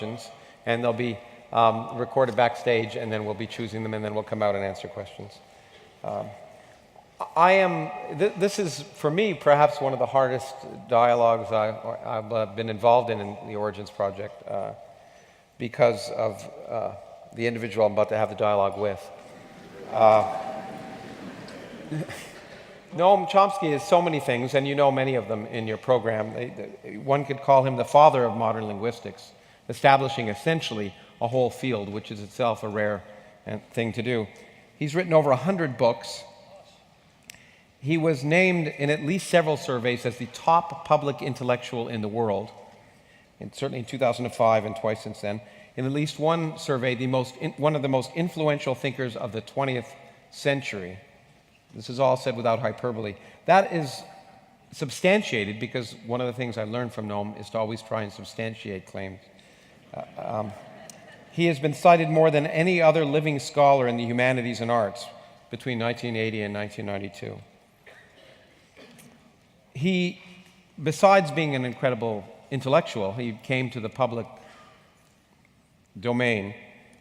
questions, and they'll be recorded backstage, and then we'll be choosing them, and then we'll come out and answer questions. This is, for me, perhaps one of the hardest dialogues I've been involved in the Origins Project because of the individual I'm about to have the dialogue with. Noam Chomsky is so many things, and you know many of them in your program. One could call him the father of modern linguistics, establishing essentially a whole field, which is itself a rare thing to do. He's written over 100 books. He was named in at least several surveys as the top public intellectual in the world, and certainly in 2005 and twice since then. In at least one survey, one of the most influential thinkers of the 20th century. This is all said without hyperbole. That is substantiated because one of the things I learned from Noam is to always try and substantiate claims. He has been cited more than any other living scholar in the humanities and arts between 1980 and 1992. He, besides being an incredible intellectual, he came to the public domain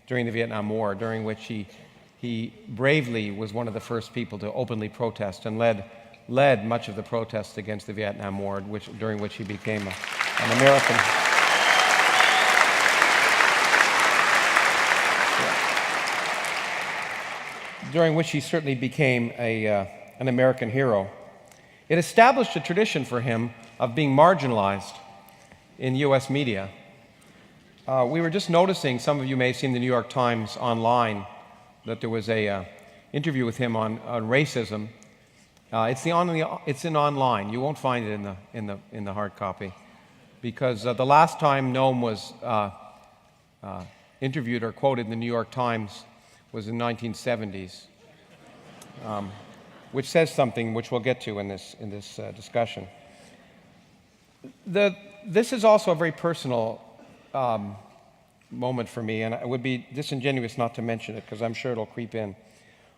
during the Vietnam War, during which he bravely was one of the first people to openly protest and led much of the protests against the Vietnam War, during which he became an American. During which he certainly became an American hero. It established a tradition for him of being marginalized in U.S. media. We were just noticing, some of you may have seen the New York Times online, that there was a interview with him on racism. It's in online. You won't find it in the hard copy, because the last time Noam was interviewed or quoted in the New York Times was in 1970s, which says something which we'll get to in this discussion. This is also a very personal moment for me, and it would be disingenuous not to mention it because I'm sure it'll creep in.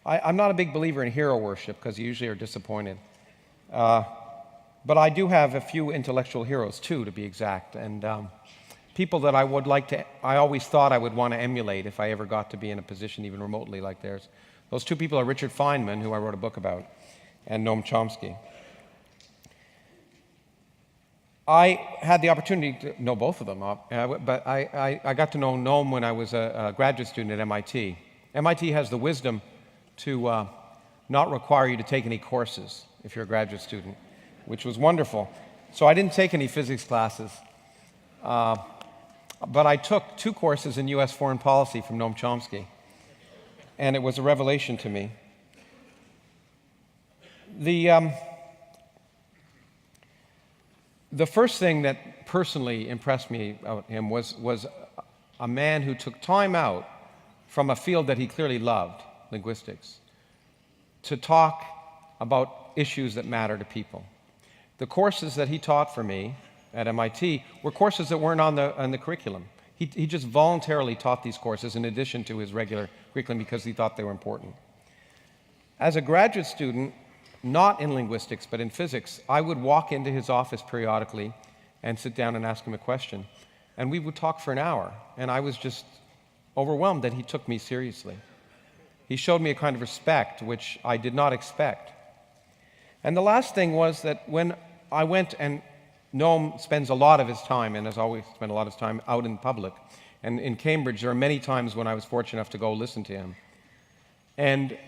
I'm not a big believer in hero worship because you usually are disappointed. But I do have a few intellectual heroes too, to be exact, and people that I always thought I would want to emulate if I ever got to be in a position even remotely like theirs. Those two people are Richard Feynman, who I wrote a book about, and Noam Chomsky. I had the opportunity to know both of them, but I got to know Noam when I was a graduate student at MIT. MIT has the wisdom to not require you to take any courses if you're a graduate student, which was wonderful. So I didn't take any physics classes, but I took 2 courses in U.S. foreign policy from Noam Chomsky, and it was a revelation to me. The first thing that personally impressed me about him was a man who took time out from a field that he clearly loved, linguistics, to talk about issues that matter to people. The courses that he taught for me at MIT were courses that weren't on the curriculum. He just voluntarily taught these courses in addition to his regular curriculum because he thought they were important. As a graduate student, not in linguistics, but in physics, I would walk into his office periodically and sit down and ask him a question. And we would talk for an hour, and I was just overwhelmed that he took me seriously. He showed me a kind of respect which I did not expect. And the last thing was that when I went, and Noam spends a lot of his time, and has always spent a lot of his time out in public, and in Cambridge there are many times when I was fortunate enough to go listen to him. And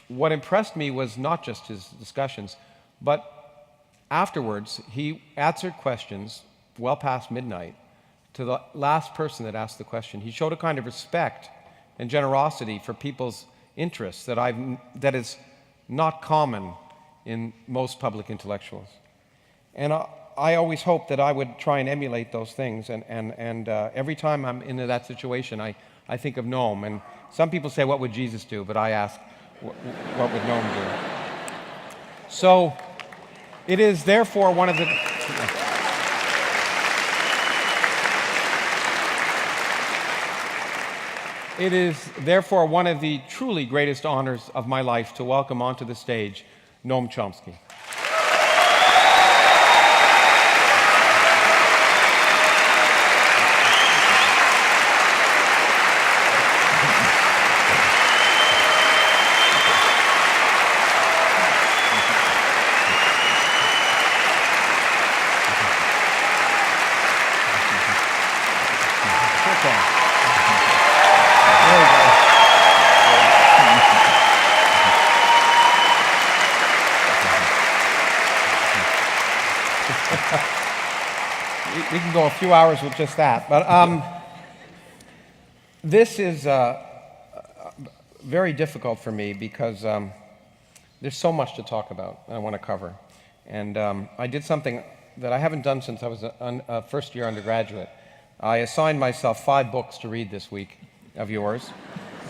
what impressed me was not just his discussions, but afterwards he answered questions well past midnight to the last person that asked the question. He showed a kind of respect and generosity for people's interests that is not common in most public intellectuals. And I always hoped that I would try and emulate those things, and every time I'm in that situation, I think of Noam. And some people say, what would Jesus do? But I ask, what would Noam do? So it is therefore one of the... It is therefore one of the truly greatest honors of my life to welcome onto the stage Noam Chomsky. Okay. There we go. We can go a few hours with just that. But this is very difficult for me because there's so much to talk about and I want to cover. And I did something that I haven't done since I was a first-year undergraduate. I assigned myself 5 books to read this week of yours.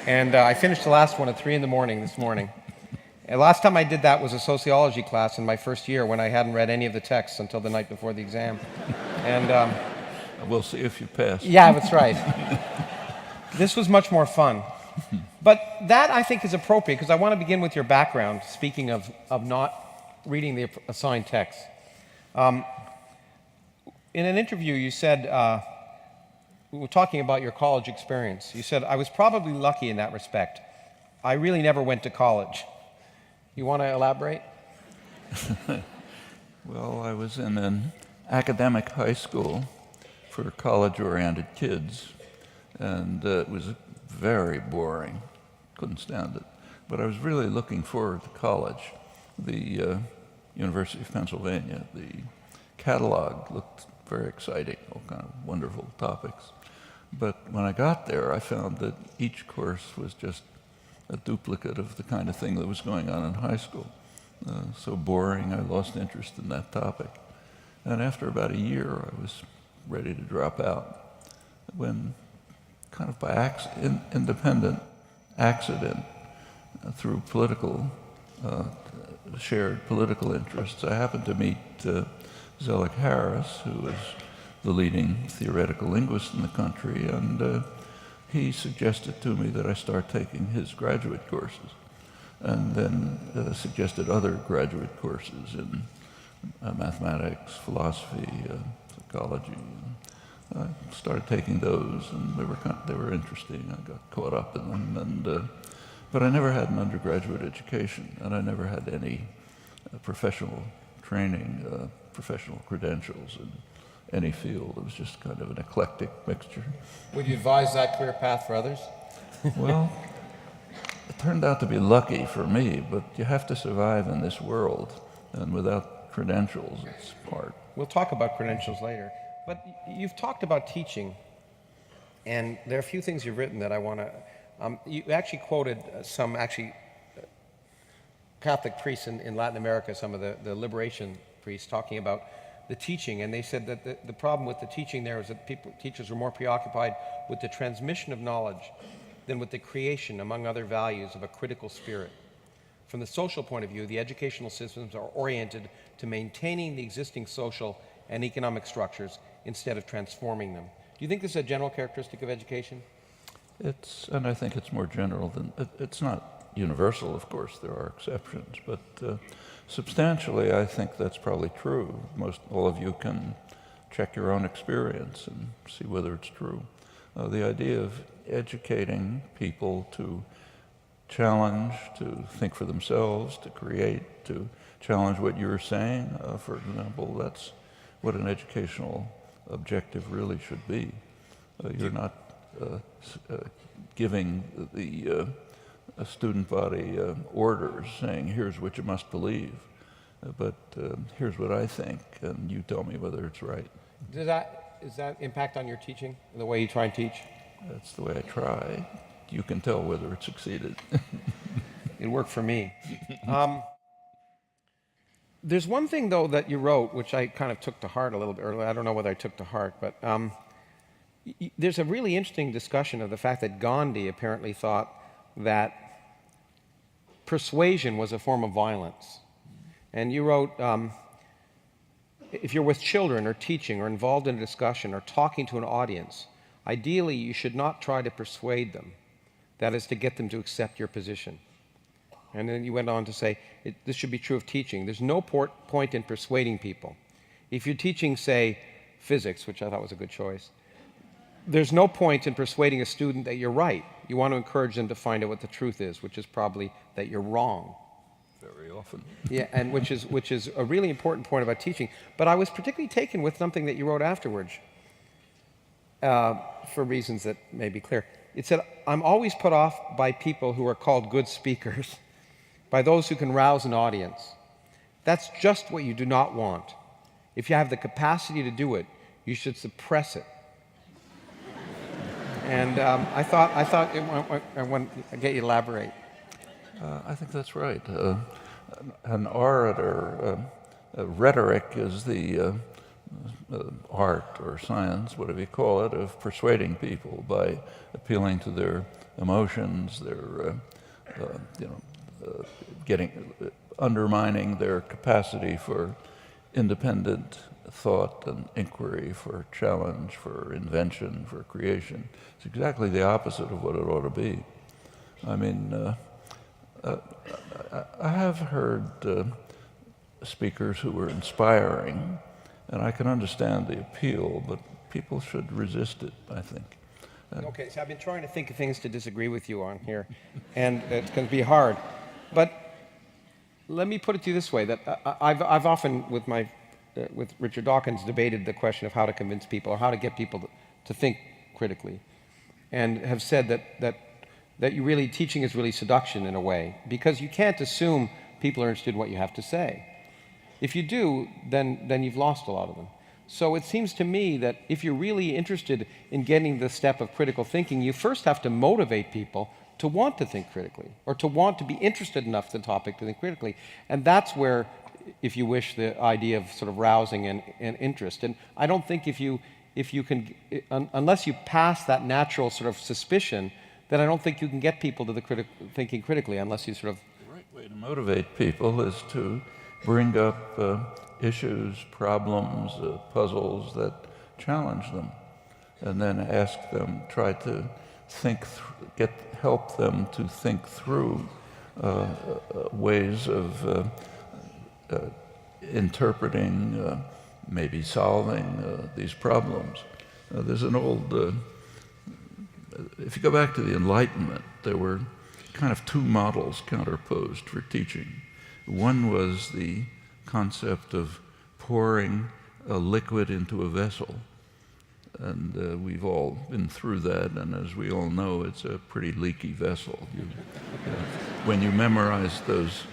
And I finished the last one at 3 in the morning this morning. And last time I did that was a sociology class in my first year when I hadn't read any of the texts until the night before the exam. And we'll see if you pass. Yeah, that's right. This was much more fun. But that, I think, is appropriate because I want to begin with your background, speaking of not reading the assigned text. In an interview, you said, we were talking about your college experience. You said, I was probably lucky in that respect. I really never went to college. You want to elaborate? Well, I was in an academic high school for college-oriented kids, and it was very boring. Couldn't stand it. But I was really looking forward to college. The University of Pennsylvania, the catalog looked very exciting, all kind of wonderful topics. But when I got there, I found that each course was just a duplicate of the kind of thing that was going on in high school. So boring, I lost interest in that topic. And after about a year, I was ready to drop out. When, kind of by independent accident, through shared political interests, I happened to meet Zelig Harris, who was the leading theoretical linguist in the country, and he suggested to me that I start taking his graduate courses, and then suggested other graduate courses in mathematics, philosophy, psychology. I started taking those, and they were interesting. I got caught up in them, but I never had an undergraduate education, and I never had any professional training, professional credentials in any field. It was just kind of an eclectic mixture. Would you advise that career path for others? Well, it turned out to be lucky for me, but you have to survive in this world, and without credentials, it's hard. We'll talk about credentials later. But you've talked about teaching, and there are a few things you've written that I want to... you actually quoted some Catholic priests in Latin America, some of the liberation priests, talking about the teaching, and they said that the problem with the teaching there is that teachers were more preoccupied with the transmission of knowledge than with the creation, among other values, of a critical spirit. From the social point of view, the educational systems are oriented to maintaining the existing social and economic structures instead of transforming them. Do you think this is a general characteristic of education? And I think it's more general than, it's not universal, of course, there are exceptions, but substantially I think that's probably true. All of you can check your own experience and see whether it's true. The idea of educating people to challenge, to think for themselves, to create, to challenge what you're saying, for example, that's what an educational objective really should be. You're not giving the student body orders saying, here's what you must believe, but here's what I think, and you tell me whether it's right. Does that impact on your teaching, the way you try and teach? That's the way I try. You can tell whether it succeeded. It worked for me. There's one thing, though, that you wrote, which I kind of took to heart a little bit earlier. I don't know whether I took to heart, but there's a really interesting discussion of the fact that Gandhi apparently thought that persuasion was a form of violence. And you wrote, if you're with children or teaching or involved in a discussion or talking to an audience, ideally you should not try to persuade them. That is, to get them to accept your position. And then you went on to say, this should be true of teaching. There's no point in persuading people. If you're teaching, say, physics, which I thought was a good choice, there's no point in persuading a student that you're right. You want to encourage them to find out what the truth is, which is probably that you're wrong. Very often. Yeah, and which is a really important point about teaching. But I was particularly taken with something that you wrote afterwards. for reasons that may be clear. It said, I'm always put off by people who are called good speakers, by those who can rouse an audience. That's just what you do not want. If you have the capacity to do it, you should suppress it. And I thought I want to get you to elaborate. I think that's right. An orator, rhetoric is the art or science, whatever you call it, of persuading people by appealing to their emotions, their, undermining their capacity for independent thought and inquiry, for challenge, for invention, for creation. It's exactly the opposite of what it ought to be. I mean, I have heard speakers who were inspiring, and I can understand the appeal, but people should resist it, I think. Okay, so I've been trying to think of things to disagree with you on here, and it's going to be hard. But let me put it to you this way, that I've often, with Richard Dawkins, debated the question of how to convince people or how to get people to think critically, and have said that you really, teaching is really seduction in a way, because you can't assume people are interested in what you have to say. If you do, then you've lost a lot of them. So it seems to me that if you're really interested in getting the step of critical thinking, you first have to motivate people to want to think critically, or to want to be interested enough in the topic to think critically. And that's where, if you wish, the idea of sort of rousing and interest. And I don't think if you can, unless you pass that natural sort of suspicion, then I don't think you can get people to the thinking critically unless you sort of... The right way to motivate people is to bring up issues, problems, puzzles that challenge them, and then ask them, try to help them to think through ways of interpreting, maybe solving these problems. There's an old, if you go back to the Enlightenment, there were kind of two models counterposed for teaching. One was the concept of pouring a liquid into a vessel. And we've all been through that, and as we all know, it's a pretty leaky vessel. When you memorize those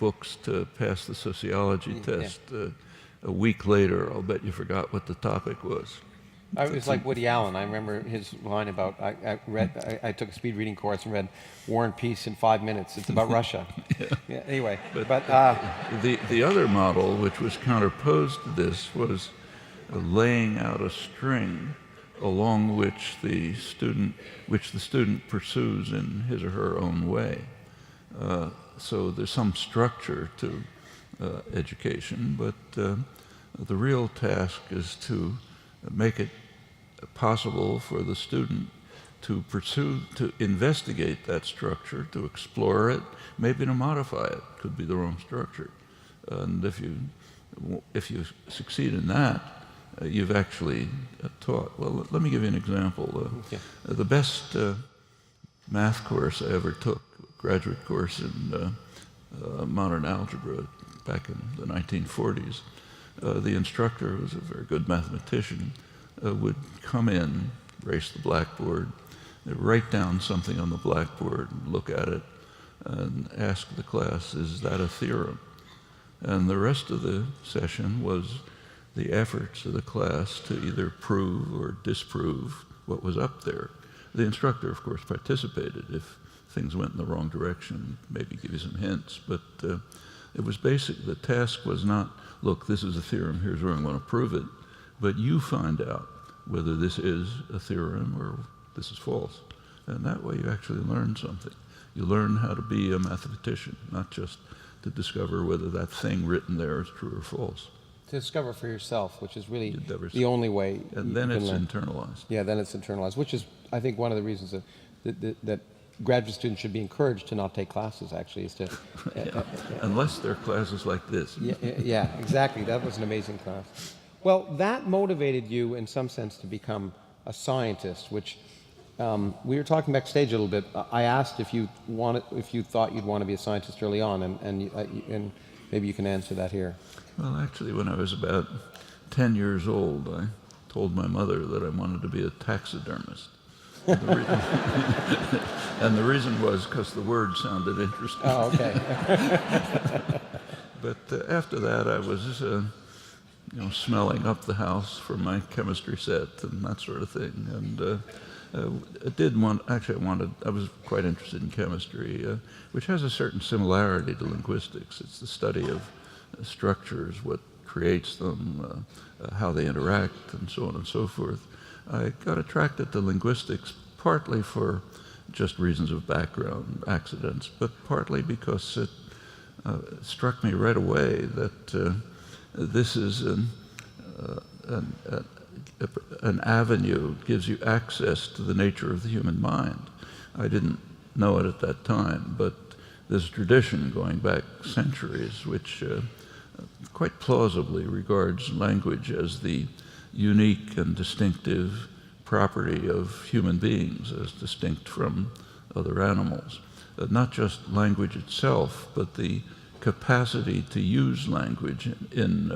books to pass the sociology test, a week later, I'll bet you forgot what the topic was. It was like Woody Allen. I remember his line about, I took a speed reading course and read War and Peace in 5 minutes. It's about Russia. Yeah, anyway, the other model, which was counterposed to this, was laying out a string along which the student pursues in his or her own way. So there's some structure to education, but the real task is to make it possible for the student to pursue, to investigate that structure, to explore it, maybe to modify it. Could be the wrong structure. And if you succeed in that, you've actually taught. Well, let me give you an example. The best math course I ever took, graduate course in modern algebra back in the 1940s, the instructor, who was a very good mathematician, would come in, race the blackboard, write down something on the blackboard, look at it, and ask the class, is that a theorem? And the rest of the session was the efforts of the class to either prove or disprove what was up there. The instructor, of course, participated if things went in the wrong direction, maybe give you some hints, but it was basic. The task was not, look, this is a theorem, here's where I'm going to prove it, but you find out whether this is a theorem or this is false. And that way you actually learn something. You learn how to be a mathematician, not just to discover whether that thing written there is true or false. To discover for yourself, which is really the only way. And then it's internalized. Yeah, then it's internalized, which is, I think, one of the reasons that graduate students should be encouraged to not take classes, actually, is to... Unless they're classes like this. Yeah, exactly. That was an amazing class. Well, that motivated you, in some sense, to become a scientist, which we were talking backstage a little bit. I asked if you thought you'd want to be a scientist early on, and maybe you can answer that here. Well, actually, when I was about 10 years old, I told my mother that I wanted to be a taxidermist. And the, re- and the reason was because the word sounded interesting. Oh, okay. But after that, I was, smelling up the house for my chemistry set and that sort of thing. And I was quite interested in chemistry, which has a certain similarity to linguistics. It's the study of structures, what creates them, how they interact, and so on and so forth. I got attracted to linguistics partly for just reasons of background, accidents, but partly because it struck me right away that this is an avenue, gives you access to the nature of the human mind. I didn't know it at that time, but there's a tradition going back centuries which quite plausibly regards language as the unique and distinctive property of human beings as distinct from other animals. Not just language itself, but the capacity to use language in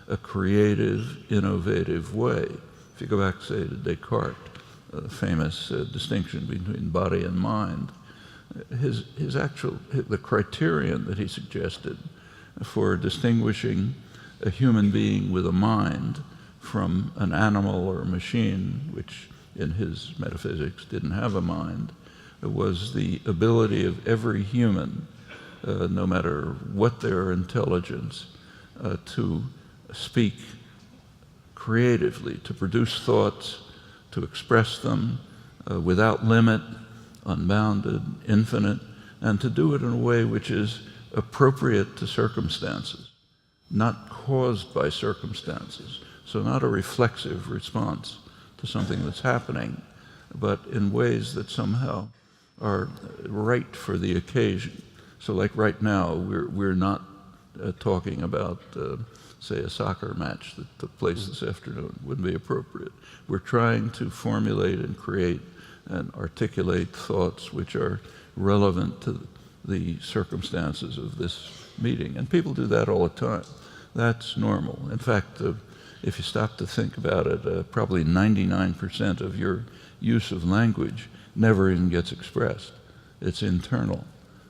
a creative, innovative way. If you go back, say, to Descartes, the famous distinction between body and mind, the criterion that he suggested for distinguishing a human being with a mind from an animal or a machine, which in his metaphysics didn't have a mind, was the ability of every human, no matter what their intelligence, to speak creatively, to produce thoughts, to express them without limit, unbounded, infinite, and to do it in a way which is appropriate to circumstances, not caused by circumstances. So not a reflexive response to something that's happening, but in ways that somehow are right for the occasion. So like right now, we're not talking about, say, a soccer match that took place this afternoon. Wouldn't be appropriate. We're trying to formulate and create and articulate thoughts which are relevant to the circumstances of this meeting. And people do that all the time. That's normal. In fact, if you stop to think about it, probably 99% of your use of language never even gets expressed. It's internal.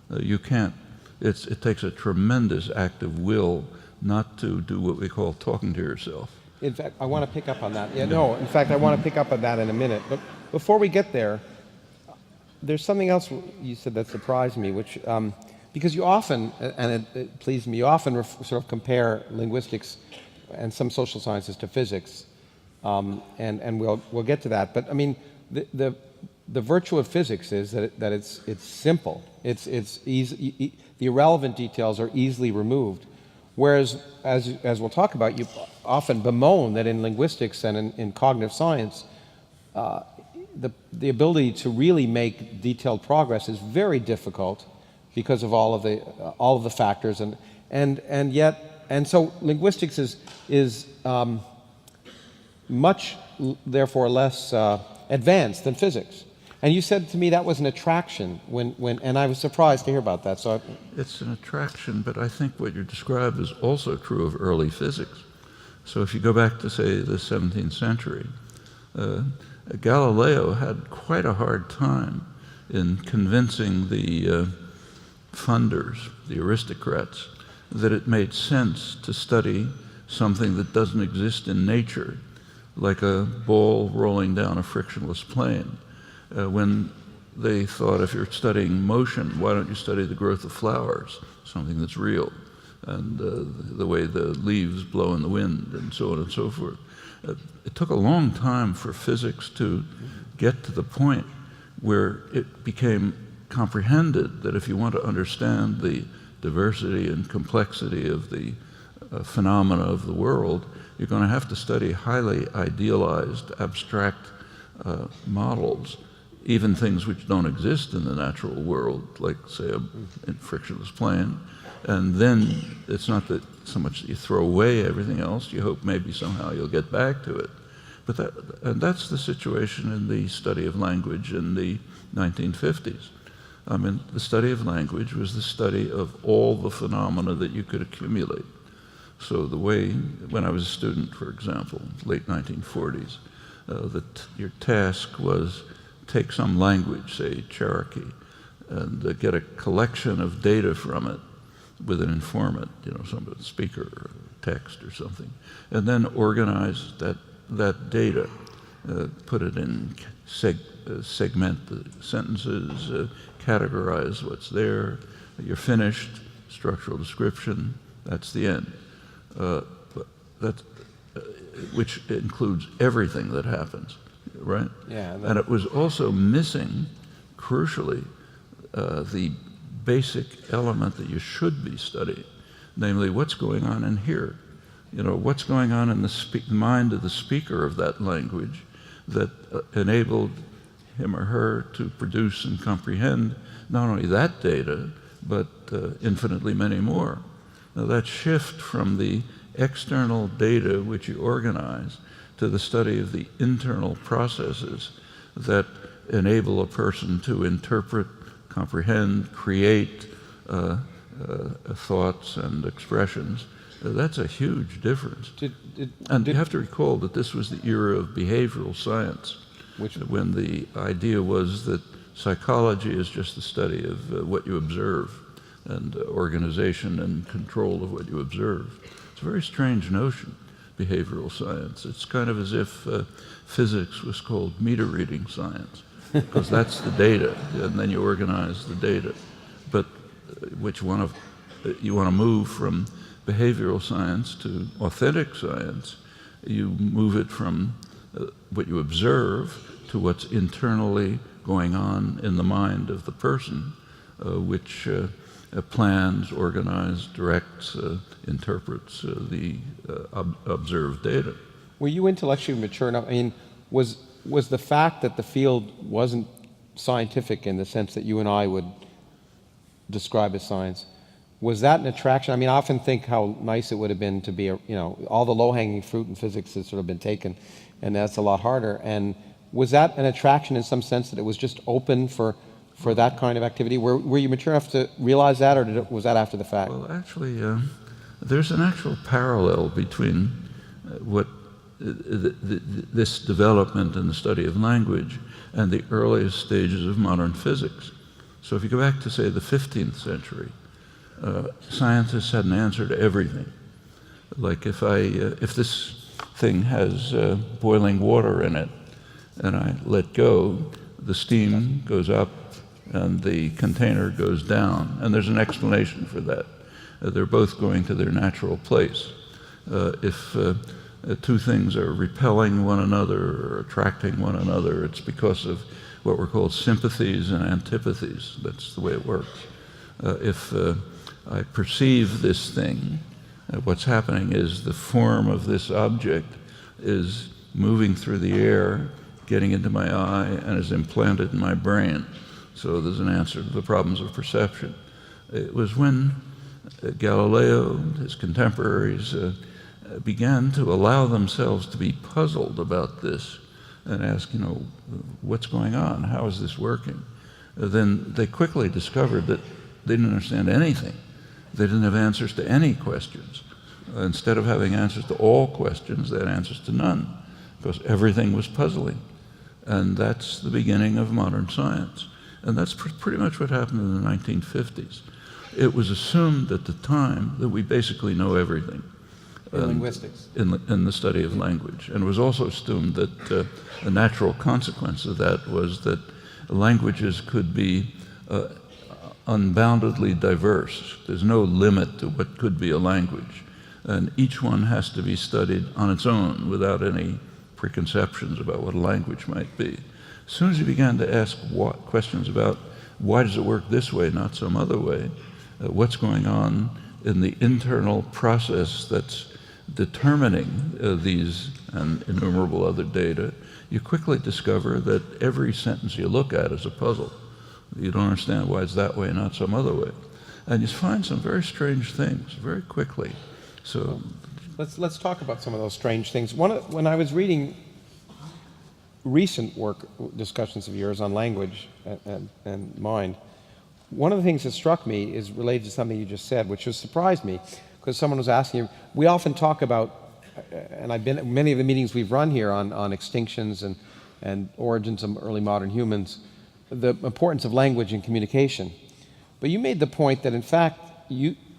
You can't. It takes a tremendous act of will not to do what we call talking to yourself. In fact, I want to pick up on that. Yeah, no, in fact, I want to pick up on that in a minute. But before we get there, there's something else you said that surprised me, which, because you often, and it pleased me, you often sort of compare linguistics and some social sciences to physics, and we'll get to that. But I mean, the virtue of physics is that it's simple. It's easy. The irrelevant details are easily removed. Whereas, as we'll talk about, you often bemoan that in linguistics and in cognitive science, the ability to really make detailed progress is very difficult because of all of the factors, and so linguistics is much therefore less advanced than physics. And you said to me that was an attraction and I was surprised to hear about that. So it's an attraction, but I think what you described is also true of early physics. So if you go back to, say, the 17th century, Galileo had quite a hard time in convincing the funders, the aristocrats, that it made sense to study something that doesn't exist in nature, like a ball rolling down a frictionless plane. When they thought, if you're studying motion, why don't you study the growth of flowers, something that's real, and the way the leaves blow in the wind, and so on and so forth. It took a long time for physics to get to the point where it became comprehended that if you want to understand the diversity and complexity of the phenomena of the world, you're going to have to study highly idealized, abstract models, even things which don't exist in the natural world, like, say, a frictionless plane. And then it's not that so much that you throw away everything else, you hope maybe somehow you'll get back to it. But that's the situation in the study of language in the 1950s. I mean, the study of language was the study of all the phenomena that you could accumulate. So the way, when I was a student, for example, late 1940s, your task was take some language, say Cherokee, and get a collection of data from it with an informant, some speaker or text or something, and then organize that data, put it in, segment the sentences, categorize what's there. You're finished, structural description, that's the end. Which includes everything that happens, right? Yeah. And it was also missing, crucially, the basic element that you should be studying, namely what's going on in here. What's going on in the mind of the speaker of that language that enabled him or her to produce and comprehend not only that data, but infinitely many more. Now that shift from the external data which you organize to the study of the internal processes that enable a person to interpret, comprehend, create thoughts and expressions, that's a huge difference. And you have to recall that this was the era of behavioral science, when the idea was that psychology is just the study of what you observe, and organization and control of what you observe. It's a very strange notion, behavioral science. It's kind of as if physics was called meter reading science, because that's the data, and then you organize the data. But you want to move from behavioral science to authentic science. You move it from what you observe to what's internally going on in the mind of the person, which plans, organizes, directs, interprets the observed data. Were you intellectually mature enough? I mean, was the fact that the field wasn't scientific in the sense that you and I would describe as science, was that an attraction? I mean, I often think how nice it would have been to be, all the low-hanging fruit in physics has sort of been taken, and that's a lot harder. And was that an attraction in some sense, that it was just open for that kind of activity? Were you mature enough to realize that, or was that after the fact? Well, actually, there's an actual parallel between what this development in the study of language and the earliest stages of modern physics. So if you go back to, say, the 15th century, scientists had an answer to everything. Like if this thing has boiling water in it, and I let go, the steam goes up and the container goes down, and there's an explanation for that. They're both going to their natural place. If two things are repelling one another or attracting one another, it's because of what were called sympathies and antipathies. That's the way it works. If I perceive this thing, what's happening is the form of this object is moving through the air, getting into my eye, and is implanted in my brain. So there's an answer to the problems of perception. It was when Galileo and his contemporaries began to allow themselves to be puzzled about this and ask, what's going on? How is this working? Then they quickly discovered that they didn't understand anything. They didn't have answers to any questions. Instead of having answers to all questions, they had answers to none, because everything was puzzling. And that's the beginning of modern science. And that's pretty much what happened in the 1950s. It was assumed at the time that we basically know everything. In linguistics. In the study of language. And it was also assumed that a natural consequence of that was that languages could be unboundedly diverse. There's no limit to what could be a language. And each one has to be studied on its own without any preconceptions about what a language might be. As soon as you began to ask questions about why does it work this way, not some other way, what's going on in the internal process that's determining these and innumerable other data, you quickly discover that every sentence you look at is a puzzle. You don't understand why it's that way, not some other way. And you find some very strange things very quickly. So let's talk about some of those strange things. When I was reading recent discussions of yours on language and mind, one of the things that struck me is related to something you just said, which has surprised me. because someone was asking you, we often talk about, and I've been at many of the meetings we've run here on extinctions and origins of early modern humans, the importance of language in communication. But you made the point that, in fact,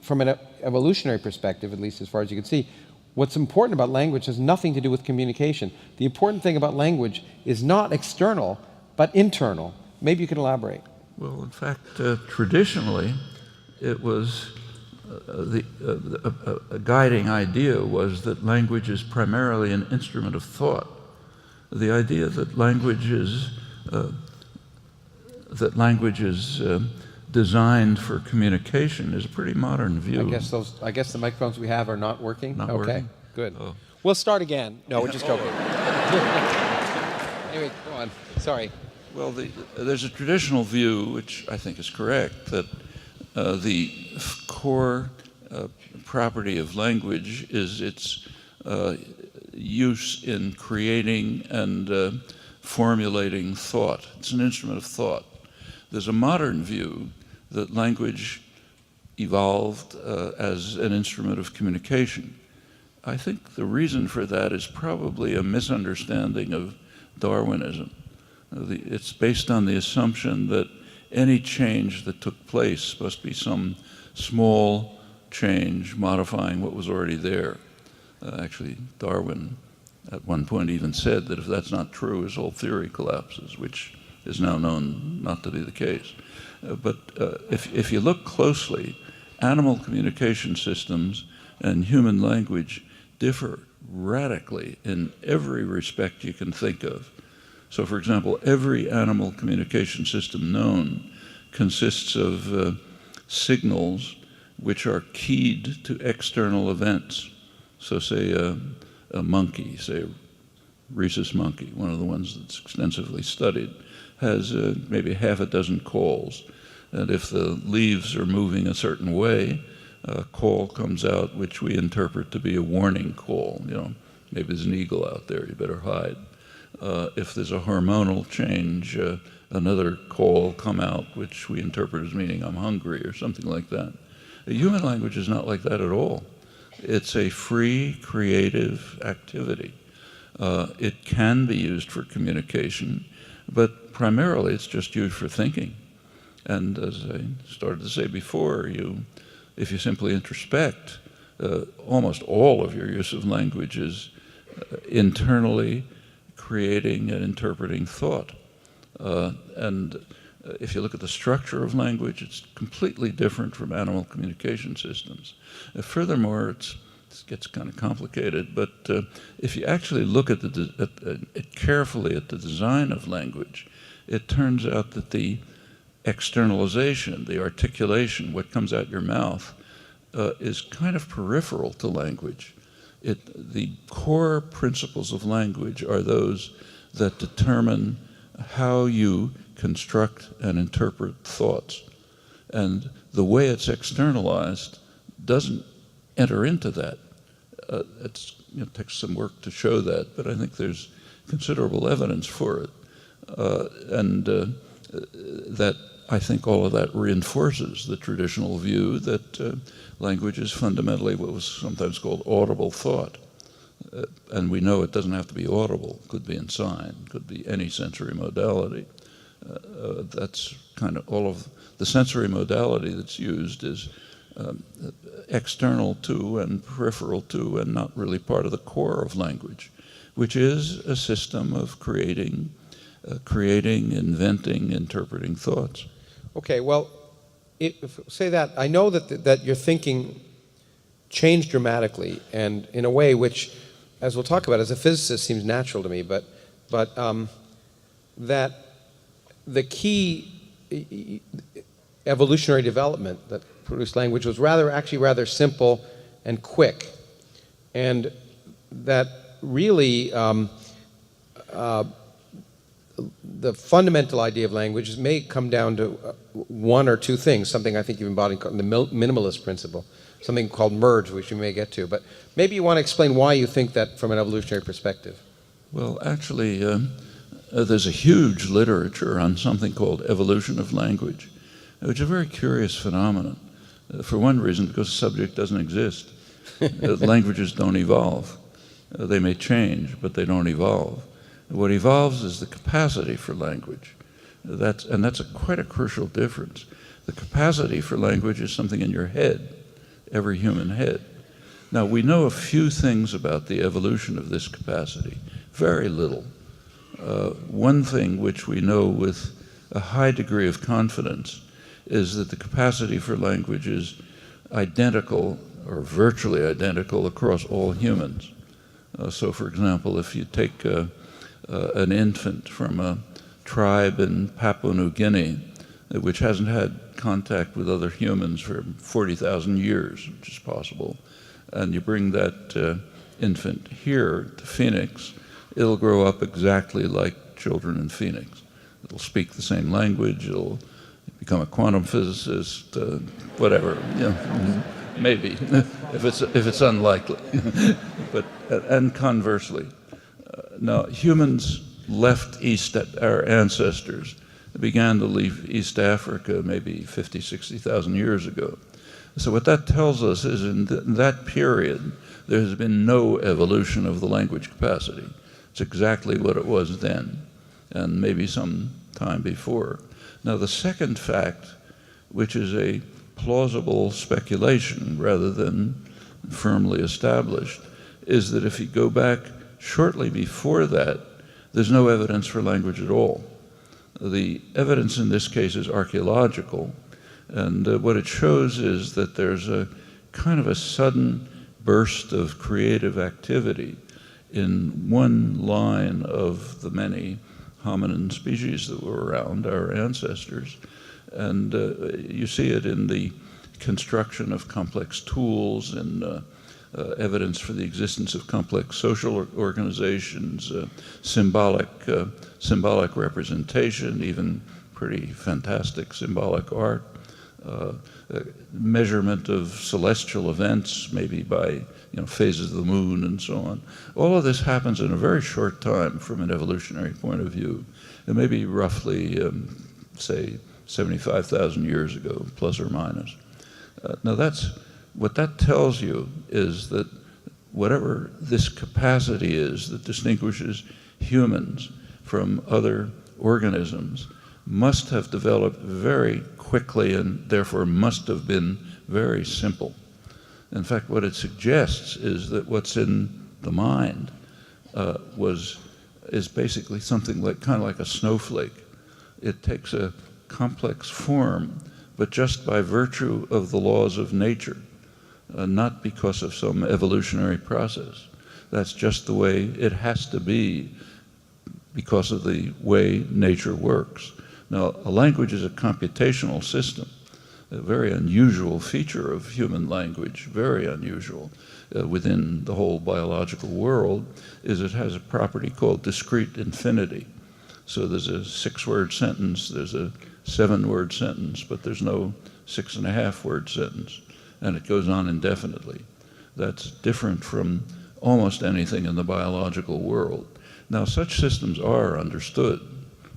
from an evolutionary perspective, at least as far as you can see, what's important about language has nothing to do with communication. The important thing about language is not external, but internal. Maybe you could elaborate. Well, in fact, traditionally, it was a guiding idea was that language is primarily an instrument of thought. The idea that language is designed for communication is a pretty modern view. I guess the microphones we have are not working. Not okay, working? Good. Oh. We'll start again. No, we're just joking. Anyway, go on. Sorry. Well, there's a traditional view, which I think is correct, that the core property of language is its use in creating and formulating thought. It's an instrument of thought. There's a modern view that language evolved as an instrument of communication. I think the reason for that is probably a misunderstanding of Darwinism. It's based on the assumption that any change that took place must be some small change modifying what was already there. Actually, Darwin at one point even said that if that's not true, his whole theory collapses, which is now known not to be the case. But if you look closely, animal communication systems and human language differ radically in every respect you can think of. So, for example, every animal communication system known consists of signals which are keyed to external events. So say a monkey, say a rhesus monkey, one of the ones that's extensively studied, has maybe half a dozen calls. And if the leaves are moving a certain way, a call comes out which we interpret to be a warning call. You know, maybe there's an eagle out there, you better hide. If there's a hormonal change, another call come out which we interpret as meaning I'm hungry or something like that. Human language is not like that at all. It's a free, creative activity. It can be used for communication, but primarily it's just used for thinking. And as I started to say before, if you simply introspect, almost all of your use of language is internally creating and interpreting thought. And if you look at the structure of language, it's completely different from animal communication systems. Furthermore, it gets kind of complicated, but if you actually look at carefully at the design of language, it turns out that the externalization, the articulation, what comes out your mouth, is kind of peripheral to language. The core principles of language are those that determine how you construct and interpret thoughts. And the way it's externalized doesn't enter into that. It takes some work to show that, but I think there's considerable evidence for it. That I think all of that reinforces the traditional view that language is fundamentally what was sometimes called audible thought. And we know it doesn't have to be audible. It could be in sign, could be any sensory modality. That's kind of all of the sensory modality that's used is external to and peripheral to and not really part of the core of language, which is a system of creating, inventing, interpreting thoughts. Okay, well, say that. I know that your thinking changed dramatically, and in a way which, as we'll talk about, as a physicist, seems natural to me, but that the key evolutionary development that produced language was actually rather simple and quick, and that really the fundamental idea of language may come down to one or two things, something I think you've embodied called the minimalist principle, something called merge, which we may get to. But maybe you want to explain why you think that from an evolutionary perspective. Well, actually, there's a huge literature on something called evolution of language, which is a very curious phenomenon. For one reason, because the subject doesn't exist. Languages don't evolve. They may change, but they don't evolve. What evolves is the capacity for language. That's quite a crucial difference. The capacity for language is something in your head, every human head. Now, we know a few things about the evolution of this capacity, very little. One thing which we know with a high degree of confidence is that the capacity for language is identical or virtually identical across all humans. So, for example, if you take an infant from a tribe in Papua New Guinea, which hasn't had contact with other humans for 40,000 years, which is possible, and you bring that infant here to Phoenix, it'll grow up exactly like children in Phoenix. It'll speak the same language, it'll become a quantum physicist, whatever, maybe, if it's unlikely. And conversely, now humans left our ancestors began to leave East Africa maybe 50, 60,000 years ago. So what that tells us is in that period, there has been no evolution of the language capacity. It's exactly what it was then, and maybe some time before. Now, the second fact, which is a plausible speculation rather than firmly established, is that if you go back shortly before that, there's no evidence for language at all. The evidence in this case is archaeological, and what it shows is that there's a kind of a sudden burst of creative activity in one line of the many hominin species that were around, our ancestors. And you see it in the construction of complex tools and evidence for the existence of complex social organizations, symbolic representation, even pretty fantastic symbolic art, measurement of celestial events, maybe by phases of the moon and so on. All of this happens in a very short time from an evolutionary point of view. It may be roughly, say, 75,000 years ago, plus or minus. Now what that tells you is that whatever this capacity is that distinguishes humans from other organisms must have developed very quickly and therefore must have been very simple. In fact, what it suggests is that what's in the mind is basically something kind of like a snowflake. It takes a complex form, but just by virtue of the laws of nature, not because of some evolutionary process. That's just the way it has to be because of the way nature works. Now, a language is a computational system. A very unusual feature of human language, very unusual within the whole biological world, is it has a property called discrete infinity. So there's a 6-word sentence, there's a 7-word sentence, but there's no 6.5-word sentence, and it goes on indefinitely. That's different from almost anything in the biological world. Now, such systems are understood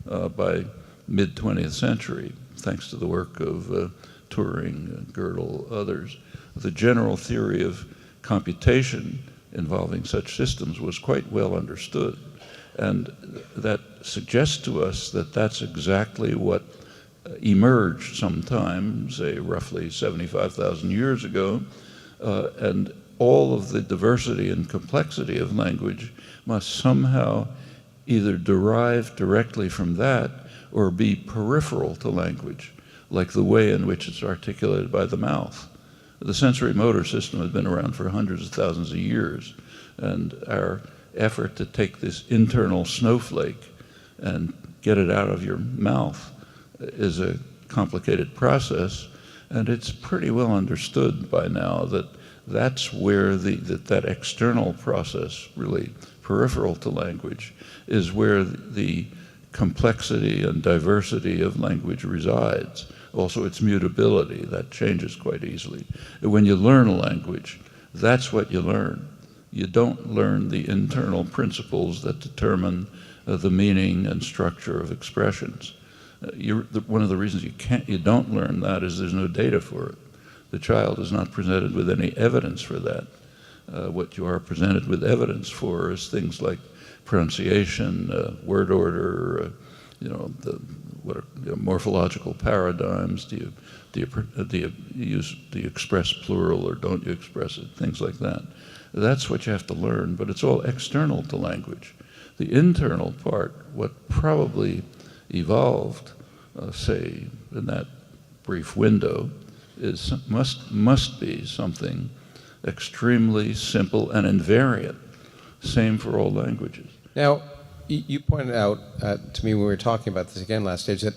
by mid-20th century, thanks to the work of Turing, Gödel, others. The general theory of computation involving such systems was quite well understood. And that suggests to us that that's exactly what emerged sometime, say roughly 75,000 years ago, and all of the diversity and complexity of language must somehow either derive directly from that or be peripheral to language, like the way in which it's articulated by the mouth. The sensory motor system has been around for hundreds of thousands of years, and our effort to take this internal snowflake and get it out of your mouth is a complicated process, and it's pretty well understood by now that that's where that external process, really peripheral to language, is where the complexity and diversity of language resides. Also, its mutability, that changes quite easily. When you learn a language, that's what you learn. You don't learn the internal principles that determine the meaning and structure of expressions. One of the reasons you don't learn that is there's no data for it. The child is not presented with any evidence for that. What you are presented with evidence for is things like pronunciation, word order, what are morphological paradigms. Do you express plural or don't you express it? Things like that. That's what you have to learn, but it's all external to language. The internal part, what probably evolved, say, in that brief window, must be something extremely simple and invariant. Same for all languages. Now, you pointed out to me when we were talking about this again last stage that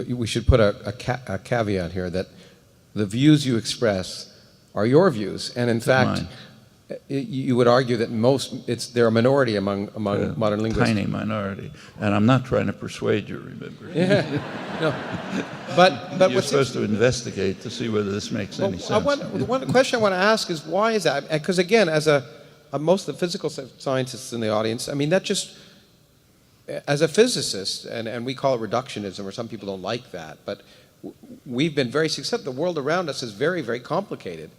we should put a caveat here that the views you express are your views, and in fact, mine. You would argue that they're a minority among modern linguists. Tiny minority, and I'm not trying to persuade you. Remember? Yeah, no. But You're supposed to investigate to see whether this makes any sense. The one question I want to ask is why is that? Because again, as most of the physical scientists in the audience, I mean, that just, as a physicist, and we call it reductionism, or some people don't like that, but we've been very successful. The world around us is very, very complicated,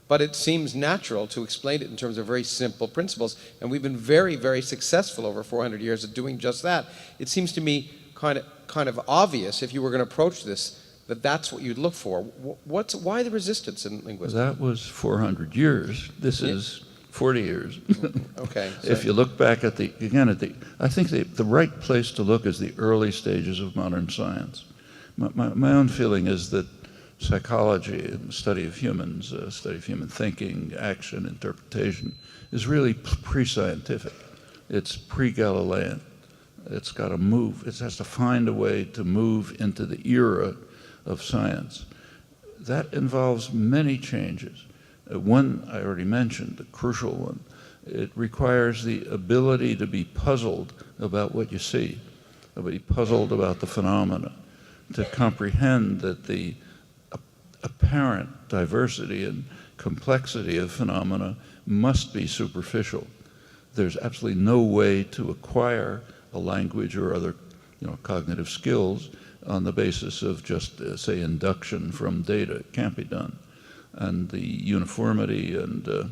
but it seems natural to explain it in terms of very simple principles, and we've been very, very successful over 400 years at doing just that. It seems to me kind of obvious, if you were going to approach this, that that's what you'd look for. Why the resistance in linguistics? That was 400 years. This is 40 years. Okay. If you look back I think the right place to look is the early stages of modern science. My own feeling is that psychology and the study of humans, study of human thinking, action, interpretation, is really pre-scientific. It's pre-Galilean. It's got to move. It has to find a way to move into the era of science. That involves many changes. One I already mentioned, the crucial one. It requires the ability to be puzzled about what you see, to be puzzled about the phenomena, to comprehend that the apparent diversity and complexity of phenomena must be superficial. There's absolutely no way to acquire a language or other cognitive skills on the basis of just, say, induction from data. It can't be done. And the uniformity and the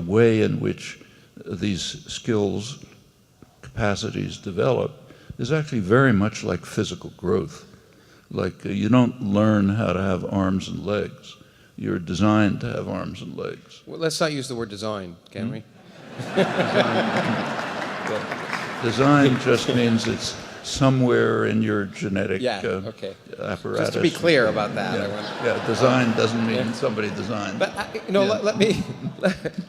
way in which these skills, capacities develop is actually very much like physical growth. Like you don't learn how to have arms and legs. You're designed to have arms and legs. Well, let's not use the word design, can we? Design just means it's somewhere in your genetic apparatus. Just to be clear about that. Design doesn't mean somebody designed. But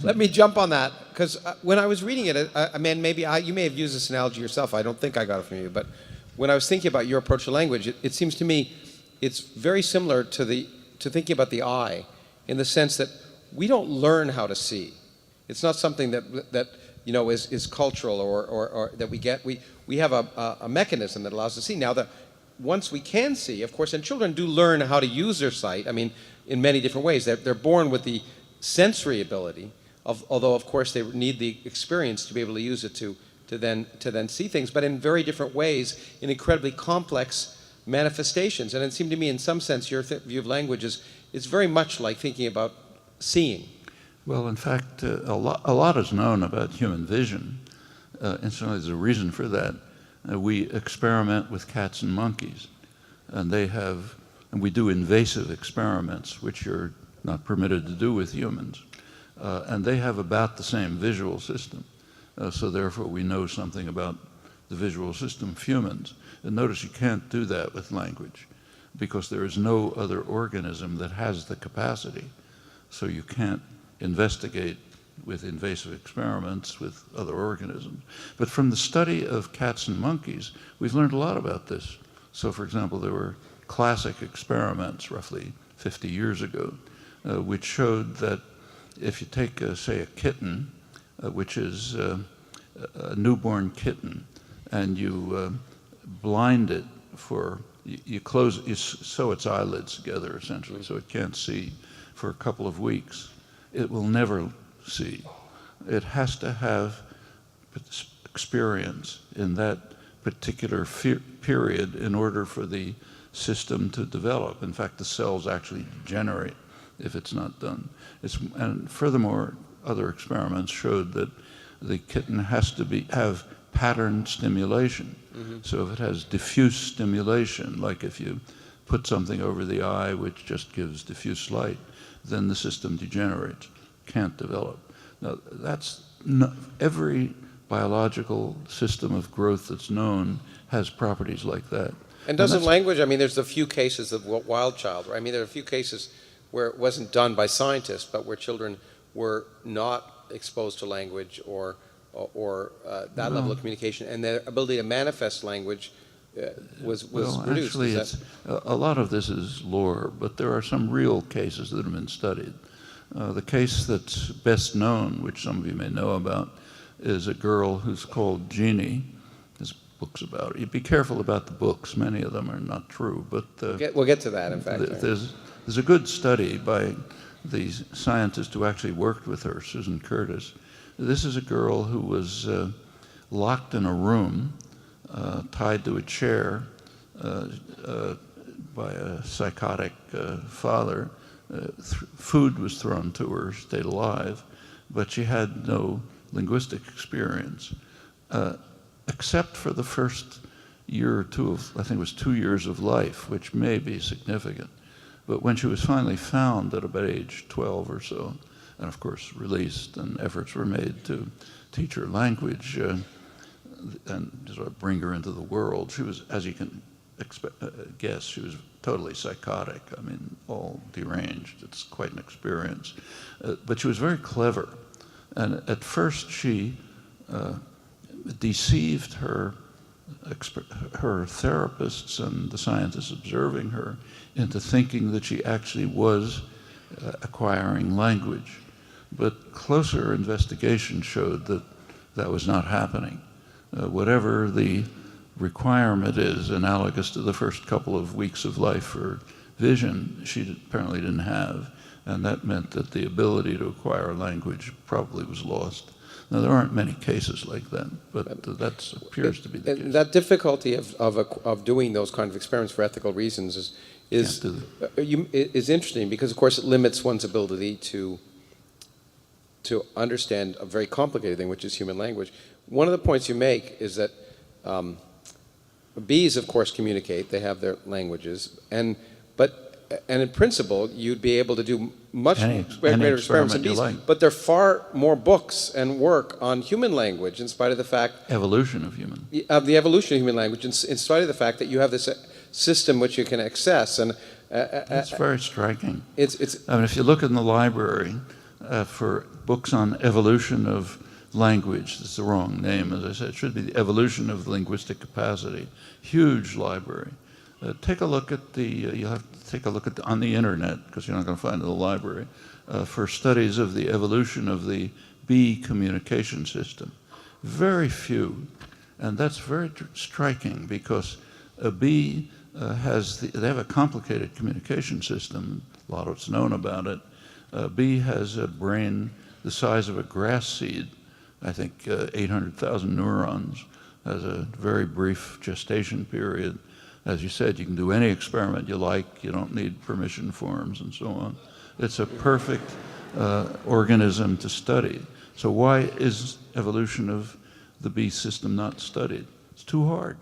let me jump on that, because when I was reading it, you may have used this analogy yourself. I don't think I got it from you, but when I was thinking about your approach to language, it seems to me it's very similar to thinking about the eye, in the sense that we don't learn how to see. It's not something that is cultural or that we get. We have a mechanism that allows us to see. Now, once we can see, of course, and children do learn how to use their sight, I mean, in many different ways. They're born with the sensory ability, although, of course, they need the experience to be able to use it to then see things, but in very different ways, in incredibly complex manifestations. And it seemed to me, in some sense, your view of language is very much like thinking about seeing. Well, in fact, a lot is known about human vision, and certainly there's a reason for that. We experiment with cats and monkeys, and we do invasive experiments, which you're not permitted to do with humans, and they have about the same visual system. So therefore, we know something about the visual system of humans. And notice you can't do that with language, because there is no other organism that has the capacity. So you can't investigate with invasive experiments with other organisms. But from the study of cats and monkeys, we've learned a lot about this. So for example, there were classic experiments roughly 50 years ago, which showed that if you take, say, a kitten, which is a newborn kitten, and you blind it you sew its eyelids together essentially, so it can't see for a couple of weeks, it will never see. It has to have experience in that particular period in order for the system to develop. In fact, the cells actually degenerate if it's not done. And furthermore, other experiments showed that the kitten has to have patterned stimulation. So if it has diffuse stimulation, like if you put something over the eye which just gives diffuse light, then the system degenerates, can't develop. Now, that's every biological system of growth that's known has properties like that. And doesn't language, I mean, there's a few cases of wild child, right? I mean, there are a few cases where it wasn't done by scientists, but where children were not exposed to language or that level of communication, and their ability to manifest language was reduced. Actually, a lot of this is lore, but there are some real cases that have been studied. The case that's best known, which some of you may know about, is a girl who's called Jeannie. There's books about it. You be careful about the books. Many of them are not true, but we'll get to that. In fact, there's a good study by the scientist who actually worked with her, Susan Curtis. This is a girl who was locked in a room, tied to a chair by a psychotic father. Food was thrown to her, stayed alive, but she had no linguistic experience, except for the first year or two of, I think it was 2 years of life, which may be significant. But when she was finally found at about age 12 or so, and of course released, and efforts were made to teach her language and sort of bring her into the world, she was, as you can guess, she was totally psychotic. I mean, all deranged. It's quite an experience. But she was very clever. And at first she deceived her therapists and the scientists observing her into thinking that she actually was acquiring language. But closer investigation showed that that was not happening. Whatever the requirement is, analogous to the first couple of weeks of life for vision, she apparently didn't have. And that meant that the ability to acquire language probably was lost. Now, there aren't many cases like that, but that appears to be the case. That difficulty of doing those kind of experiments for ethical reasons is interesting because, of course, it limits one's ability to understand a very complicated thing, which is human language. One of the points you make is that bees, of course, communicate. They have their languages, and in principle, you'd be able to do much greater experiments than bees. But there are far more books and work on human language, in spite of the fact the evolution of human language, in spite of the fact that you have this system which you can access. And it's very striking. I mean, if you look in the library for books on evolution of language, that's the wrong name, as I said. It should be the evolution of linguistic capacity. Huge library. Take a look at you'll have to take a look at on the internet, because you're not going to find it in the library, for studies of the evolution of the bee communication system. Very few. And that's very striking, because a bee they have a complicated communication system. A lot of it's known about it. A bee has a brain the size of a grass seed, I think 800,000 neurons, has a very brief gestation period. As you said, you can do any experiment you like. You don't need permission forms and so on. It's a perfect organism to study. So why is evolution of the bee system not studied? It's too hard.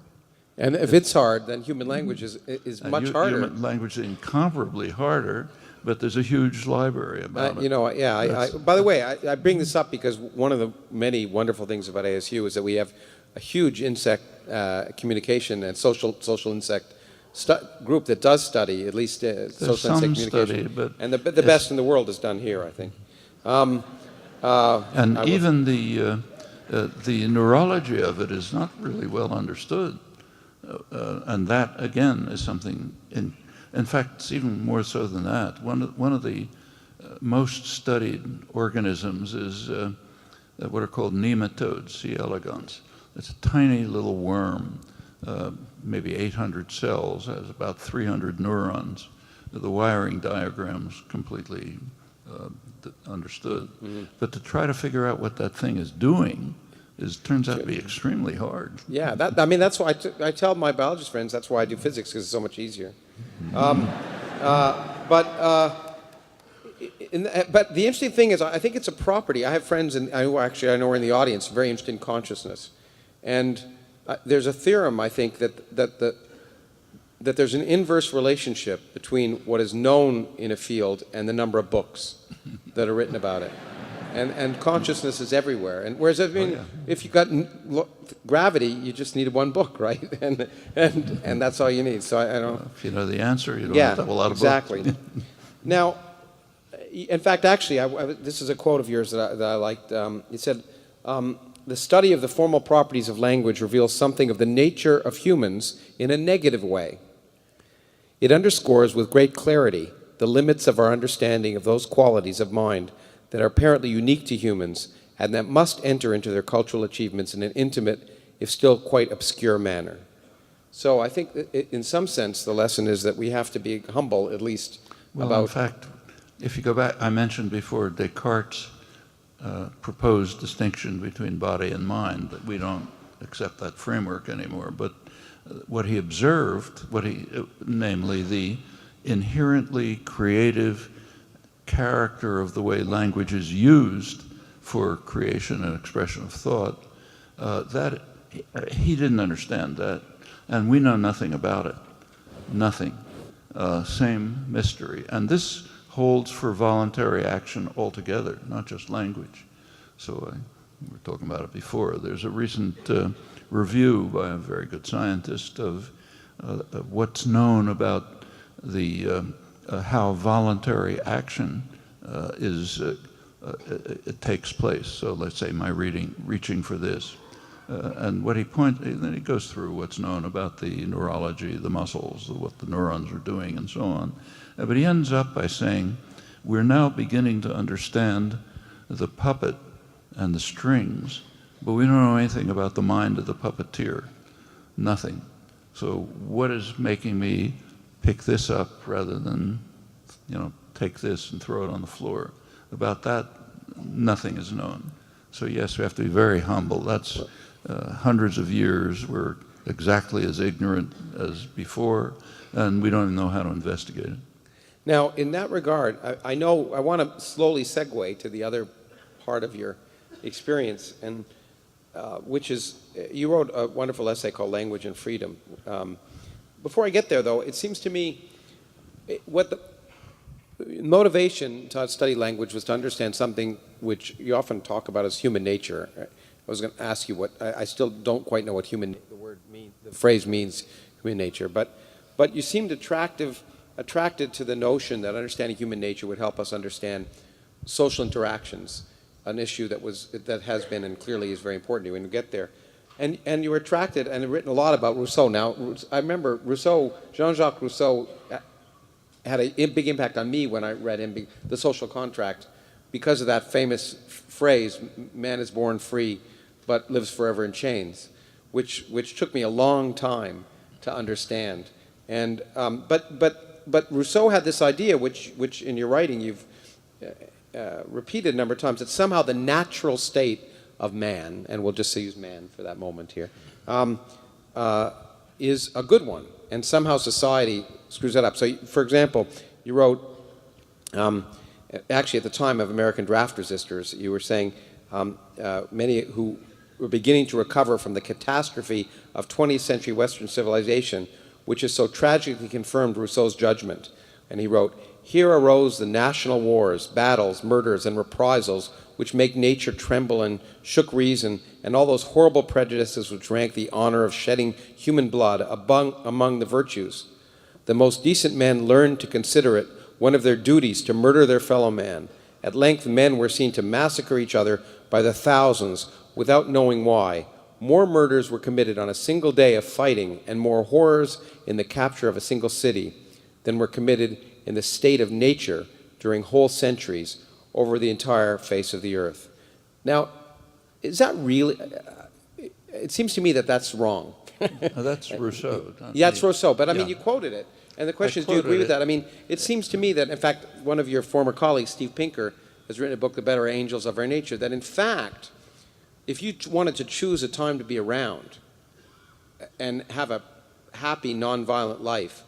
And if it's hard, then human language is much harder. Human language is incomparably harder, but there's a huge library about it. By the way, I bring this up because one of the many wonderful things about ASU is that we have a huge insect communication and social insect group that does study at least social insect communication. And the best in the world is done here, I think. Even the neurology of it is not really well understood. And that, again, is something, in fact, it's even more so than that. One of the most studied organisms is what are called nematodes, C. elegans. It's a tiny little worm, maybe 800 cells, has about 300 neurons. The wiring diagram's completely understood. Mm-hmm. But to try to figure out what that thing is doing, turns out to be extremely hard. Yeah, that's why I tell my biologist friends that's why I do physics, because it's so much easier. But the interesting thing is, I think it's a property. I have friends, and I know are in the audience, very interested in consciousness. And there's a theorem, I think, that there's an inverse relationship between what is known in a field and the number of books that are written about it. And consciousness is everywhere. And whereas, if you got gravity, you just needed one book, right? And that's all you need. So I don't. If you know the answer, you don't have to have a lot of exactly. books. Now, in fact, actually, this is a quote of yours that I liked. You said, "The study of the formal properties of language reveals something of the nature of humans in a negative way. It underscores with great clarity the limits of our understanding of those qualities of mind that are apparently unique to humans and that must enter into their cultural achievements in an intimate, if still quite obscure manner." So I think that in some sense the lesson is that we have to be humble, at least, about... In fact, if you go back, I mentioned before Descartes' proposed distinction between body and mind, that we don't accept that framework anymore. But what he observed, namely the inherently creative character of the way language is used for creation and expression of thought, that he didn't understand that, and we know nothing about it. Nothing. Same mystery. And this holds for voluntary action altogether, not just language. So we were talking about it before. There's a recent review by a very good scientist of what's known about the how voluntary action it takes place. So let's say my reaching for this. And what then he goes through what's known about the neurology, the muscles, what the neurons are doing, and so on. But he ends up by saying, we're now beginning to understand the puppet and the strings, but we don't know anything about the mind of the puppeteer. Nothing. So what is making me pick this up rather than, take this and throw it on the floor? About that, nothing is known. So yes, we have to be very humble. That's hundreds of years. We're exactly as ignorant as before, and we don't even know how to investigate it. Now, in that regard, I want to slowly segue to the other part of your experience, and which is, you wrote a wonderful essay called Language and Freedom. Before I get there, though, it seems to me what the motivation to study language was to understand something which you often talk about as human nature. I was going to ask you what, I still don't quite know what the phrase means, human nature, but you seemed attracted to the notion that understanding human nature would help us understand social interactions, an issue that has been and clearly is very important to you, and we'll get there. And you were attracted and have written a lot about Rousseau. Now, I remember Jean-Jacques Rousseau had a big impact on me when I read him, The Social Contract, because of that famous phrase, man is born free but lives forever in chains, which took me a long time to understand. And but Rousseau had this idea, which in your writing you've repeated a number of times, that somehow the natural state of man, and we'll just use man for that moment here, is a good one, and somehow society screws that up. So, for example, you wrote, actually at the time of American draft resistors, you were saying many who were beginning to recover from the catastrophe of 20th century Western civilization, which has so tragically confirmed Rousseau's judgment. And he wrote, "Here arose the national wars, battles, murders, and reprisals which make nature tremble and shook reason, and all those horrible prejudices which rank the honor of shedding human blood among the virtues. The most decent men learned to consider it one of their duties to murder their fellow man. At length men were seen to massacre each other by the thousands without knowing why. More murders were committed on a single day of fighting, and more horrors in the capture of a single city than were committed in the state of nature during whole centuries over the entire face of the earth." Now, is that really, it seems to me that that's wrong. That's Rousseau. Yeah, it's Rousseau, but I mean, you quoted it. And the question is, do you agree with that? I mean, it seems to me that, in fact, one of your former colleagues, Steve Pinker, has written a book, The Better Angels of Our Nature, that in fact, if you wanted to choose a time to be around and have a happy, nonviolent life,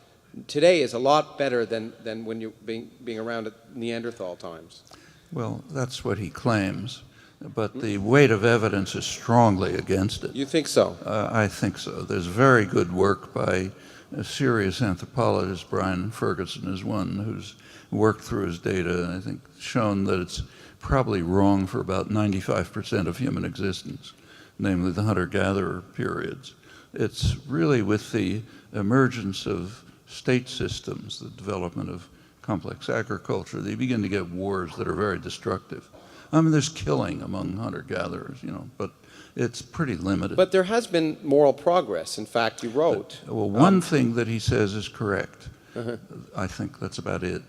today is a lot better than when you're being around at Neanderthal times. Well, that's what he claims, but the weight of evidence is strongly against it. You think so? I think so. There's very good work by a serious anthropologist, Brian Ferguson is one, who's worked through his data and I think shown that it's probably wrong for about 95% of human existence, namely the hunter-gatherer periods. It's really with the emergence of state systems, the development of complex agriculture, they begin to get wars that are very destructive. I mean, there's killing among hunter-gatherers, but it's pretty limited. But there has been moral progress. In fact, you wrote. Well, one thing that he says is correct. I think that's about it.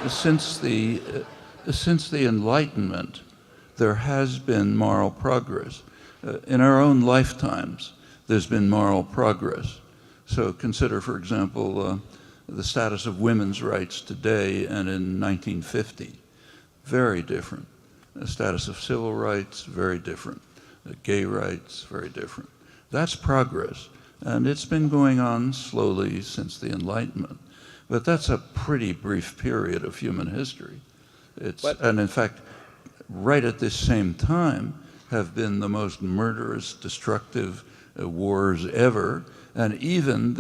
Since the Enlightenment, there has been moral progress. In our own lifetimes, there's been moral progress. So consider, for example, the status of women's rights today and in 1950. Very different. The status of civil rights, very different. Gay rights, very different. That's progress. And it's been going on slowly since the Enlightenment. But that's a pretty brief period of human history. And in fact, right at this same time have been the most murderous, destructive wars ever. And even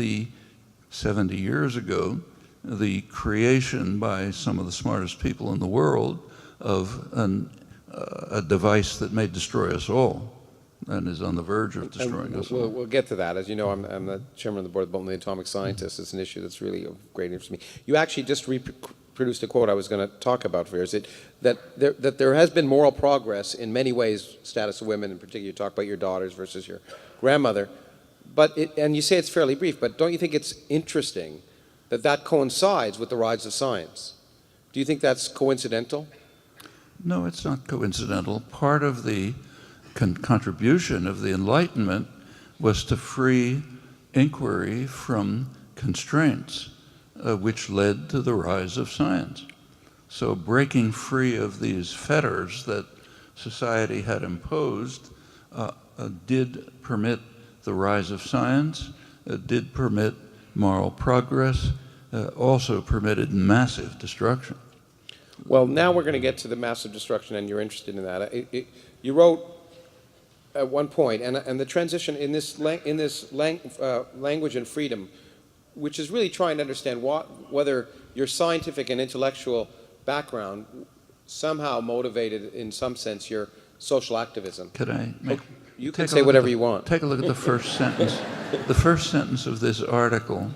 70 years ago, the creation by some of the smartest people in the world of a device that may destroy us all and is on the verge of destroying us all. We'll get to that. As you know, I'm the chairman of the board of the Bolton Atomic Scientists. It's an issue that's really of great interest to me. You actually just reproduced a quote I was going to talk about for you. Is it that there has been moral progress in many ways, status of women in particular. You talk about your daughters versus your grandmother. And you say it's fairly brief, but don't you think it's interesting that coincides with the rise of science? Do you think that's coincidental? No, it's not coincidental. Part of the contribution of the Enlightenment was to free inquiry from constraints, which led to the rise of science. So breaking free of these fetters that society had imposed did permit the rise of science, did permit moral progress, also permitted massive destruction. Well, now we're going to get to the massive destruction, and you're interested in that. You wrote at one point, and the transition in this language and freedom, which is really trying to understand whether your scientific and intellectual background somehow motivated, in some sense, your social activism. Could I make... You can say whatever you want. Take a look at the first sentence. The first sentence of this article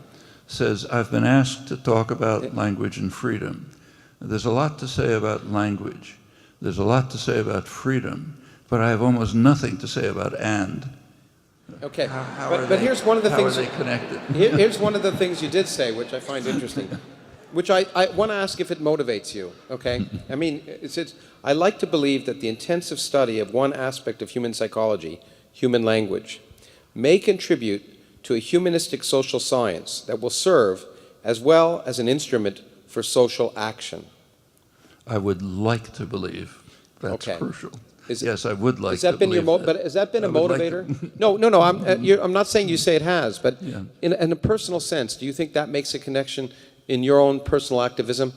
says, I've been asked to talk about language and freedom. There's a lot to say about language. There's a lot to say about freedom, but I have almost nothing to say about and. Okay, but here's one of the things. How are they connected? Here's one of the things you did say, which I find interesting, which I want to ask if it motivates you, okay? I mean, I like to believe that the intensive study of one aspect of human psychology, human language, may contribute to a humanistic social science that will serve as well as an instrument for social action. I would like to believe that's crucial. Yes, I would like has that to been believe your that. Has that been a motivator? Like No. I'm not saying you say it has, but Yeah. in a personal sense, do you think that makes a connection in your own personal activism?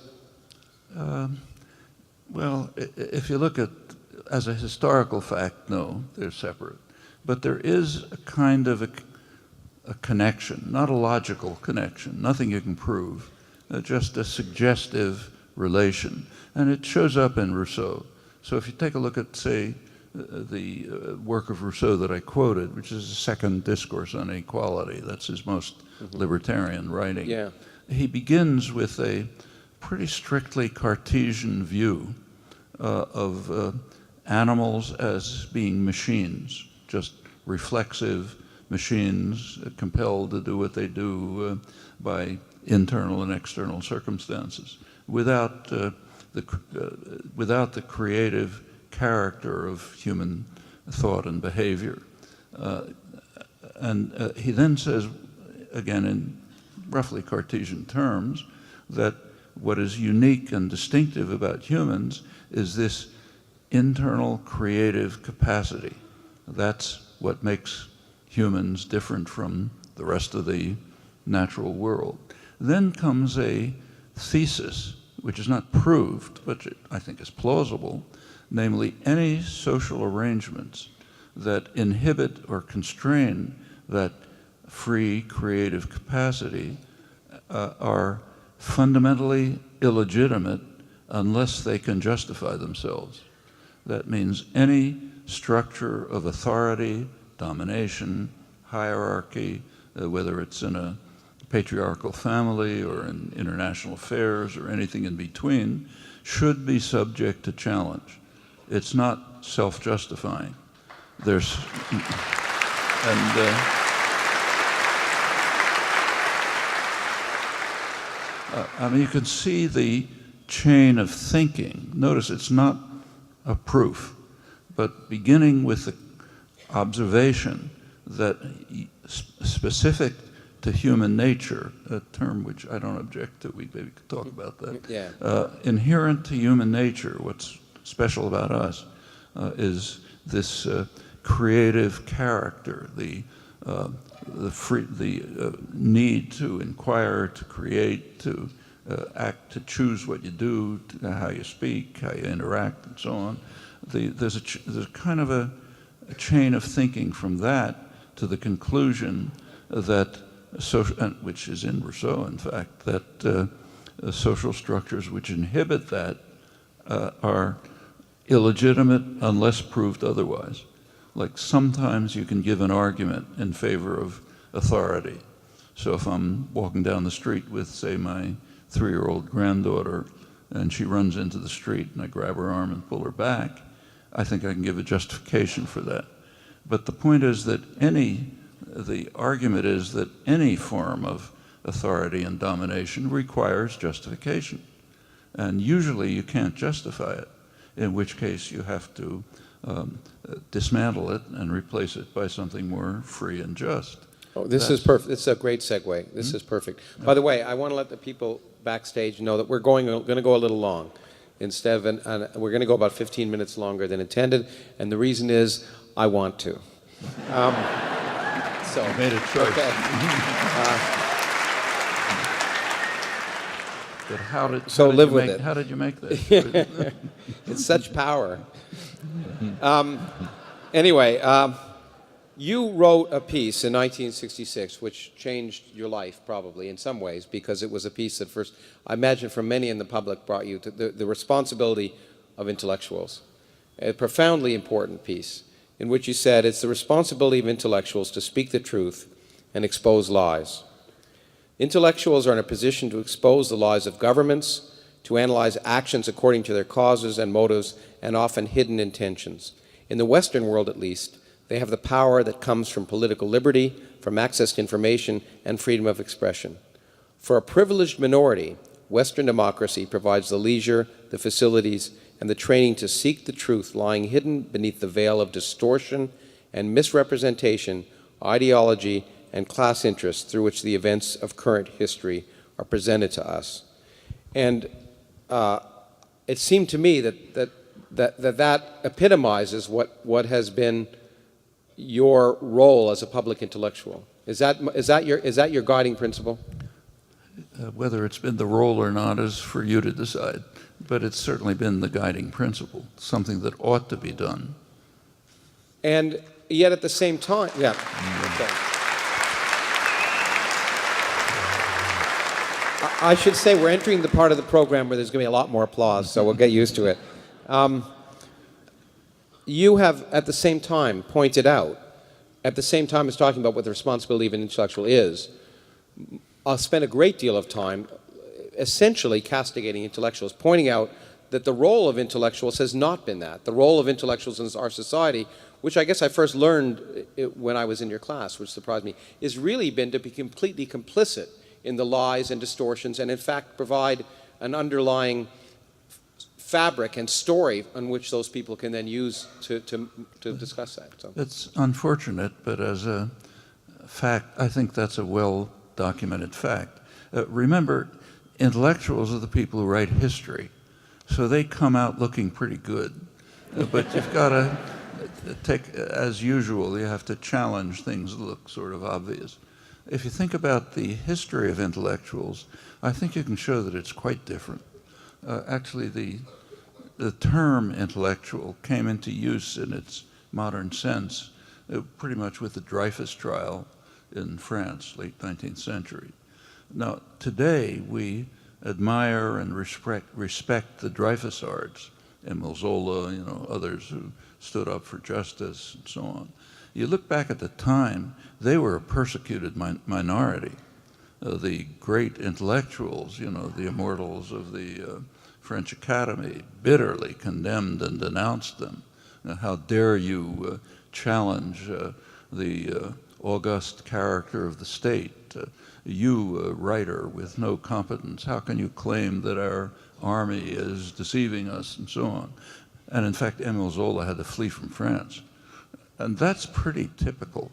Well, if you look at, as a historical fact, no, they're separate. But there is a kind of a connection, not a logical connection, nothing you can prove, just a suggestive relation. And it shows up in Rousseau. So if you take a look at, say, the work of Rousseau that I quoted, which is the Second Discourse on Equality, that's his most libertarian writing. Yeah. He begins with a pretty strictly Cartesian view of animals as being machines, just reflexive machines compelled to do what they do by internal and external circumstances, without the creative character of human thought and behavior. And he then says, again in roughly Cartesian terms, that what is unique and distinctive about humans is this internal creative capacity. That's what makes humans different from the rest of the natural world. Then comes a thesis, which is not proved, but I think is plausible, namely any social arrangements that inhibit or constrain that free creative capacity are fundamentally illegitimate unless they can justify themselves. That means any structure of authority, domination, hierarchy, whether it's in a patriarchal family or in international affairs or anything in between, should be subject to challenge. It's not self-justifying. There's, I mean, you can see the chain of thinking. Notice it's not a proof, but beginning with the observation that specific to human nature, a term which I don't object to, we maybe could talk about that. Yeah. Inherent to human nature, what's special about us, is this creative character, the need to inquire, to create, to act, to choose what you do, how you speak, how you interact, and so on. There's kind of a chain of thinking from that to the conclusion that which is in Rousseau, in fact, that social structures which inhibit that are illegitimate unless proved otherwise. Like sometimes you can give an argument in favor of authority. So if I'm walking down the street with, say, my 3-year-old granddaughter, and she runs into the street and I grab her arm and pull her back, I think I can give a justification for that. But the point is that the argument is that any form of authority and domination requires justification. And usually you can't justify it, in which case you have to dismantle it and replace it by something more free and just. Oh, this is perfect. This is a great segue. This is perfect. By the way, I want to let the people backstage know that we're going to go a little long. Instead of we're going to go about 15 minutes longer than intended, and the reason is I want to. So You made a choice. Okay. But how did live with it. How did you make this? It's such power. Anyway, you wrote a piece in 1966 which changed your life probably in some ways, because it was a piece that first, I imagine for many in the public, brought you to the responsibility of intellectuals. A profoundly important piece in which you said it's the responsibility of intellectuals to speak the truth and expose lies. Intellectuals are in a position to expose the lies of governments, to analyze actions according to their causes and motives and often hidden intentions. In the Western world, at least, they have the power that comes from political liberty, from access to information, and freedom of expression. For a privileged minority, Western democracy provides the leisure, the facilities, and the training to seek the truth lying hidden beneath the veil of distortion and misrepresentation, ideology, and class interests through which the events of current history are presented to us. And it seemed to me that epitomizes what has been your role as a public intellectual. Is that your guiding principle? Whether it's been the role or not is for you to decide, but it's certainly been the guiding principle, something that ought to be done. And yet at the same time, yeah. Okay. I should say we're entering the part of the program where there's going to be a lot more applause, so we'll get used to it. You have, at the same time, pointed out, at the same time as talking about what the responsibility of an intellectual is, spent a great deal of time essentially castigating intellectuals, pointing out that the role of intellectuals has not been that. The role of intellectuals in our society, which I guess I first learned when I was in your class, which surprised me, is really been to be completely complicit in the lies and distortions, and in fact provide an underlying fabric and story on which those people can then use to discuss that. So. It's unfortunate, but as a fact, I think that's a well-documented fact. Remember, intellectuals are the people who write history, so they come out looking pretty good. But you've got to take, as usual, you have to challenge things that look sort of obvious. If you think about the history of intellectuals, I think you can show that it's quite different. Actually, the term intellectual came into use in its modern sense pretty much with the Dreyfus trial in France, late 19th century. Now, today we admire and respect the Dreyfusards, Emile Zola, others who stood up for justice and so on. You look back at the time, they were a persecuted minority. The great intellectuals, the immortals of the French Academy, bitterly condemned and denounced them. How dare you challenge the august character of the state? You, a writer with no competence, how can you claim that our army is deceiving us, and so on? And in fact, Emile Zola had to flee from France. And that's pretty typical.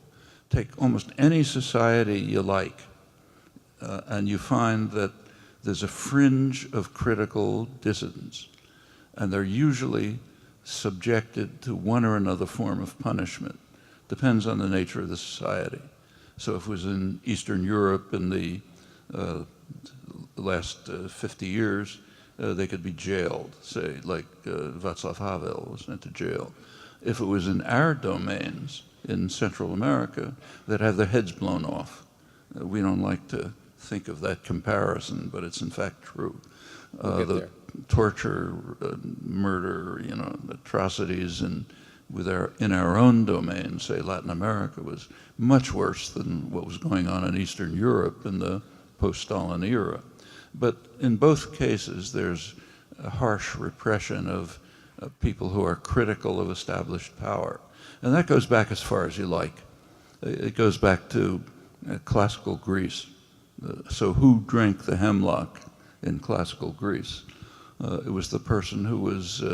Take almost any society you like, and you find that there's a fringe of critical dissidents, and they're usually subjected to one or another form of punishment. Depends on the nature of the society. So if it was in Eastern Europe in the last 50 years, they could be jailed, say, like Václav Havel was sent to jail. If it was in our domains in Central America, they'd have their heads blown off. We don't like to think of that comparison, but it's in fact true. The torture, murder, atrocities in our own domain, say Latin America, was much worse than what was going on in Eastern Europe in the post-Stalin era. But in both cases, there's a harsh repression of people who are critical of established power. And that goes back as far as you like. It goes back to classical Greece. So who drank the hemlock in classical Greece? It was the person who was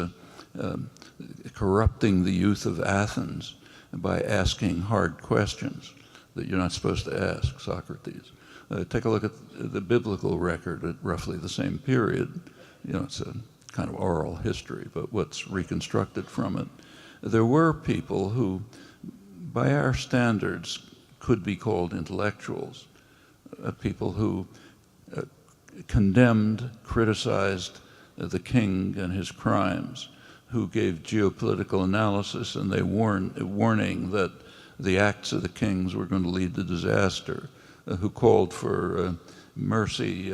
corrupting the youth of Athens by asking hard questions that you're not supposed to ask, Socrates. Take a look at the biblical record at roughly the same period. It's a kind of oral history, but what's reconstructed from it. There were people who, by our standards, could be called intellectuals, people who condemned, criticized the king and his crimes, who gave geopolitical analysis and they warning that the acts of the kings were going to lead to disaster, who called for mercy,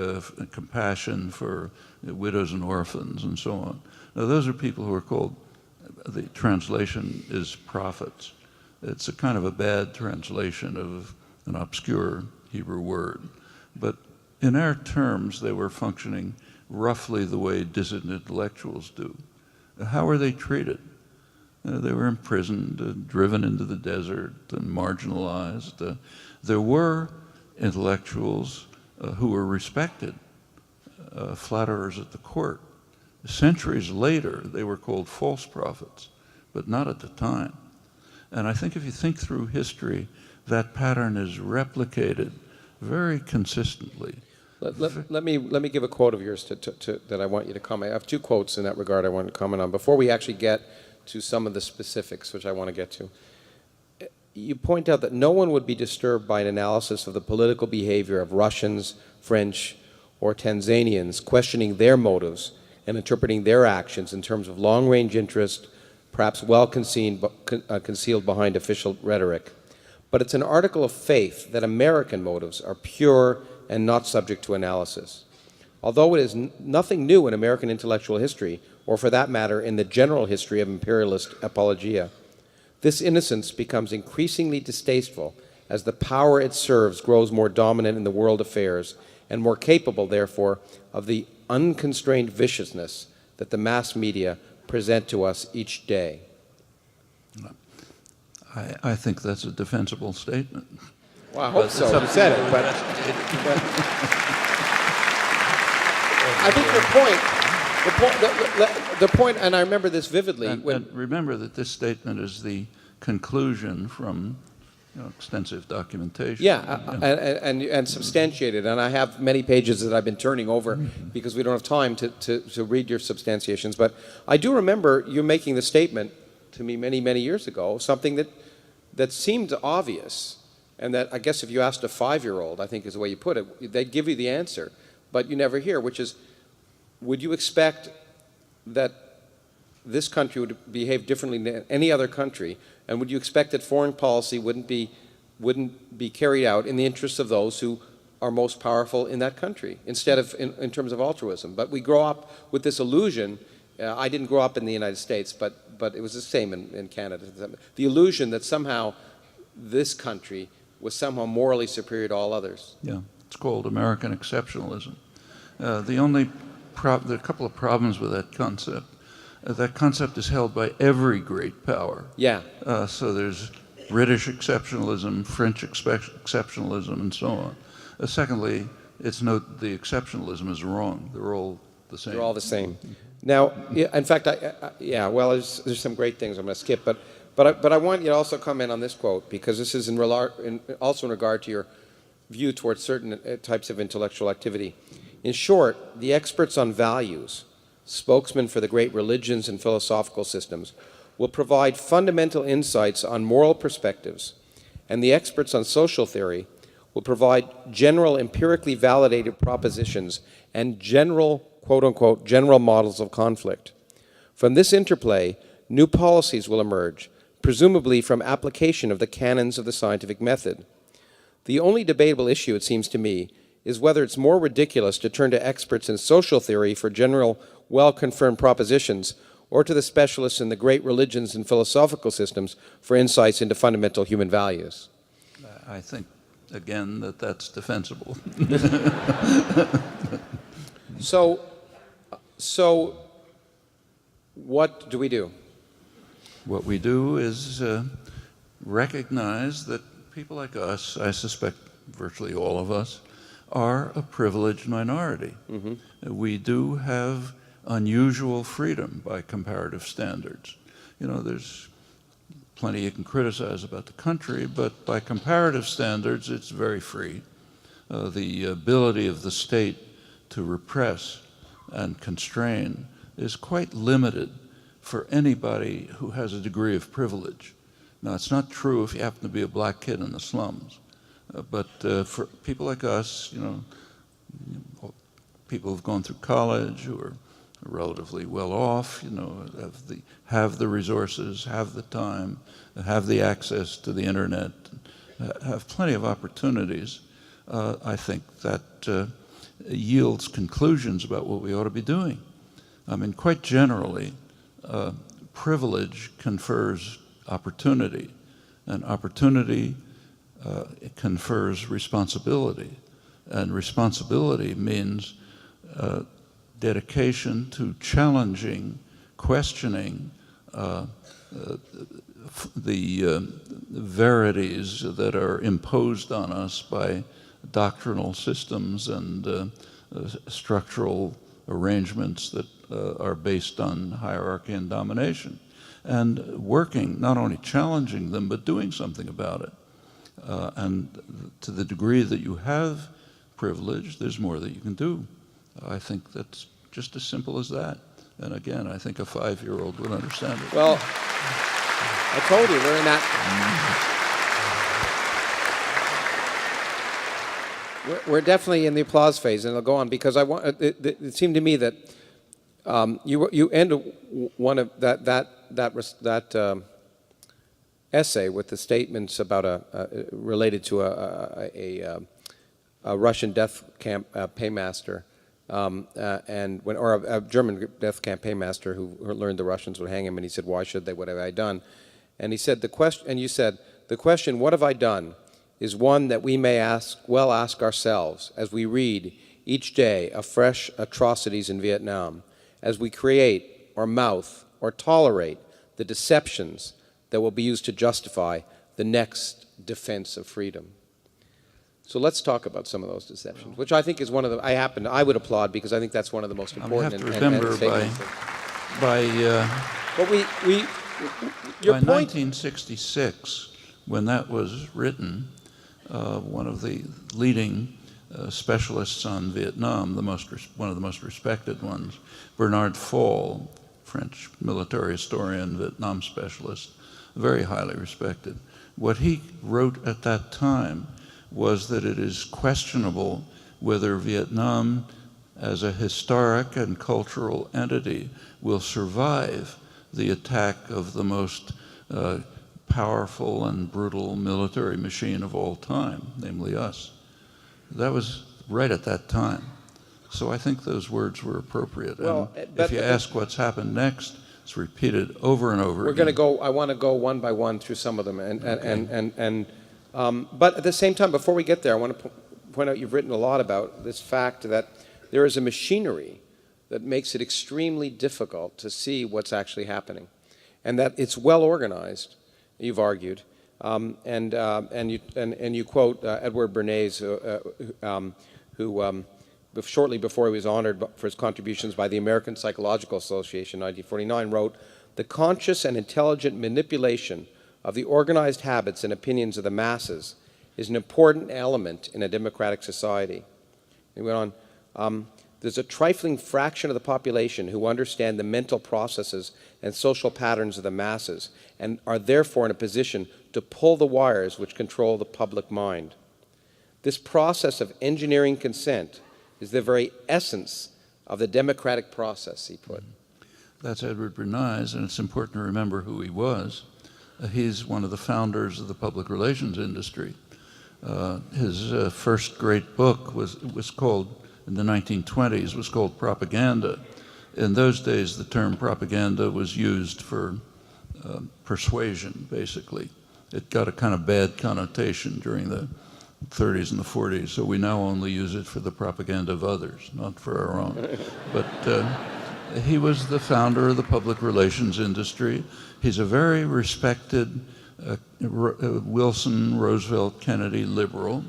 compassion for widows and orphans, and so on. Now, those are people who are called, the translation is prophets. It's a kind of a bad translation of an obscure Hebrew word. But in our terms, they were functioning roughly the way dissident intellectuals do. How were they treated? They were imprisoned, driven into the desert, and marginalized. There were intellectuals who were respected, flatterers at the court. Centuries later, they were called false prophets, but not at the time. And I think if you think through history, that pattern is replicated very consistently. Let me give a quote of yours that I want you to comment. I have two quotes in that regard I want to comment on before we actually get to some of the specifics, which I want to get to. You point out that no one would be disturbed by an analysis of the political behavior of Russians, French, or Tanzanians, questioning their motives and interpreting their actions in terms of long-range interest, perhaps well concealed behind official rhetoric. But it's an article of faith that American motives are pure and not subject to analysis. Although it is nothing new in American intellectual history, or for that matter in the general history of imperialist apologia, this innocence becomes increasingly distasteful as the power it serves grows more dominant in the world affairs and more capable, therefore, of the unconstrained viciousness that the mass media present to us each day. I think that's a defensible statement. Well, I hope so. You said it, but I think the point, and I remember this vividly. And remember that this statement is the conclusion from extensive documentation. And substantiated. And I have many pages that I've been turning over because we don't have time to read your substantiations. But I do remember you making the statement to me many, many years ago, something that seemed obvious, and that I guess if you asked a 5-year-old, I think is the way you put it, they'd give you the answer, but you never hear, which is, would you expect that this country would behave differently than any other country, and would you expect that foreign policy wouldn't be carried out in the interests of those who are most powerful in that country, instead of in terms of altruism? But we grow up with this illusion. I didn't grow up in the United States, but it was the same in Canada. The illusion that somehow this country was somehow morally superior to all others. Yeah, it's called American exceptionalism. There are a couple of problems with that concept. That concept is held by every great power. Yeah. So there's British exceptionalism, French exceptionalism, and so on. Secondly, the exceptionalism is wrong. They're all the same. They're all the same. Now, in fact, there's some great things I'm going to skip, but I want you to also comment on this quote, because this is also in regard to your view towards certain types of intellectual activity. In short, the experts on values, spokesmen for the great religions and philosophical systems, will provide fundamental insights on moral perspectives, and the experts on social theory will provide general empirically validated propositions and general, quote-unquote, general models of conflict. From this interplay, new policies will emerge, presumably from application of the canons of the scientific method. The only debatable issue, it seems to me, is whether it's more ridiculous to turn to experts in social theory for general, well-confirmed propositions, or to the specialists in the great religions and philosophical systems for insights into fundamental human values. I think, again, that's defensible. So what do we do? What we do is recognize that people like us, I suspect virtually all of us, are a privileged minority. Mm-hmm. We do have unusual freedom by comparative standards. There's plenty you can criticize about the country, but by comparative standards, it's very free. The ability of the state to repress and constrain is quite limited for anybody who has a degree of privilege. Now, it's not true if you happen to be a black kid in the slums, but for people like us, people who've gone through college, who are relatively well off, have the resources, have the time, have the access to the internet, have plenty of opportunities, I think that yields conclusions about what we ought to be doing. I mean, quite generally, privilege confers opportunity, and opportunity confers responsibility, and responsibility means dedication to challenging, questioning the verities that are imposed on us by doctrinal systems and structural arrangements that are based on hierarchy and domination, and working, not only challenging them, but doing something about it. And to the degree that you have privilege, there's more that you can do. I think that's just as simple as that. And again, I think a 5-year-old would understand it. Well, I told you, we're in that. We're definitely in the applause phase, and I'll go on because I want. It seemed to me that you end one of that essay with the statements about related to a Russian death camp paymaster, or a German death camp paymaster who learned the Russians would hang him, and he said, "Why should they? What have I done?" And he said, you said, "The question, what have I done, is one that we may ask ourselves as we read each day of fresh atrocities in Vietnam, as we create or mouth or tolerate the deceptions that will be used to justify the next defense of freedom." So let's talk about some of those deceptions, which I think is one of the, I would applaud because I think that's one of the most important. You have to remember But your by point, 1966, when that was written, one of the leading specialists on Vietnam, one of the most respected ones, Bernard Fall, French military historian, Vietnam specialist, very highly respected. What he wrote at that time was that it is questionable whether Vietnam as a historic and cultural entity will survive the attack of the most powerful and brutal military machine of all time, namely us. That was right at that time. So I think those words were appropriate. Well, and but if you ask what's happened next, it's repeated over and over we're again. going to go. I want to go one by one through some of them, but at the same time, before we get there, I want to point out you've written a lot about this fact that there is a machinery that makes it extremely difficult to see what's actually happening, and that it's well organized. You've argued, and you quote Edward Bernays, who shortly before he was honored for his contributions by the American Psychological Association in 1949, wrote, "The conscious and intelligent manipulation of the organized habits and opinions of the masses is an important element in a democratic society." He went on, "There's a trifling fraction of the population who understand the mental processes and social patterns of the masses and are therefore in a position to pull the wires which control the public mind. This process of engineering consent is the very essence of the democratic process," he put. That's Edward Bernays, and it's important to remember who he was. He's one of the founders of the public relations industry. His first great book was called, in the 1920s, was called Propaganda. In those days, the term propaganda was used for persuasion, basically. It got a kind of bad connotation during the 30s and the 40s, so we now only use it for the propaganda of others, not for our own. But he was the founder of the public relations industry. He's a very respected Wilson, Roosevelt, Kennedy liberal,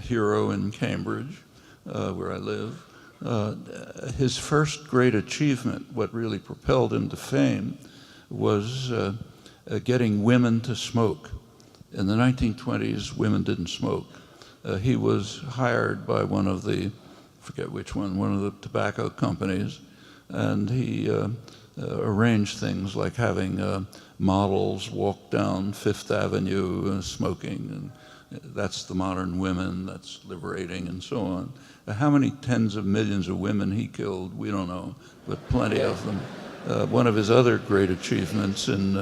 hero in Cambridge, where I live. His first great achievement, what really propelled him to fame, was getting women to smoke. In the 1920s, women didn't smoke. He was hired by one of the, I forget which one of the tobacco companies, and he arranged things like having models walk down Fifth Avenue smoking, and that's the modern women, that's liberating, and so on. How many tens of millions of women he killed, we don't know, but plenty of them. One of his other great achievements in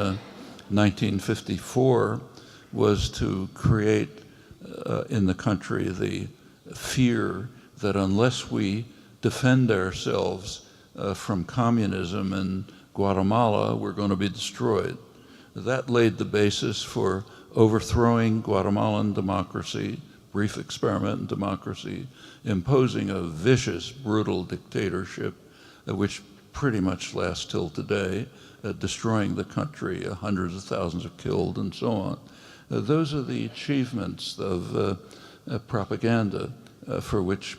1954 was to create in the country the fear that unless we defend ourselves from communism in Guatemala, we're going to be destroyed. That laid the basis for overthrowing Guatemalan democracy, brief experiment in democracy, imposing a vicious, brutal dictatorship, which pretty much lasts till today, destroying the country, hundreds of thousands of killed, and so on. Those are the achievements of propaganda for which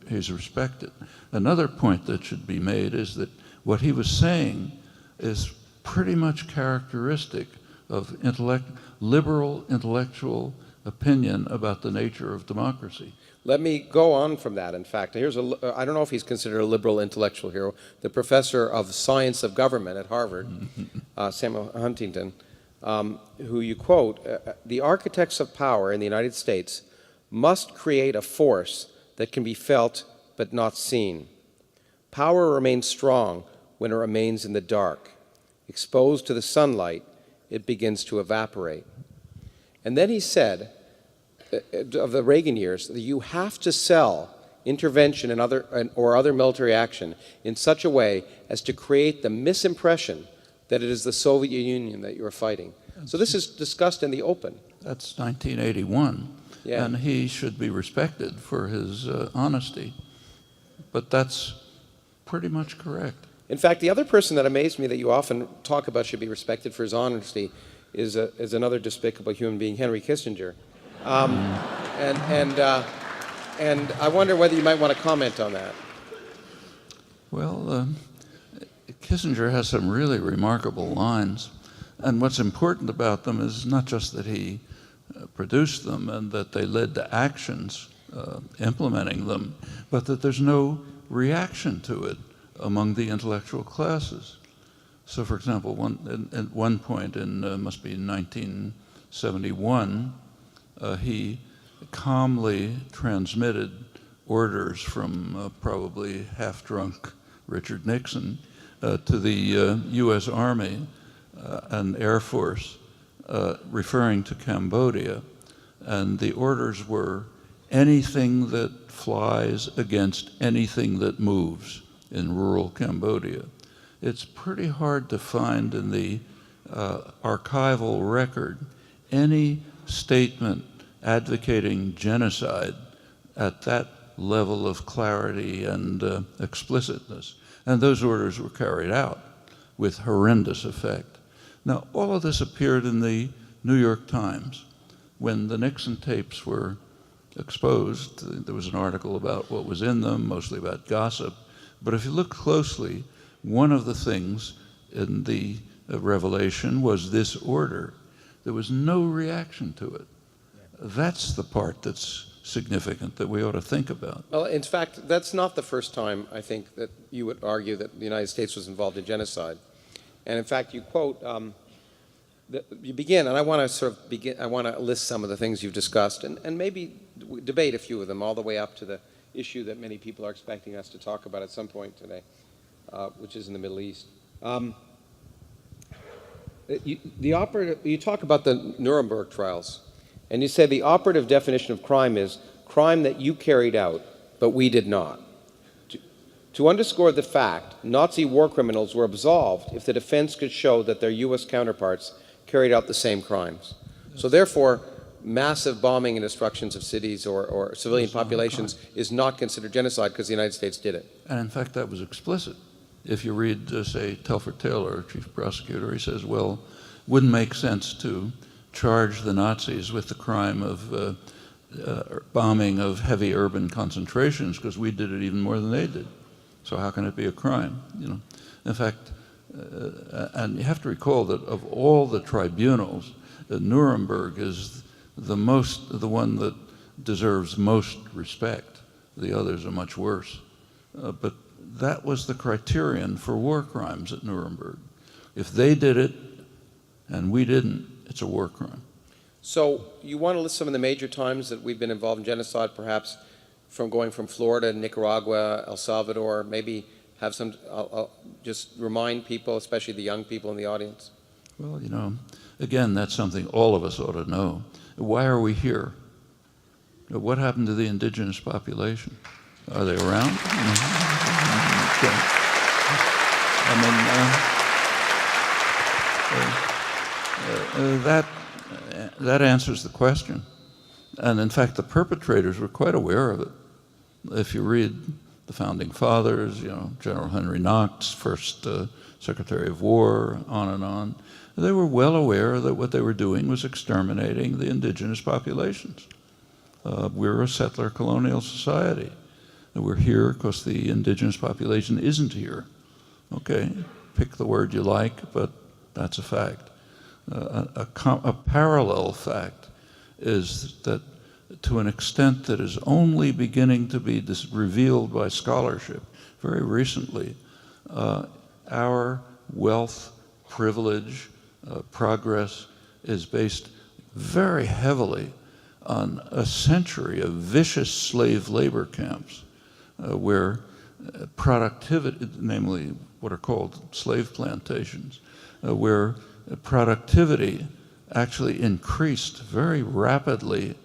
he's respected. Another point that should be made is that what he was saying is pretty much characteristic of liberal intellectual opinion about the nature of democracy. Let me go on from that. In fact, I don't know if he's considered a liberal intellectual hero, the professor of science of government at Harvard, Samuel Huntington, who you quote, "The architects of power in the United States must create a force that can be felt but not seen. Power remains strong when it remains in the dark. Exposed to the sunlight, it begins to evaporate." And then he said, of the Reagan years, that you have to sell intervention and other military action in such a way as to create the misimpression that it is the Soviet Union that you're fighting. So this is discussed in the open. That's 1981, Yeah. and he should be respected for his honesty. But that's pretty much correct. In fact, the other person that amazed me that you often talk about should be respected for his honesty is another despicable human being, Henry Kissinger. And I wonder whether you might want to comment on that. Well, Kissinger has some really remarkable lines. And what's important about them is not just that he produced them and that they led to actions implementing them, but that there's no reaction to it among the intellectual classes. So, for example, at one point in must be 1971, he calmly transmitted orders from probably half-drunk Richard Nixon to the U.S. Army and Air Force, referring to Cambodia, and the orders were anything that flies against anything that moves in rural Cambodia. It's pretty hard to find in the archival record any statement advocating genocide at that level of clarity and explicitness. And those orders were carried out with horrendous effect. Now, all of this appeared in the New York Times. When the Nixon tapes were exposed, there was an article about what was in them, mostly about gossip. But if you look closely, one of the things in the revelation was this order. There was no reaction to it. That's the part that's significant that we ought to think about. Well, in fact, that's not the first time, I think, that you would argue that the United States was involved in genocide. And in fact, you quote, you begin, and I want to sort of begin, I want to list some of the things you've discussed and maybe debate a few of them all the way up to the issue that many people are expecting us to talk about at some point today, which is in the Middle East. You talk about the Nuremberg trials, and you say the operative definition of crime is crime that you carried out, but we did not. To underscore the fact, Nazi war criminals were absolved if the defense could show that their U.S. counterparts carried out the same crimes. So therefore, massive bombing and destructions of cities or civilian populations is not considered genocide because the United States did it. And in fact, that was explicit. If you read, say, Telford Taylor, chief prosecutor, he says, well, wouldn't make sense to charge the Nazis with the crime of bombing of heavy urban concentrations because we did it even more than they did. So how can it be a crime? You know, in fact, and you have to recall that of all the tribunals, Nuremberg is the one that deserves most respect. The others are much worse. But that was the criterion for war crimes at Nuremberg. If they did it and we didn't, it's a war crime. So you want to list some of the major times that we've been involved in genocide, perhaps going from Florida, Nicaragua, El Salvador, maybe have some, just remind people, especially the young people in the audience? Well, you know, again, that's something all of us ought to know. Why are we here? What happened to the indigenous population? Are they around? Okay. I mean, that answers the question. And in fact, the perpetrators were quite aware of it. If you read the Founding Fathers, you know, General Henry Knox, first Secretary of War, on, they were well aware that what they were doing was exterminating the indigenous populations. We're a settler colonial society. And we're here because the indigenous population isn't here. Okay, pick the word you like, but that's a fact. A parallel fact is that to an extent that is only beginning to be revealed by scholarship very recently, our wealth, privilege, progress is based very heavily on a century of vicious slave labor camps where productivity, namely what are called slave plantations, where productivity actually increased very rapidly,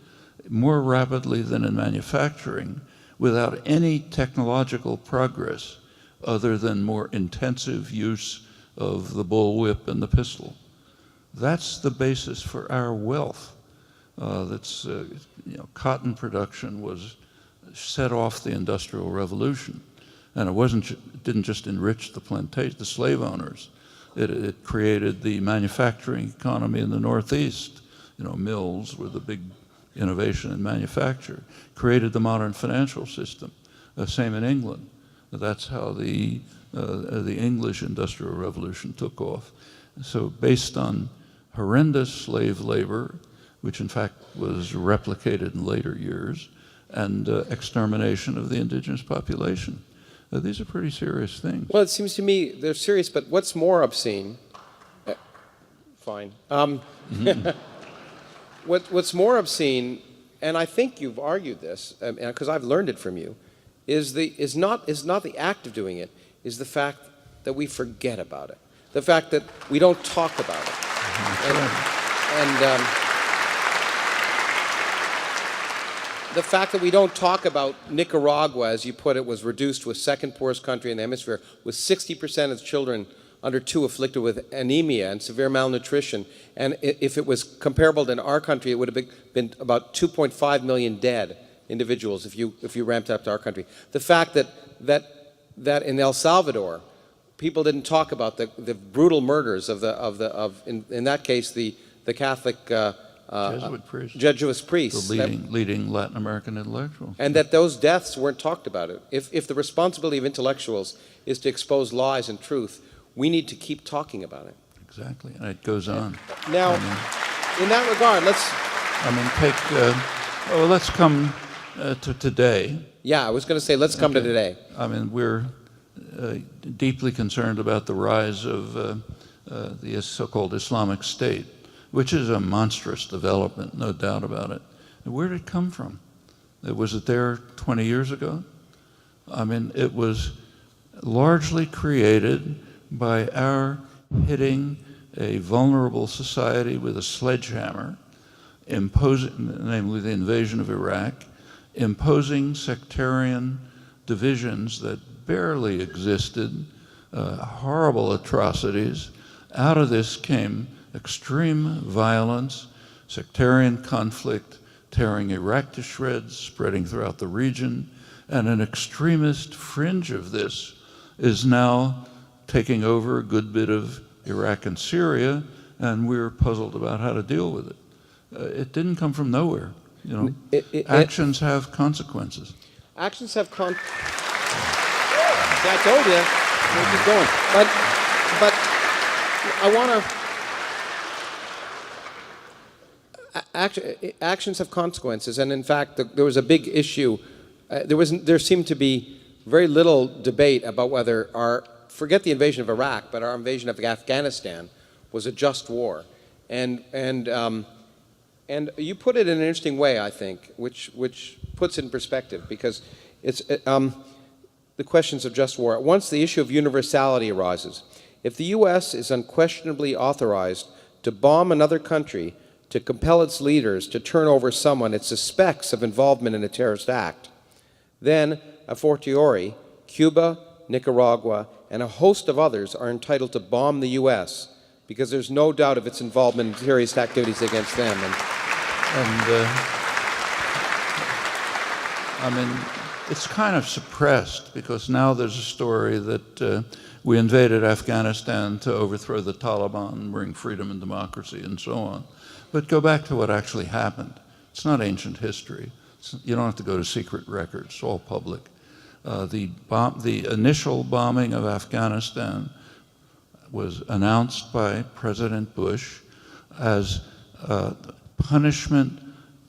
more rapidly than in manufacturing, without any technological progress other than more intensive use of the bullwhip and the pistol. That's the basis for our wealth. Cotton production was set off the Industrial Revolution, and it didn't just enrich the slave owners. It created the manufacturing economy in the Northeast. You know, mills were the big innovation in manufacture. Created the modern financial system. Same in England. That's how the English Industrial Revolution took off. So based on horrendous slave labor, which in fact was replicated in later years, and extermination of the indigenous population. These are pretty serious things. Well, it seems to me they're serious, but what's more obscene? Fine. What's more obscene, and I think you've argued this, because I've learned it from you, is not the act of doing it, is the fact that we forget about it, the fact that we don't talk about it, and the fact that we don't talk about Nicaragua, as you put it, was reduced to a second poorest country in the hemisphere, with 60% of children under 2 afflicted with anemia and severe malnutrition. And if it was comparable to our country, it would have been about 2.5 million dead individuals if you ramped up to our country. The fact that in El Salvador, people didn't talk about the brutal murders of in that case the Catholic Jesuit priests, the leading Latin American intellectual, and that those deaths weren't talked about. If the responsibility of intellectuals is to expose lies and truth, we need to keep talking about it. Exactly, and it goes on. Now, in that regard, let's come to today. Yeah, I was going to say, let's come to today. I mean, we're deeply concerned about the rise of the so-called Islamic State, which is a monstrous development, no doubt about it. And where did it come from? Was it there 20 years ago? I mean, it was largely created by our hitting a vulnerable society with a sledgehammer, namely the invasion of Iraq, imposing sectarian divisions that barely existed, horrible atrocities. Out of this came extreme violence, sectarian conflict, tearing Iraq to shreds, spreading throughout the region, and an extremist fringe of this is now taking over a good bit of Iraq and Syria, and we're puzzled about how to deal with it. It didn't come from nowhere. You know, actions have consequences. Actions have Yeah, I told you. We'll keep going. But I want to. Actions have consequences, and in fact, there was a big issue. There seemed to be very little debate about whether forget the invasion of Iraq, but our invasion of Afghanistan was a just war, and you put it in an interesting way, I think, which puts it in perspective, because it's the questions of just war. Once the issue of universality arises, if the U.S. is unquestionably authorized to bomb another country to compel its leaders to turn over someone it suspects of involvement in a terrorist act, then, a fortiori, Cuba, Nicaragua, and a host of others are entitled to bomb the U.S. because there's no doubt of its involvement in terrorist activities against them. I mean, it's kind of suppressed because now there's a story that we invaded Afghanistan to overthrow the Taliban, bring freedom and democracy, and so on. But go back to what actually happened. It's not ancient history. You don't have to go to secret records. It's all public. The initial bombing of Afghanistan was announced by President Bush as punishment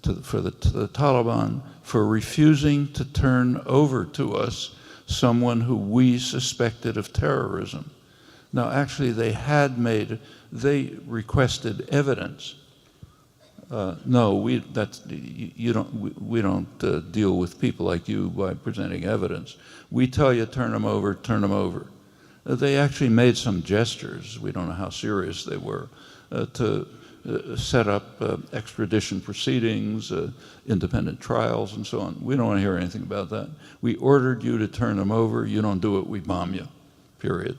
to the Taliban for refusing to turn over to us someone who we suspected of terrorism. Now, actually, they requested evidence. No, we don't deal with people like you by presenting evidence. We tell you turn them over, turn them over. They actually made some gestures, we don't know how serious they were, to set up extradition proceedings, independent trials, and so on. We don't want to hear anything about that. We ordered you to turn them over. You don't do it, we bomb you, period.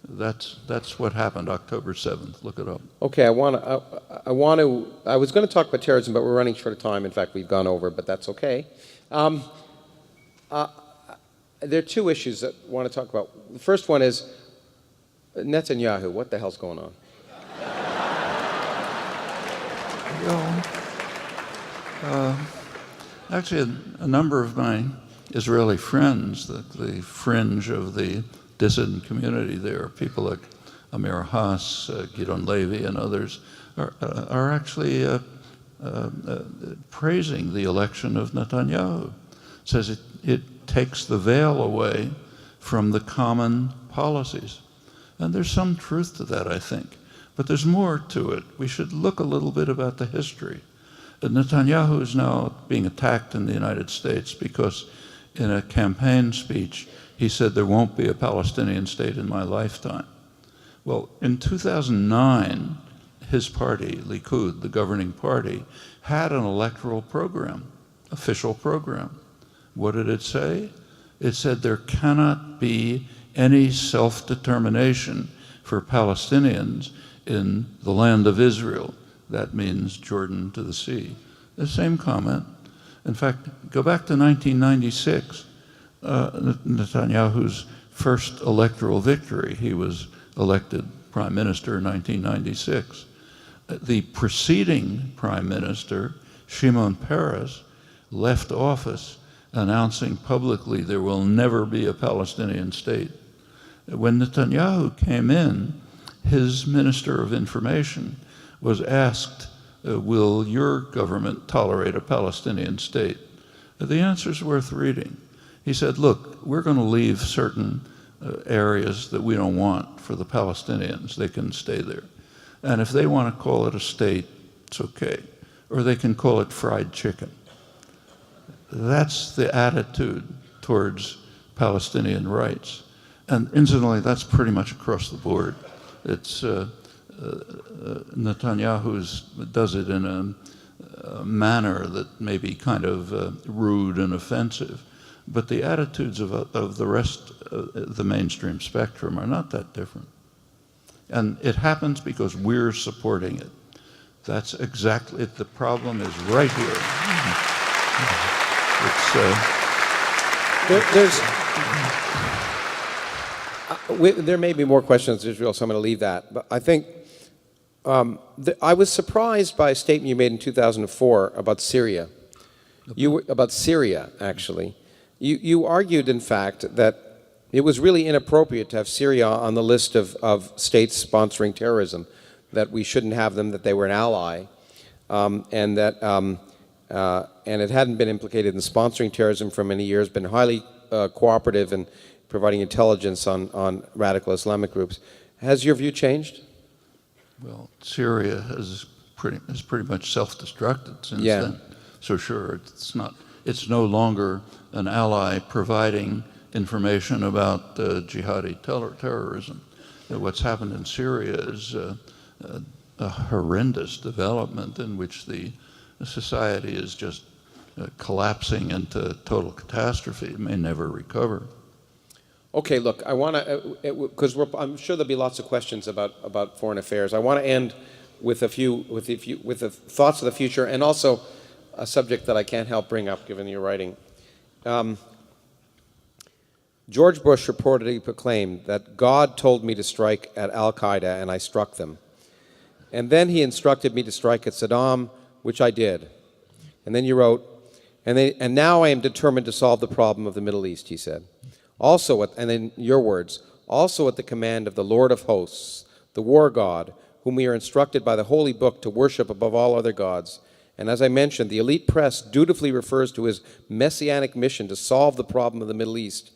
That's what happened October 7th. Look it up. Okay, I was going to talk about terrorism, but we're running short of time. In fact, we've gone over, but that's okay. There are two issues that I want to talk about. The first one is Netanyahu. What the hell's going on? Actually, a number of my Israeli friends, the fringe of the dissident community there, people like Amir Haas, Gidon Levy, and others, are actually praising the election of Netanyahu. Says it takes the veil away from the common policies. And there's some truth to that, I think. But there's more to it. We should look a little bit about the history. Netanyahu is now being attacked in the United States because in a campaign speech, he said there won't be a Palestinian state in my lifetime. Well, in 2009, his party, Likud, the governing party, had an electoral program, official program. What did it say? It said there cannot be any self-determination for Palestinians in the land of Israel. That means Jordan to the sea. The same comment. In fact, go back to 1996, Netanyahu's first electoral victory. He was elected prime minister in 1996. The preceding prime minister, Shimon Peres, left office announcing publicly there will never be a Palestinian state. When Netanyahu came in, his minister of information was asked, will your government tolerate a Palestinian state? The answer's worth reading. He said, look, we're going to leave certain areas that we don't want for the Palestinians. They can stay there. And if they want to call it a state, it's okay. Or they can call it fried chicken. That's the attitude towards Palestinian rights. And incidentally, that's pretty much across the board. It's Netanyahu does it in a manner that may be kind of rude and offensive. But the attitudes of the rest of the mainstream spectrum are not that different. And it happens because we're supporting it. That's exactly it. The problem is right here. There may be more questions on Israel, so I'm going to leave that. But I think I was surprised by a statement you made in 2004 about Syria. About Syria, actually. You argued, in fact, that it was really inappropriate to have Syria on the list of states sponsoring terrorism, that we shouldn't have them, that they were an ally, and that and it hadn't been implicated in sponsoring terrorism for many years, been highly cooperative in providing intelligence on radical Islamic groups. Has your view changed? Well, Syria has pretty much self-destructed since then. So sure, it's no longer an ally providing information about jihadi terrorism. What's happened in Syria is a horrendous development in which the society is just collapsing into total catastrophe. It may never recover. Okay, look, I want to, because I'm sure there'll be lots of questions about foreign affairs. I want to end with the thoughts of the future, and also a subject that I can't help bring up given your writing. George Bush reportedly proclaimed that God told me to strike at Al-Qaeda, and I struck them. And then he instructed me to strike at Saddam, which I did. And then you wrote, and now I am determined to solve the problem of the Middle East, he said. Also, and in your words, also at the command of the Lord of hosts, the war god, whom we are instructed by the Holy Book to worship above all other gods. And as I mentioned, the elite press dutifully refers to his messianic mission to solve the problem of the Middle East,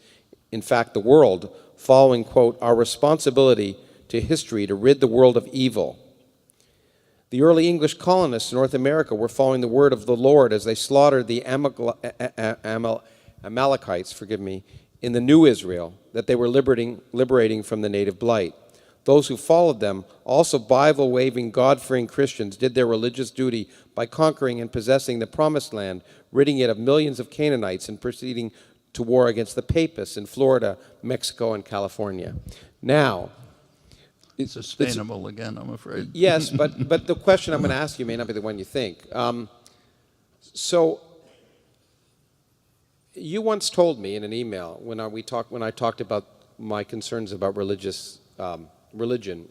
in fact, the world, following, quote, our responsibility to history to rid the world of evil. The early English colonists in North America were following the word of the Lord as they slaughtered the Amalekites, in the new Israel that they were liberating from the native blight. Those who followed them, also Bible-waving, God-fearing Christians, did their religious duty by conquering and possessing the Promised Land, ridding it of millions of Canaanites, and proceeding to war against the Papists in Florida, Mexico, and California. Now, it's sustainable again, I'm afraid. Yes, but the question I'm going to ask you may not be the one you think. So, you once told me in an email when I talked about my concerns about religion,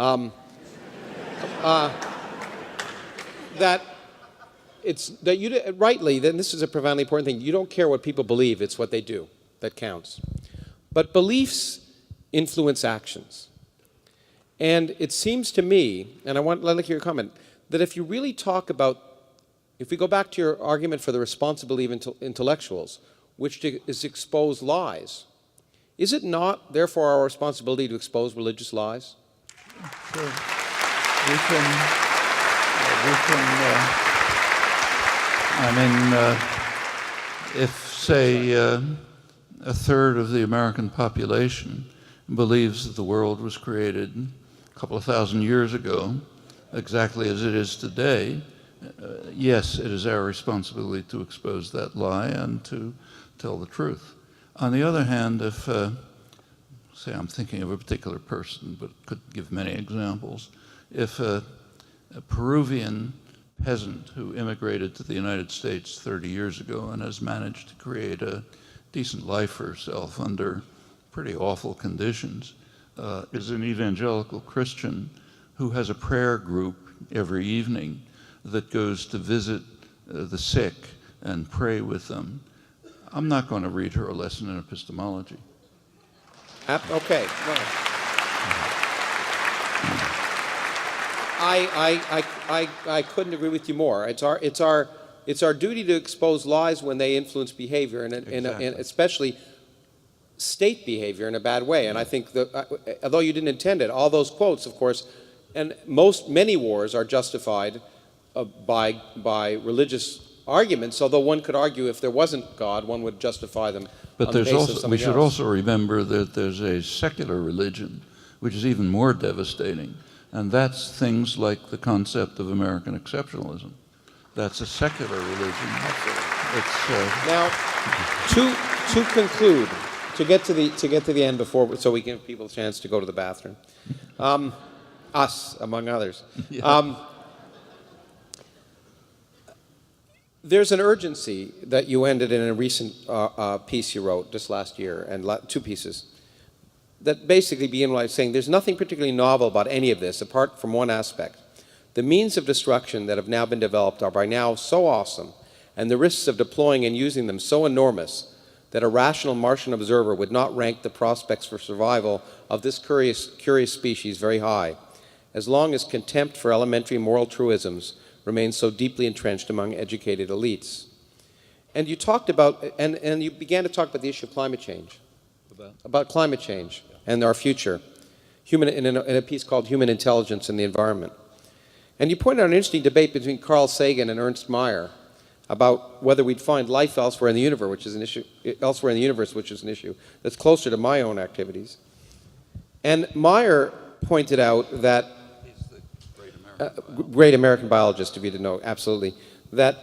that you rightly, then this is a profoundly important thing. You don't care what people believe; it's what they do that counts. But beliefs influence actions. And it seems to me, and I'd like to hear your comment, that if you really talk about, if we go back to your argument for the responsibility of intellectuals, which is expose lies, is it not, therefore, our responsibility to expose religious lies? Sure. If, say, a third of the American population believes that the world was created a couple of thousand years ago, exactly as it is today, yes, it is our responsibility to expose that lie and to tell the truth. On the other hand, if, say I'm thinking of a particular person, but could give many examples, if a Peruvian peasant who immigrated to the United States 30 years ago and has managed to create a decent life for herself under pretty awful conditions, is an evangelical Christian who has a prayer group every evening that goes to visit the sick and pray with them, I'm not going to read her a lesson in epistemology. Okay. Well, I couldn't agree with you more. It's our duty to expose lies when they influence behavior, and especially state behavior in a bad way. And I think that, although you didn't intend it, all those quotes, of course, and many wars are justified by religious arguments. Although one could argue if there wasn't God, one would justify them. But we should also remember that there's a secular religion, which is even more devastating, and that's things like the concept of American exceptionalism. That's a secular religion. Now, to conclude, to get to the end before, so we give people a chance to go to the bathroom, us among others. Yeah. There's an urgency that you ended in a recent piece you wrote just last year, and two pieces, that basically begin by saying there's nothing particularly novel about any of this, apart from one aspect. The means of destruction that have now been developed are by now so awesome, and the risks of deploying and using them so enormous, that a rational Martian observer would not rank the prospects for survival of this curious species very high, as long as contempt for elementary moral truisms remains so deeply entrenched among educated elites. And you talked about, and you began to talk about the issue of climate change. About climate change and our future, in a piece called Human Intelligence in the Environment. And you pointed out an interesting debate between Carl Sagan and Ernst Mayr about whether we'd find life elsewhere in the universe, which is an issue that's closer to my own activities. And Mayr pointed out that great American biologist, if you didn't know, absolutely, that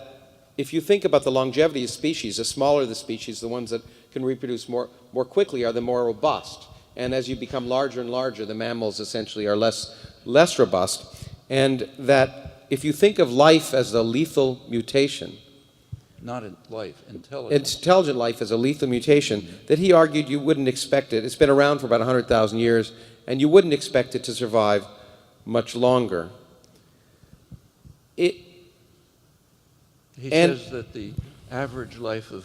if you think about the longevity of species, the smaller the species, the ones that can reproduce more quickly are the more robust. And as you become larger and larger, the mammals essentially are less robust. And that if you think of life as a lethal mutation, not in life, intelligent. Intelligent life as a lethal mutation, that he argued you wouldn't expect it. It's been around for about 100,000 years, and you wouldn't expect it to survive much longer. He says that the average life of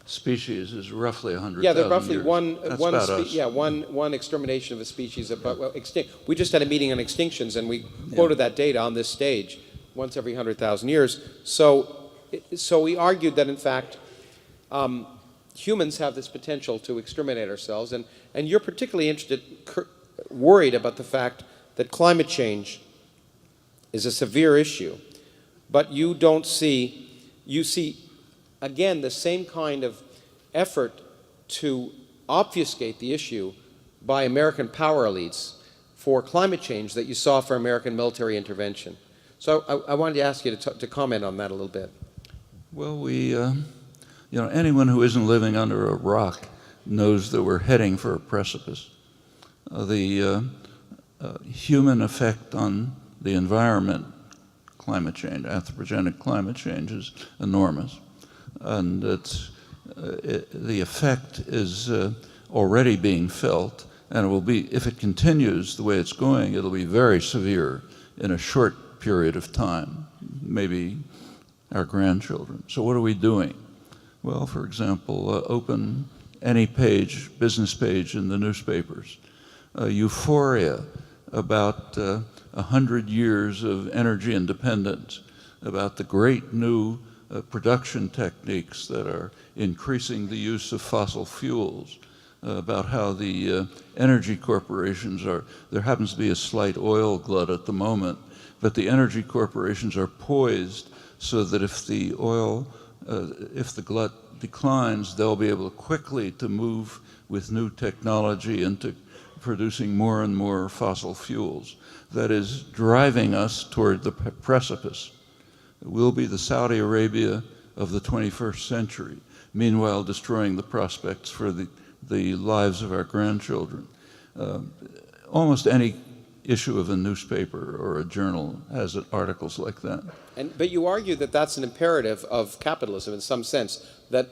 species is roughly 100,000 years. Yeah, they're roughly years. one extermination of a species about extinct. We just had a meeting on extinctions, and we quoted that data on this stage, once every 100,000 years. So we argued that, in fact, humans have this potential to exterminate ourselves, and you're particularly worried about the fact that climate change is a severe issue, but you see, again, the same kind of effort to obfuscate the issue by American power elites for climate change that you saw for American military intervention. So I wanted to ask you to comment on that a little bit. Well, anyone who isn't living under a rock knows that we're heading for a precipice. The human effect on the environment, climate change, anthropogenic climate change, is enormous. And the effect is already being felt, and it will be, if it continues the way it's going, it'll be very severe in a short period of time, maybe our grandchildren. So what are we doing? Well, for example, open any page, business page in the newspapers. Euphoria about 100 years of energy independence, about the great new production techniques that are increasing the use of fossil fuels, about how the energy corporations there happens to be a slight oil glut at the moment, but the energy corporations are poised so that if the glut declines, they'll be able quickly to move with new technology into producing more and more fossil fuels. That is driving us toward the precipice. We'll be the Saudi Arabia of the 21st century, meanwhile destroying the prospects for the lives of our grandchildren. Almost any issue of a newspaper or a journal has articles like that. But you argue that that's an imperative of capitalism in some sense, that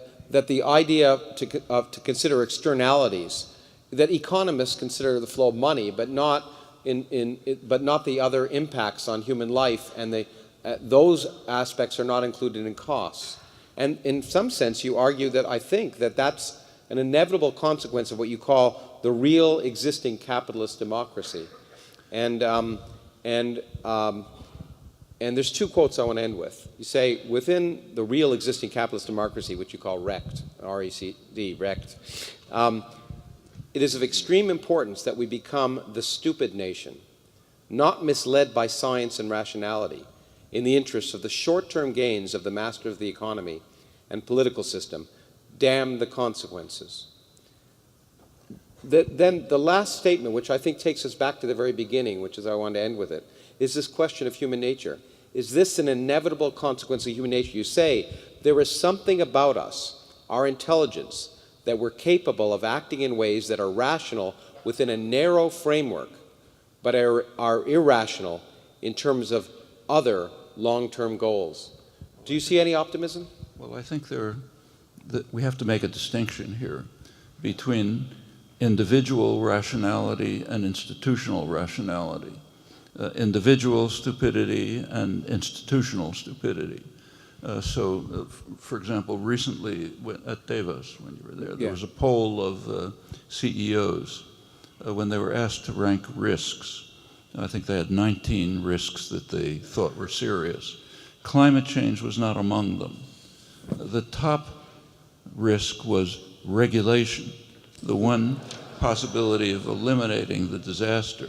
the idea to consider externalities, that economists consider the flow of money, but not the other impacts on human life, and those aspects are not included in costs. And in some sense, you argue that I think that that's an inevitable consequence of what you call the real existing capitalist democracy. And there's two quotes I want to end with. You say, within the real existing capitalist democracy, which you call RECT, R-E-C-D, RECT, it is of extreme importance that we become the stupid nation, not misled by science and rationality, in the interests of the short-term gains of the master of the economy and political system. Damn the consequences. Then the last statement, which I think takes us back to the very beginning, which is I want to end with it, is this question of human nature. Is this an inevitable consequence of human nature? You say there is something about us, our intelligence, that we're capable of acting in ways that are rational within a narrow framework, but are irrational in terms of other long-term goals. Do you see any optimism? Well, I think we have to make a distinction here between individual rationality and institutional rationality. Individual stupidity and institutional stupidity. For example, recently at Davos, when you were there was a poll of CEOs when they were asked to rank risks. I think they had 19 risks that they thought were serious. Climate change was not among them. The top risk was regulation, the one possibility of eliminating the disaster.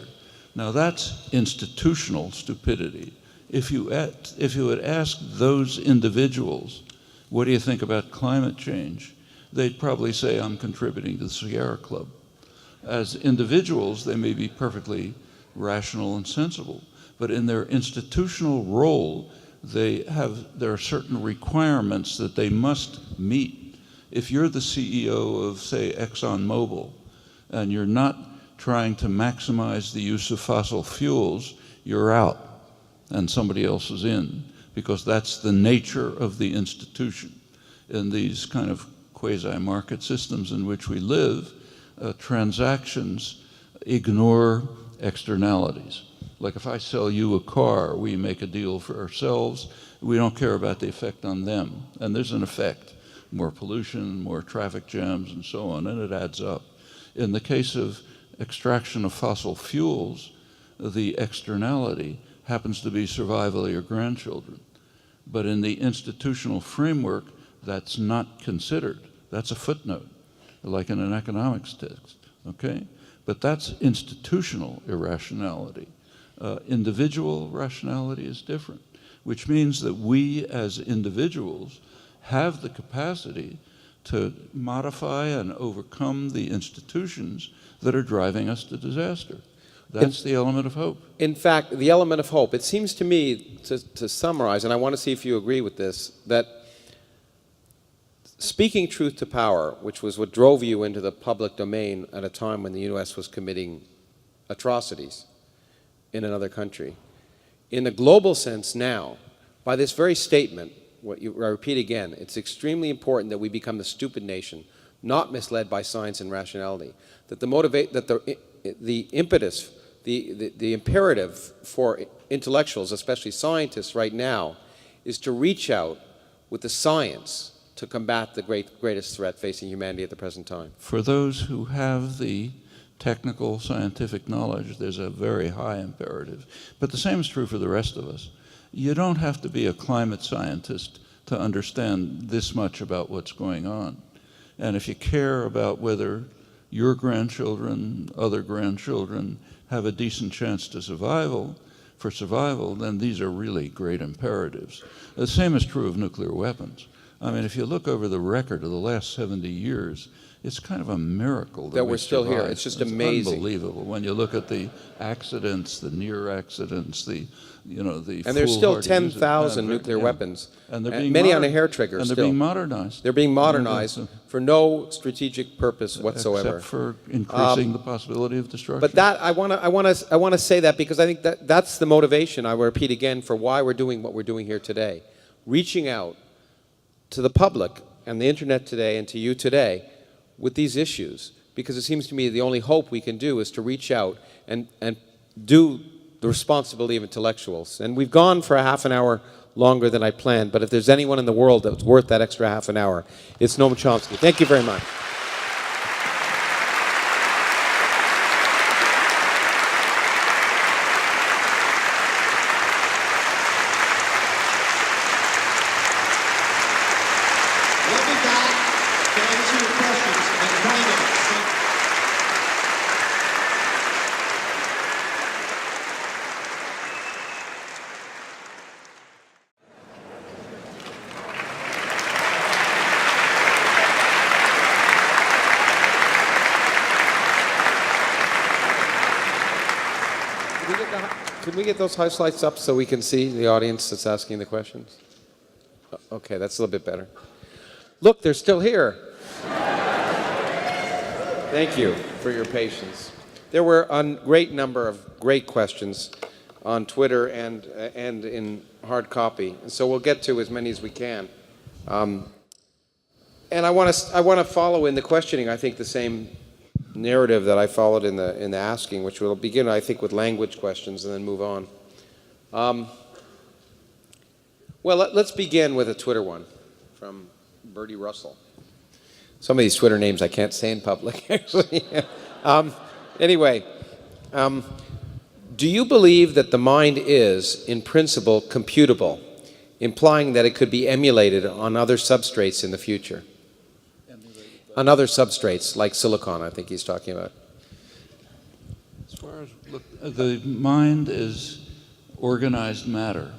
Now that's institutional stupidity. If you had asked those individuals, what do you think about climate change? They'd probably say, I'm contributing to the Sierra Club. As individuals, they may be perfectly rational and sensible, but in their institutional role, there are certain requirements that they must meet. If you're the CEO of, say, ExxonMobil, and you're not trying to maximize the use of fossil fuels, you're out and somebody else is in, because that's the nature of the institution. In these kind of quasi-market systems in which we live, transactions ignore externalities. Like if I sell you a car, we make a deal for ourselves, we don't care about the effect on them. And there's an effect, more pollution, more traffic jams, and so on, and it adds up. In the case of extraction of fossil fuels, the externality happens to be survival of your grandchildren. But in the institutional framework, that's not considered. That's a footnote, like in an economics text, okay? But that's institutional irrationality. Individual rationality is different, which means that we as individuals have the capacity to modify and overcome the institutions that are driving us to disaster. That's the element of hope. In fact, the element of hope, it seems to me, to summarize, and I want to see if you agree with this, that speaking truth to power, which was what drove you into the public domain at a time when the U.S. was committing atrocities in another country, in the global sense now, by this very statement, I repeat again, it's extremely important that we become the stupid nation, not misled by science and rationality, that the impetus, the imperative for intellectuals, especially scientists right now, is to reach out with the science to combat the greatest threat facing humanity at the present time. For those who have the technical, scientific knowledge, there's a very high imperative. But the same is true for the rest of us. You don't have to be a climate scientist to understand this much about what's going on. And if you care about whether your grandchildren, other grandchildren, have a decent chance to survival, then these are really great imperatives. The same is true of nuclear weapons. I mean, if you look over the record of the last 70 years, it's kind of a miracle that we're still here. It's just amazing. Unbelievable. When you look at the accidents, the near accidents, the and there's still 10,000 nuclear weapons, and they're being many on a hair trigger. And they're still being modernized. They're being modernized for no strategic purpose whatsoever, except for increasing the possibility of destruction. But that I want to say that because I think that's the motivation. I will repeat again for why we're doing what we're doing here today, reaching out to the public and the internet today and to you today with these issues, because it seems to me the only hope we can do is to reach out and do the responsibility of intellectuals. And we've gone for a half an hour longer than I planned, but if there's anyone in the world that's worth that extra half an hour, it's Noam Chomsky. Thank you very much. We'll be back to answer your questions in 20 minutes. Can we get those highlights up so we can see the audience that's asking the questions? Okay, that's a little bit better. Look, they're still here. Thank you for your patience. There were a great number of great questions on Twitter and in hard copy, and so we'll get to as many as we can. And I want to follow in the questioning, I think, the same narrative that I followed in the asking, which will begin, I think, with language questions and then move on. Well, let's begin with a Twitter one from Bertie Russell. Some of these Twitter names I can't say in public, actually. Anyway, do you believe that the mind is, in principle, computable, implying that it could be emulated on other substrates in the future? On other substrates, like silicon, I think he's talking about. As far as, look, the mind is organized matter.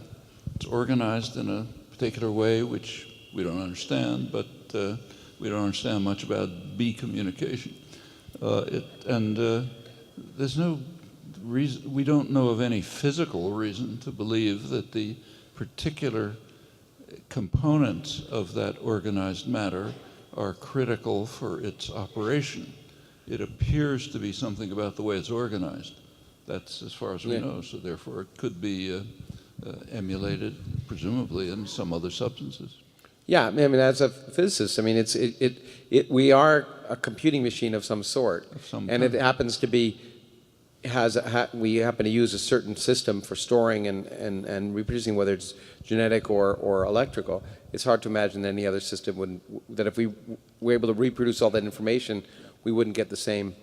It's organized in a particular way which we don't understand, but we don't understand much about bee communication. There's no reason, we don't know of any physical reason to believe that the particular components of that organized matter are critical for its operation. It appears to be something about the way it's organized. That's as far as we know, so therefore it could be emulated, presumably, in some other substances. Yeah, I mean, as a physicist, I mean, we are a computing machine of some sort, and it happens to be we happen to use a certain system for storing and reproducing, whether it's genetic or electrical. It's hard to imagine that any other system wouldn't, that if we were able to reproduce all that information, we wouldn't get the same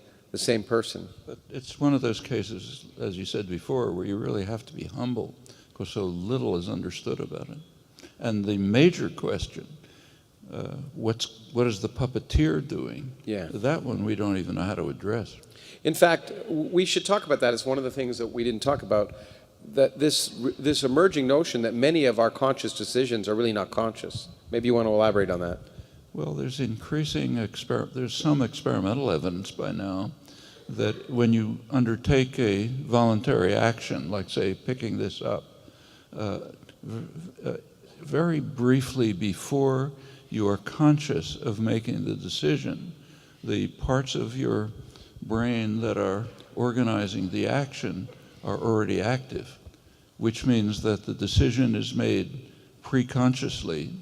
person. But it's one of those cases, as you said before, where you really have to be humble because so little is understood about it. And the major question, what is the puppeteer doing? Yeah. That one we don't even know how to address. In fact, we should talk about that. It's one of the things that we didn't talk about, that this emerging notion that many of our conscious decisions are really not conscious. Maybe you want to elaborate on that. Well, there's there's some experimental evidence by now that when you undertake a voluntary action, like say picking this up, very briefly before you are conscious of making the decision, the parts of your brain that are organizing the action are already active, which means that the decision is made pre-consciously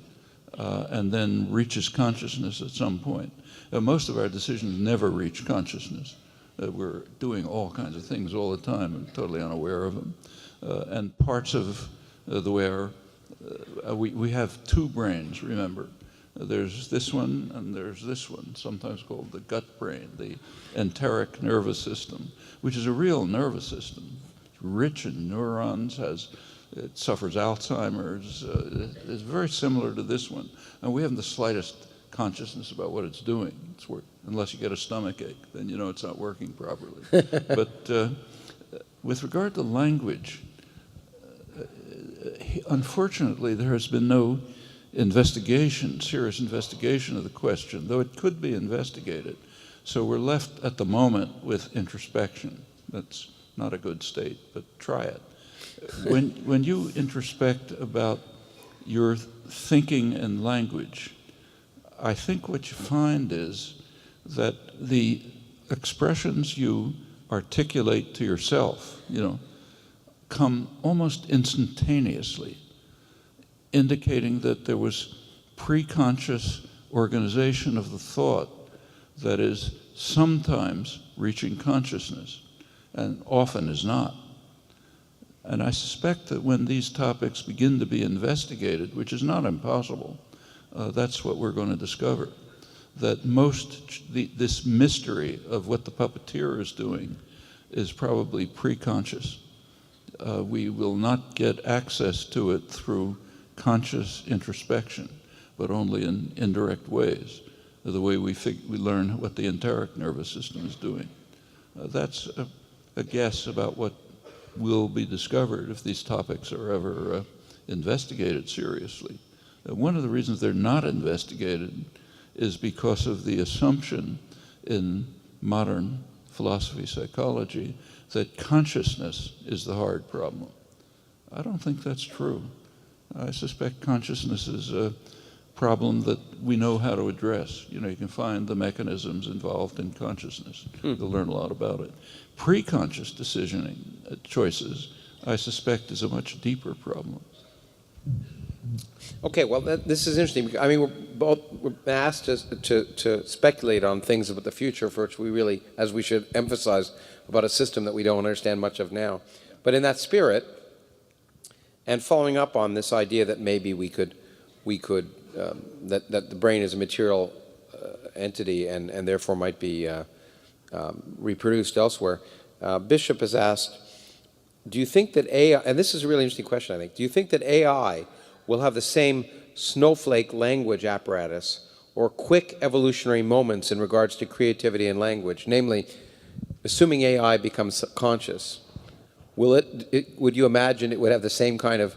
and then reaches consciousness at some point. Most of our decisions never reach consciousness. We're doing all kinds of things all the time and totally unaware of them. And parts of the way we have two brains, remember. There's this one and there's this one, sometimes called the gut brain, the enteric nervous system, which is a real nervous system. It's rich in neurons, it suffers Alzheimer's. It's very similar to this one. And we haven't the slightest consciousness about what it's doing. Unless you get a stomach ache, then you know it's not working properly. But with regard to language, unfortunately, there has been no serious investigation of the question, though it could be investigated. So we're left at the moment with introspection. That's not a good state, but try it. When you introspect about your thinking and language, I think what you find is that the expressions you articulate to yourself, come almost instantaneously, indicating that there was pre-conscious organization of the thought that is sometimes reaching consciousness and often is not. And I suspect that when these topics begin to be investigated, which is not impossible, that's what we're going to discover, that this mystery of what the puppeteer is doing is probably pre-conscious. We will not get access to it through conscious introspection, but only in indirect ways, the way we learn what the enteric nervous system is doing. That's a guess about what will be discovered if these topics are ever investigated seriously. One of the reasons they're not investigated is because of the assumption in modern philosophy, psychology, that consciousness is the hard problem. I don't think that's true. I suspect consciousness is a problem that we know how to address. You can find the mechanisms involved in consciousness. You'll learn a lot about it. Pre-conscious decisioning choices, I suspect, is a much deeper problem. Okay, well, this is interesting. I mean, we're asked to speculate on things about the future, for which we really, as we should emphasize, about a system that we don't understand much of now. But in that spirit, and following up on this idea that maybe that the brain is a material entity and therefore might be reproduced elsewhere, Bishop has asked, do you think that AI, and this is a really interesting question, I think, do you think that AI will have the same snowflake language apparatus or quick evolutionary moments in regards to creativity and language? Namely, assuming AI becomes conscious, would you imagine it would have the same kind of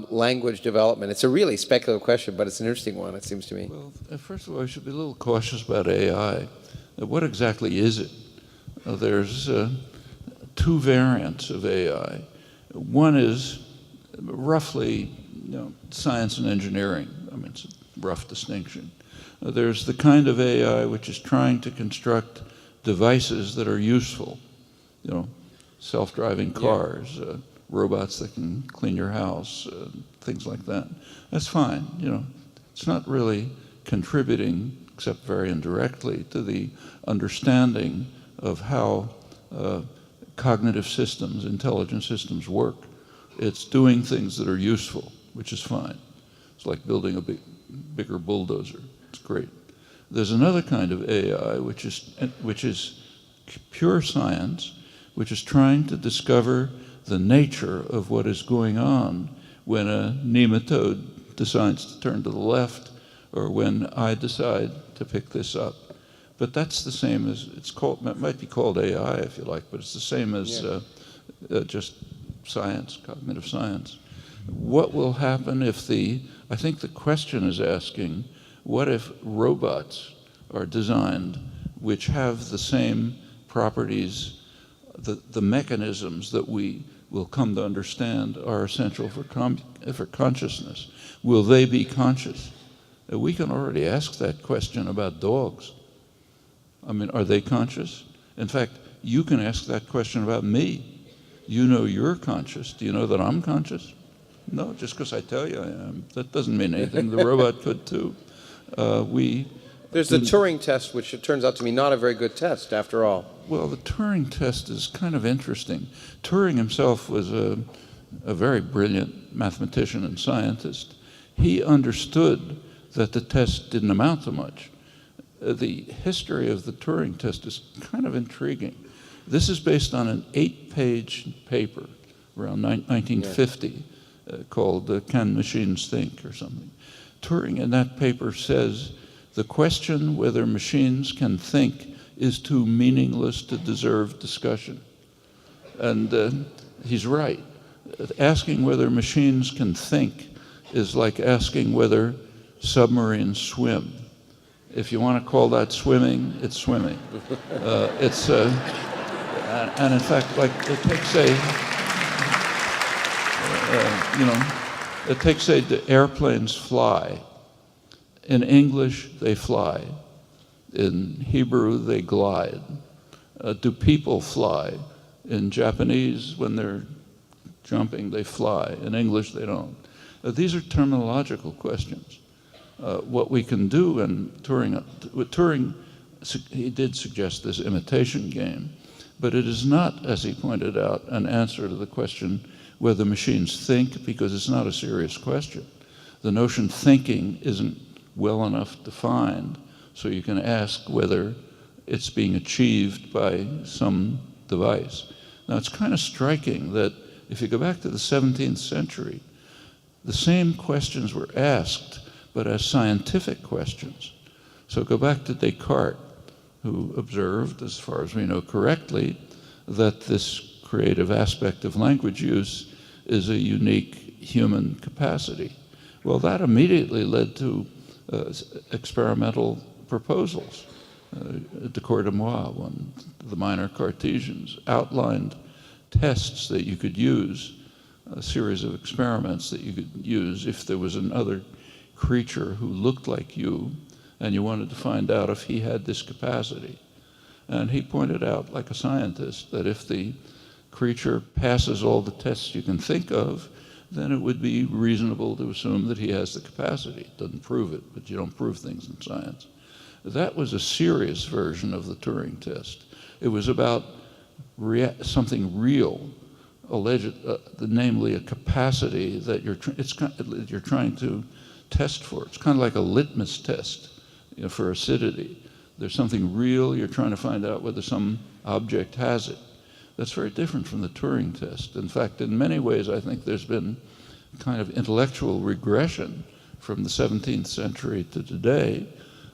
language development? It's a really speculative question, but it's an interesting one, it seems to me. Well, first of all, I should be a little cautious about AI. What exactly is it? There's two variants of AI. One is roughly science and engineering. I mean, it's a rough distinction. There's the kind of AI which is trying to construct devices that are useful, self-driving cars, robots that can clean your house, things like that. That's fine. It's not really contributing, except very indirectly, to the understanding of how cognitive systems, intelligent systems work. It's doing things that are useful, which is fine. It's like building a bigger bulldozer. It's great. There's another kind of AI, which is pure science, which is trying to discover the nature of what is going on when a nematode decides to turn to the left or when I decide to pick this up. But that's the same as, it might be called AI if you like, but it's the same as just science, cognitive science. What will happen if I think the question is asking, what if robots are designed which have the same properties, the mechanisms that we will come to understand are essential for consciousness? Will they be conscious? We can already ask that question about dogs. I mean, are they conscious? In fact, you can ask that question about me. You know you're conscious. Do you know that I'm conscious? No, just because I tell you I am. That doesn't mean anything. The robot could too. There's the Turing test, which it turns out to be not a very good test after all. Well, the Turing test is kind of interesting. Turing himself was a very brilliant mathematician and scientist. He understood that the test didn't amount to much. The history of the Turing test is kind of intriguing. This is based on an 8-page paper around 1950 called Can Machines Think or something. Turing in that paper says, the question whether machines can think is too meaningless to deserve discussion. And he's right. Asking whether machines can think is like asking whether submarines swim. If you want to call that swimming, it's swimming. And in fact, like it takes, say, the airplanes fly. In English, they fly. In Hebrew, they glide. Do people fly? In Japanese, when they're jumping, they fly. In English, they don't. These are terminological questions. What we can do, and Turing, he did suggest this imitation game, but it is not, as he pointed out, an answer to the question whether machines think, because it's not a serious question. The notion thinking isn't well enough defined, so you can ask whether it's being achieved by some device. Now, it's kind of striking that if you go back to the 17th century, the same questions were asked, but as scientific questions. So go back to Descartes, who observed, as far as we know correctly, that this creative aspect of language use is a unique human capacity. Well, that immediately led to experimental proposals. De Cordemois, one of the minor Cartesians, outlined tests that you could use, a series of experiments that you could use if there was another creature who looked like you, and you wanted to find out if he had this capacity. And he pointed out, like a scientist, that if the creature passes all the tests you can think of, then it would be reasonable to assume that he has the capacity. It doesn't prove it, but you don't prove things in science. That was a serious version of the Turing test. It was about something real, namely a capacity that you're trying to test for. It's kind of like a litmus test, for acidity. There's something real, you're trying to find out whether some object has it. That's very different from the Turing test. In fact, in many ways, I think there's been kind of intellectual regression from the 17th century to today,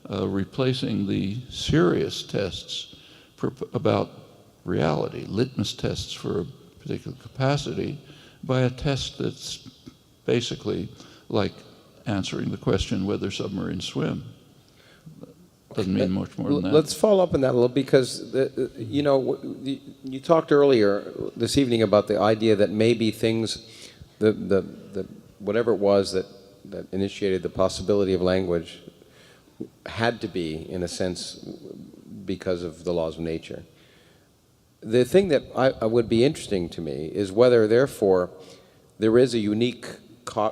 replacing the serious tests about reality, litmus tests for a particular capacity, by a test that's basically like answering the question whether submarines swim. Doesn't mean much more than that. Let's follow up on that a little, because you talked earlier this evening about the idea that maybe things, whatever it was that initiated the possibility of language, had to be, in a sense, because of the laws of nature. The thing that I would be interesting to me is whether, therefore, there is a unique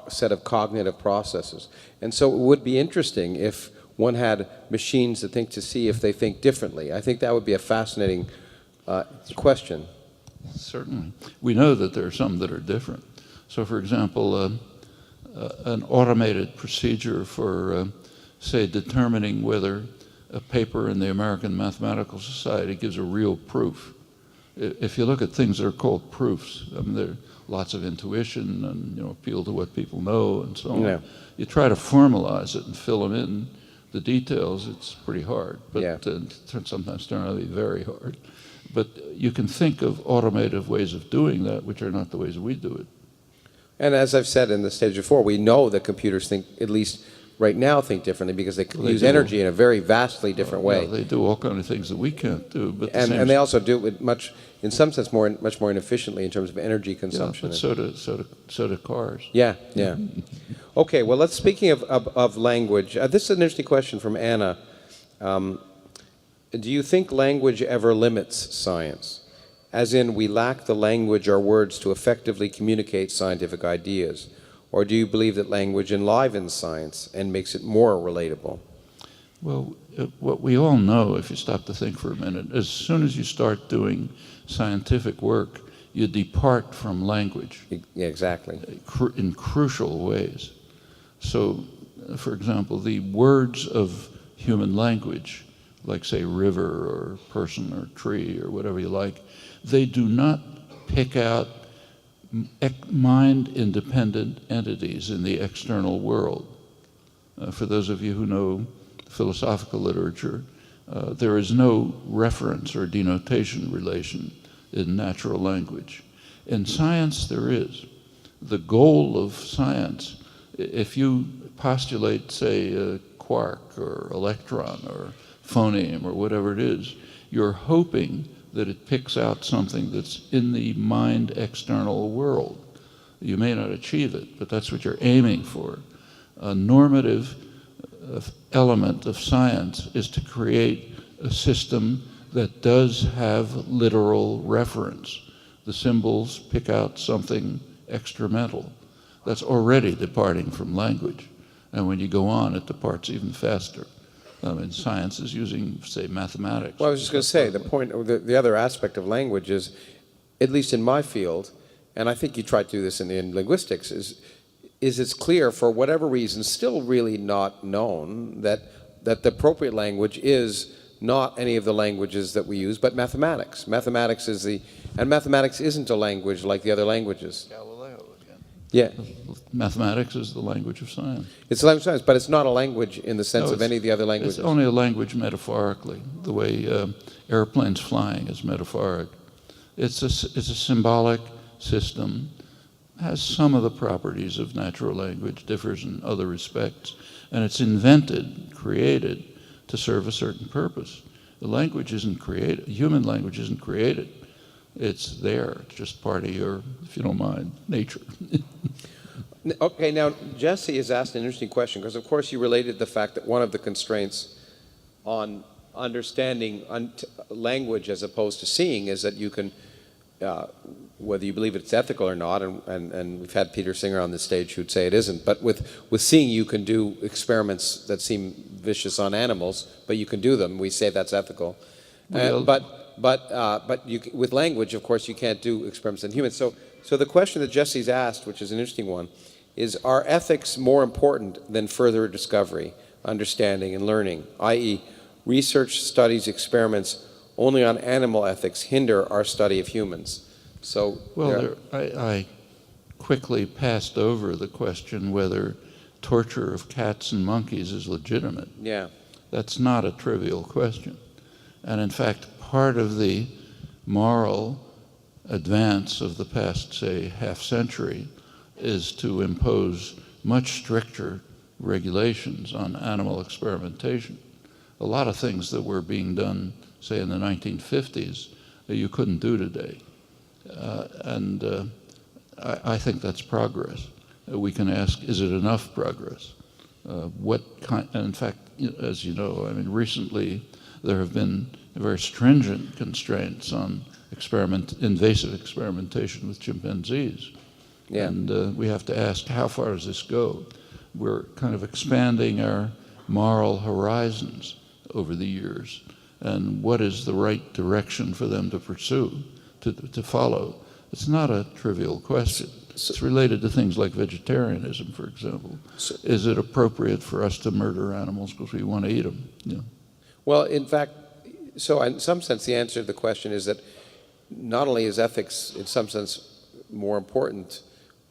set of cognitive processes. And so it would be interesting if one had machines that think to see if they think differently. I think that would be a fascinating question. Certainly. We know that there are some that are different. So, for example, an automated procedure for, say, determining whether a paper in the American Mathematical Society gives a real proof. If you look at things that are called proofs, I mean, there are lots of intuition and appeal to what people know and so on. Yeah. You try to formalize it and fill them in the details. It's pretty hard, but sometimes turn out to be very hard. But you can think of automated ways of doing that, which are not the ways we do it. And as I've said in the stage before, we know that computers think, at least right now, think differently, because they use energy in a very vastly different way. They do all kinds of things that we can't do. But and they also do it in some sense, much more inefficiently in terms of energy consumption. Yeah, but so do cars. Yeah. Okay, well, speaking of language, this is an interesting question from Anna. Do you think language ever limits science? As in, we lack the language or words to effectively communicate scientific ideas? Or do you believe that language enlivens science and makes it more relatable? Well, what we all know, if you stop to think for a minute, as soon as you start doing scientific work, you depart from language. Yeah, exactly. In crucial ways. So for example, the words of human language, like say river or person or tree or whatever you like, they do not pick out mind-independent entities in the external world. For those of you who know philosophical literature, there is no reference or denotation relation in natural language. In science, there is. The goal of science, if you postulate, say, a quark or electron or phoneme or whatever it is, you're hoping that it picks out something that's in the mind external world. You may not achieve it, but that's what you're aiming for. A normative element of science is to create a system that does have literal reference. The symbols pick out something extramental. That's already departing from language. And when you go on, it departs even faster. I mean, science is using, say, mathematics. Well, I was just going to say, the other aspect of language is, at least in my field, and I think you try to do this in linguistics, is it's clear, for whatever reason, still really not known, that the appropriate language is not any of the languages that we use, but mathematics. Mathematics isn't a language like the other languages. Galileo again. Yeah. Mathematics is the language of science. It's a language of science, but it's not a language in the sense of any of the other languages. It's only a language metaphorically, the way airplanes flying is metaphoric. It's a symbolic system, has some of the properties of natural language, differs in other respects, and it's invented, created, to serve a certain purpose. The language isn't created, human language isn't created. It's there, it's just part of your, if you don't mind, nature. Okay, now Jesse has asked an interesting question, because of course you related the fact that one of the constraints on understanding language as opposed to seeing is that you can, whether you believe it's ethical or not, and we've had Peter Singer on the stage who'd say it isn't, but with seeing you can do experiments that seem vicious on animals, but you can do them. We say that's ethical. But with language, of course, you can't do experiments on humans. So the question that Jesse's asked, which is an interesting one, is, are ethics more important than further discovery, understanding, and learning? I.e., research, studies, experiments only on animal ethics hinder our study of humans. So, well, I quickly passed over the question whether torture of cats and monkeys is legitimate. Yeah. That's not a trivial question. And in fact, part of the moral advance of the past, say, half century is to impose much stricter regulations on animal experimentation. A lot of things that were being done, say, in the 1950s, that you couldn't do today. I think that's progress. We can ask, is it enough progress? What kind, and in fact, as you know, I mean, recently there have been very stringent constraints on invasive experimentation with chimpanzees. Yeah. And we have to ask, how far does this go? We're kind of expanding our moral horizons over the years, and what is the right direction for them to pursue, to follow? It's not a trivial question. It's related to things like vegetarianism, for example. Is it appropriate for us to murder animals because we want to eat them? Yeah. Well, in fact, so in some sense, the answer to the question is that not only is ethics, in some sense, more important,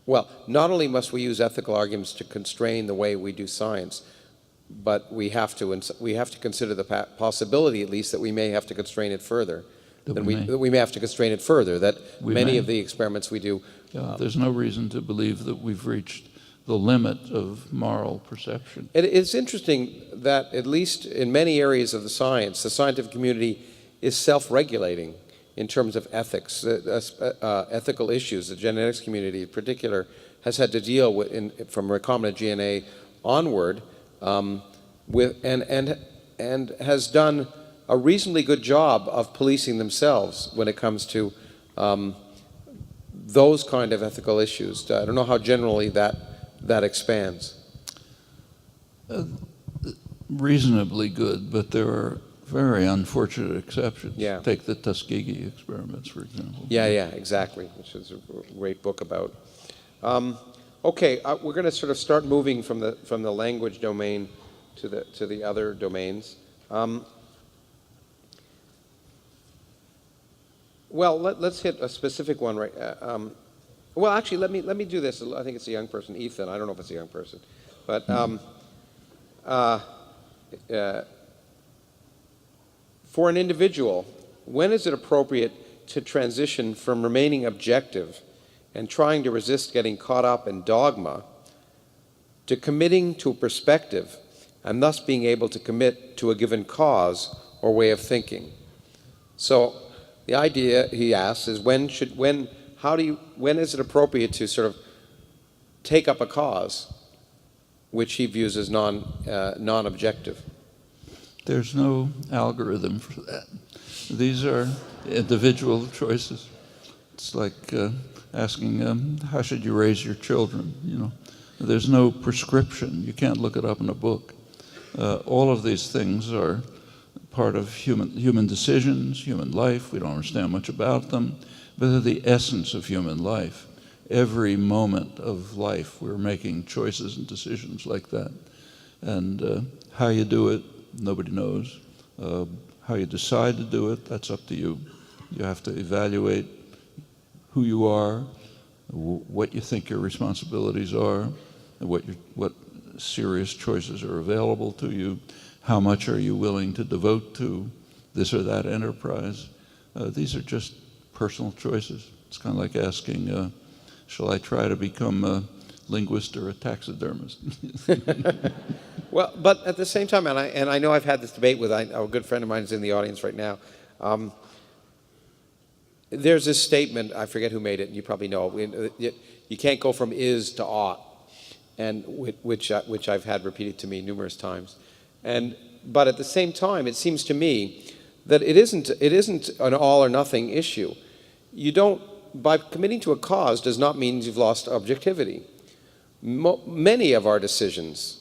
well, not only must we use ethical arguments to constrain the way we do science, but we have to consider the possibility, at least, that we may have to constrain it further. That we may have to constrain it further, that many of the experiments we do... there's no reason to believe that we've reached the limit of moral perception. It's interesting that, at least in many areas of the scientific community is self-regulating in terms of ethics, ethical issues. The genetics community in particular has had to deal with, from recombinant DNA onward, and has done a reasonably good job of policing themselves when it comes to those kind of ethical issues. I don't know how generally that expands. Reasonably good, but there are very unfortunate exceptions. Yeah. Take the Tuskegee experiments, for example. Yeah, exactly, which is a great book about. Okay, we're going to sort of start moving from the language domain to the other domains. Well, let's hit a specific one, right? Well, actually, let me do this. I think it's a young person, Ethan. I don't know if it's a young person, but for an individual, when is it appropriate to transition from remaining objective and trying to resist getting caught up in dogma to committing to a perspective and thus being able to commit to a given cause or way of thinking? So the idea, he asks, is when is it appropriate to sort of take up a cause which he views as non-objective? There's no algorithm for that. These are individual choices. It's like asking, how should you raise your children? You know, there's no prescription. You can't look it up in a book. All of these things are part of human decisions, human life. We don't understand much about them, but they're the essence of human life. Every moment of life, we're making choices and decisions like that. And how you do it, nobody knows. How you decide to do it, that's up to you. You have to evaluate who you are, what you think your responsibilities are, what serious choices are available to you, how much are you willing to devote to this or that enterprise. These are just personal choices. It's kind of like asking, shall I try to become a linguist or a taxidermist? Well, but at the same time, and I know I've had this debate with a good friend of mine who's in the audience right now. There's this statement, I forget who made it, and you probably know it. You can't go from is to ought, and which I've had repeated to me numerous times. But at the same time, it seems to me that it isn't an all or nothing issue. You don't, by committing to a cause does not mean you've lost objectivity. Many of our decisions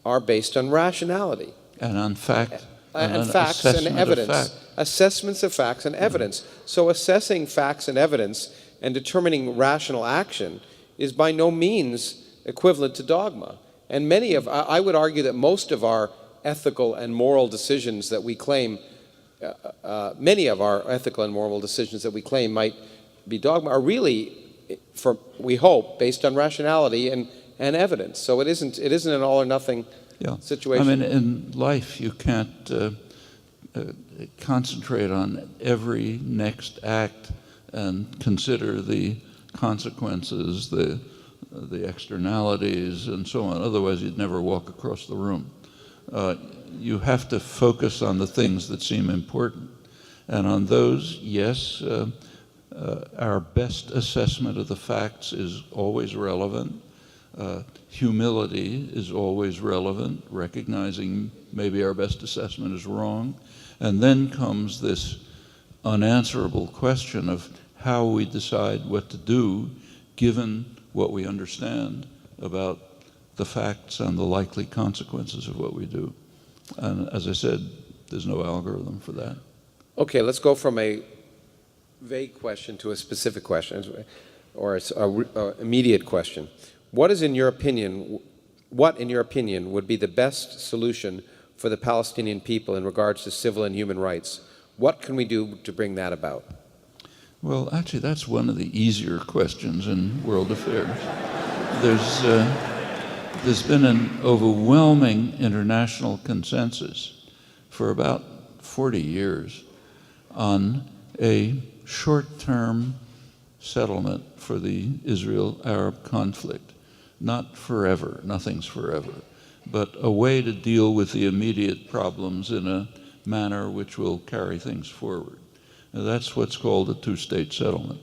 are based on rationality. And on fact. And facts and evidence. Assessments of facts and evidence. So assessing facts and evidence and determining rational action is by no means equivalent to dogma. And I would argue that most of our ethical and moral decisions that we claim, many of our ethical and moral decisions that we claim might be dogma are really, we hope, based on rationality and evidence. So it isn't an all or nothing situation. I mean, in life, you can't concentrate on every next act and consider the consequences, the externalities, and so on. Otherwise, you'd never walk across the room. You have to focus on the things that seem important. And on those, yes, our best assessment of the facts is always relevant. Humility is always relevant, recognizing maybe our best assessment is wrong. And then comes this unanswerable question of how we decide what to do given what we understand about the facts and the likely consequences of what we do. And as I said, there's no algorithm for that. Okay, let's go from a vague question to a specific question, or an immediate question. What, in your opinion, would be the best solution for the Palestinian people in regards to civil and human rights? What can we do to bring that about? Well, actually, that's one of the easier questions in world affairs. There's been an overwhelming international consensus for about 40 years on a short-term settlement for the Israel-Arab conflict. Not forever, nothing's forever, but a way to deal with the immediate problems in a manner which will carry things forward. Now, that's what's called a two-state settlement.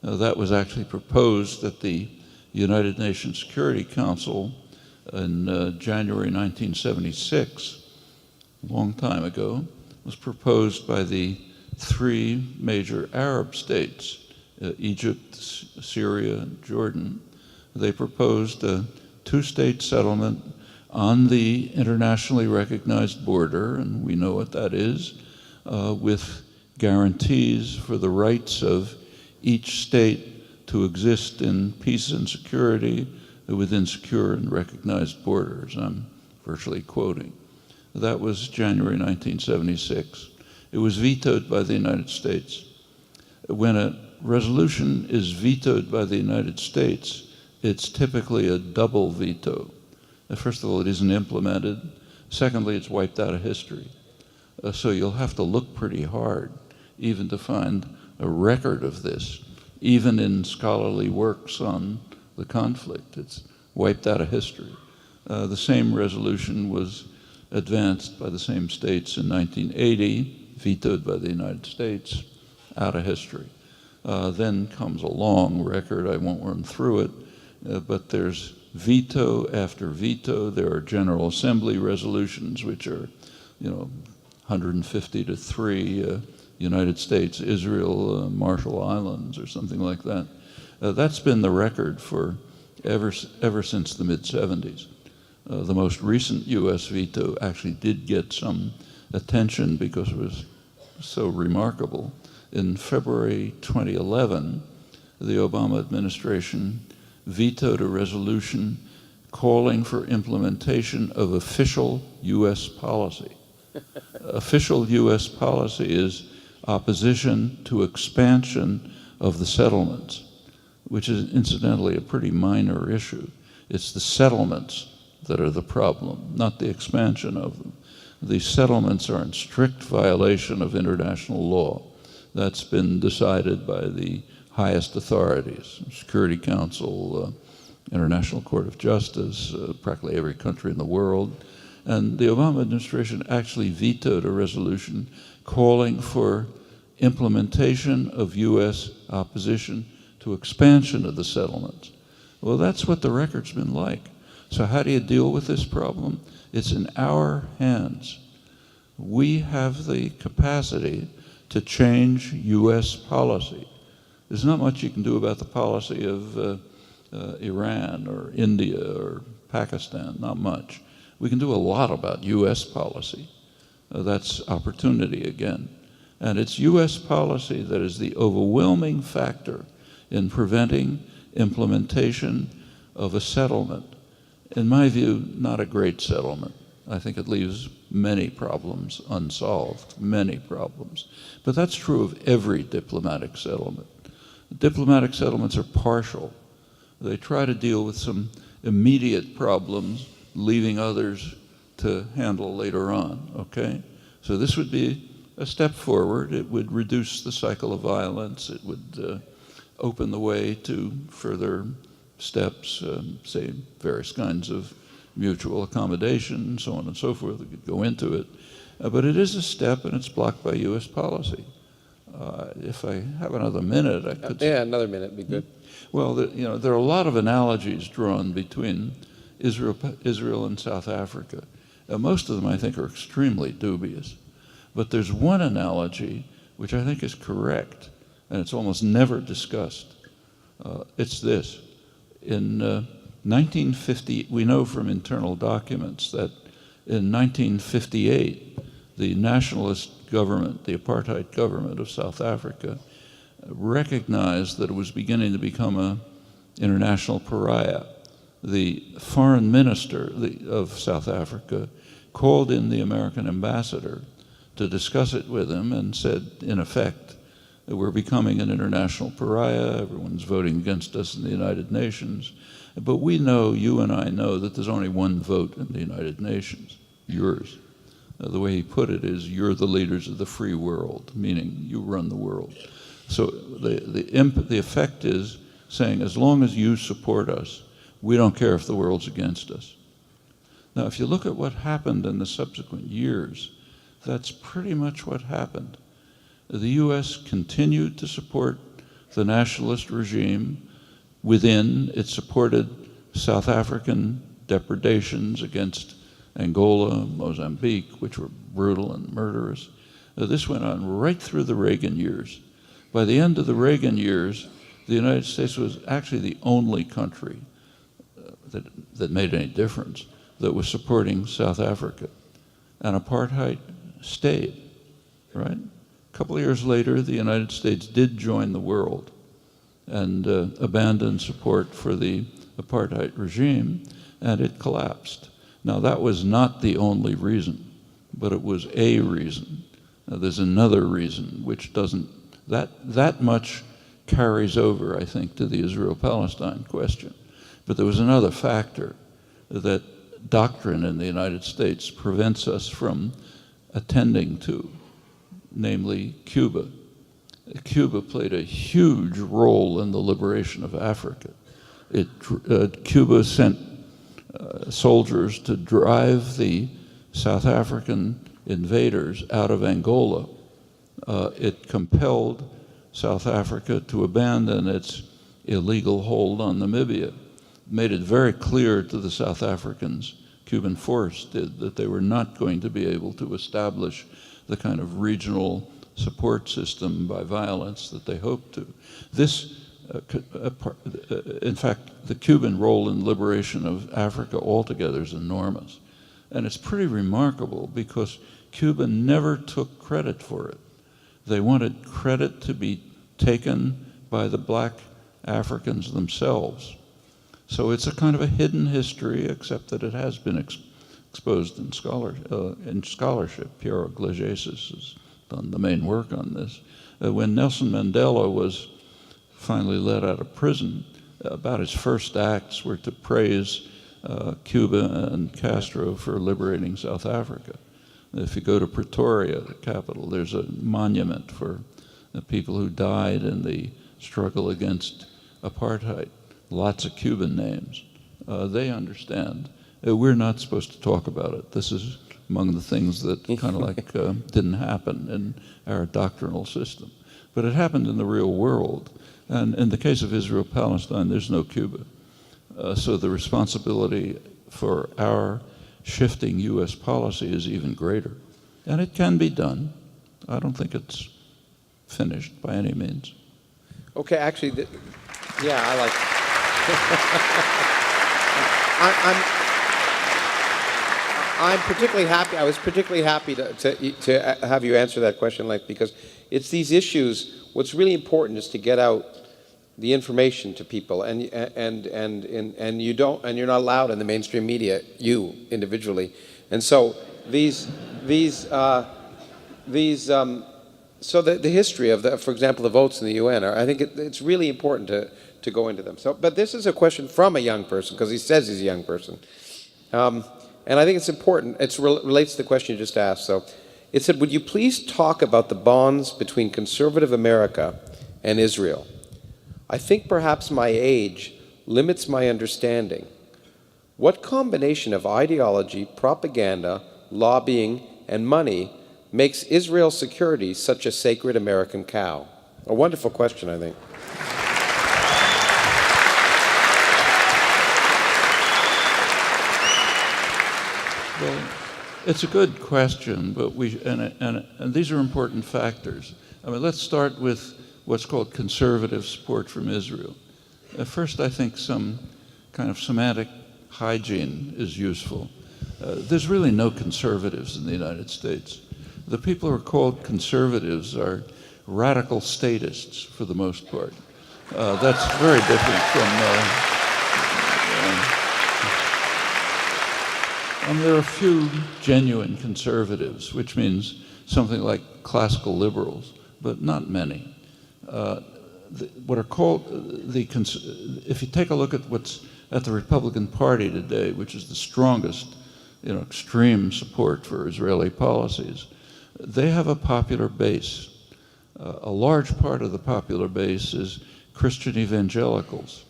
Now, that was actually proposed at the United Nations Security Council in January 1976, a long time ago. It was proposed by the three major Arab states, Egypt, Syria, and Jordan. They proposed a two-state settlement on the internationally recognized border, and we know what that is, with guarantees for the rights of each state to exist in peace and security within secure and recognized borders. I'm virtually quoting. That was January 1976. It was vetoed by the United States. When a resolution is vetoed by the United States, it's typically a double veto. First of all, it isn't implemented. Secondly, it's wiped out of history. So you'll have to look pretty hard even to find a record of this, even in scholarly works on the conflict. It's wiped out of history. The same resolution was advanced by the same states in 1980, vetoed by the United States, out of history. Then comes a long record. I won't run through it, but there's veto after veto. There are General Assembly resolutions, which are, 150 to 3, United States, Israel, Marshall Islands, or something like that. That's been the record for ever since the mid-70s. The most recent U.S. veto actually did get some attention because it was so remarkable. In February 2011, the Obama administration vetoed a resolution calling for implementation of official U.S. policy. Official U.S. policy is opposition to expansion of the settlements, which is incidentally a pretty minor issue. It's the settlements that are the problem, not the expansion of them. The settlements are in strict violation of international law. That's been decided by the highest authorities, Security Council, International Court of Justice, practically every country in the world. And the Obama administration actually vetoed a resolution calling for implementation of U.S. opposition to expansion of the settlements. Well, that's what the record's been like. So how do you deal with this problem? It's in our hands. We have the capacity to change U.S. policy. There's not much you can do about the policy of Iran or India or Pakistan, not much. We can do a lot about U.S. policy. That's opportunity again. And it's U.S. policy that is the overwhelming factor in preventing implementation of a settlement. In my view, not a great settlement. I think it leaves many problems unsolved, many problems. But that's true of every diplomatic settlement. Diplomatic settlements are partial. They try to deal with some immediate problems, leaving others to handle later on, okay? So this would be a step forward. It would reduce the cycle of violence. It would open the way to further steps, say various kinds of mutual accommodation, so on and so forth. We could go into it. But it is a step, and it's blocked by U.S. policy. If I have another minute, I could... Yeah, another minute would be good. Well, there are a lot of analogies drawn between Israel and South Africa. Most of them, I think, are extremely dubious. But there's one analogy which I think is correct, and it's almost never discussed. It's this. In 1950, we know from internal documents that in 1958, the nationalist government, the apartheid government of South Africa, recognized that it was beginning to become an international pariah. The foreign minister of South Africa called in the American ambassador to discuss it with him and said, in effect, that we're becoming an international pariah, everyone's voting against us in the United Nations, but we know, you and I know, that there's only one vote in the United Nations, yours. The way he put it is, you're the leaders of the free world, meaning you run the world. So the effect is saying, as long as you support us, we don't care if the world's against us. Now, if you look at what happened in the subsequent years, that's pretty much what happened. The U.S. continued to support the nationalist regime within. It supported South African depredations against Angola, Mozambique, which were brutal and murderous. This went on right through the Reagan years. By the end of the Reagan years, the United States was actually the only country that made any difference that was supporting South Africa. And apartheid stayed, right? A couple of years later, the United States did join the world and abandon support for the apartheid regime, and it collapsed. Now, that was not the only reason, but it was a reason. Now, there's another reason which doesn't, that much carries over, I think, to the Israel-Palestine question. But there was another factor that doctrine in the United States prevents us from attending to, namely Cuba. Cuba played a huge role in the liberation of Africa. Cuba sent soldiers to drive the South African invaders out of Angola. It compelled South Africa to abandon its illegal hold on Namibia. Made it very clear to the South Africans, Cuban force did, that they were not going to be able to establish the kind of regional support system by violence that they hoped to. This, in fact, the Cuban role in liberation of Africa altogether is enormous. And it's pretty remarkable because Cuba never took credit for it. They wanted credit to be taken by the black Africans themselves. So it's a kind of a hidden history, except that it has been exposed in scholarship. Piero Iglesias has done the main work on this. When Nelson Mandela was finally let out of prison, about his first acts were to praise Cuba and Castro for liberating South Africa. If you go to Pretoria, the capital, there's a monument for the people who died in the struggle against apartheid. Lots of Cuban names. They understand. We're not supposed to talk about it. This is among the things that kind of like didn't happen in our doctrinal system. But it happened in the real world. And in the case of Israel-Palestine, there's no Cuba. So the responsibility for our shifting U.S. policy is even greater. And it can be done. I don't think it's finished by any means. Okay, actually, yeah, I like I'm particularly happy. I was particularly happy to have you answer that question, like, because it's these issues. What's really important is to get out the information to people, and you don't, and you're not allowed in the mainstream media, you individually, and so so the history of for example, the votes in the UN I think it's really important to go into them. So, but this is a question from a young person, because he says he's a young person. And I think it's important. It relates to the question you just asked. So it said, would you please talk about the bonds between conservative America and Israel? I think perhaps my age limits my understanding. What combination of ideology, propaganda, lobbying, and money makes Israel's security such a sacred American cow? A wonderful question, I think. Well, it's a good question, but and these are important factors. I mean, let's start with what's called conservative support from Israel. First, I think some kind of semantic hygiene is useful. There's really no conservatives in the United States. The people who are called conservatives are radical statists, for the most part. That's very different from... there are a few genuine conservatives, which means something like classical liberals, but not many. What are called if you take a look at what's at the Republican Party today, which is the strongest, extreme support for Israeli policies, they have a popular base. A large part of the popular base is Christian evangelicals.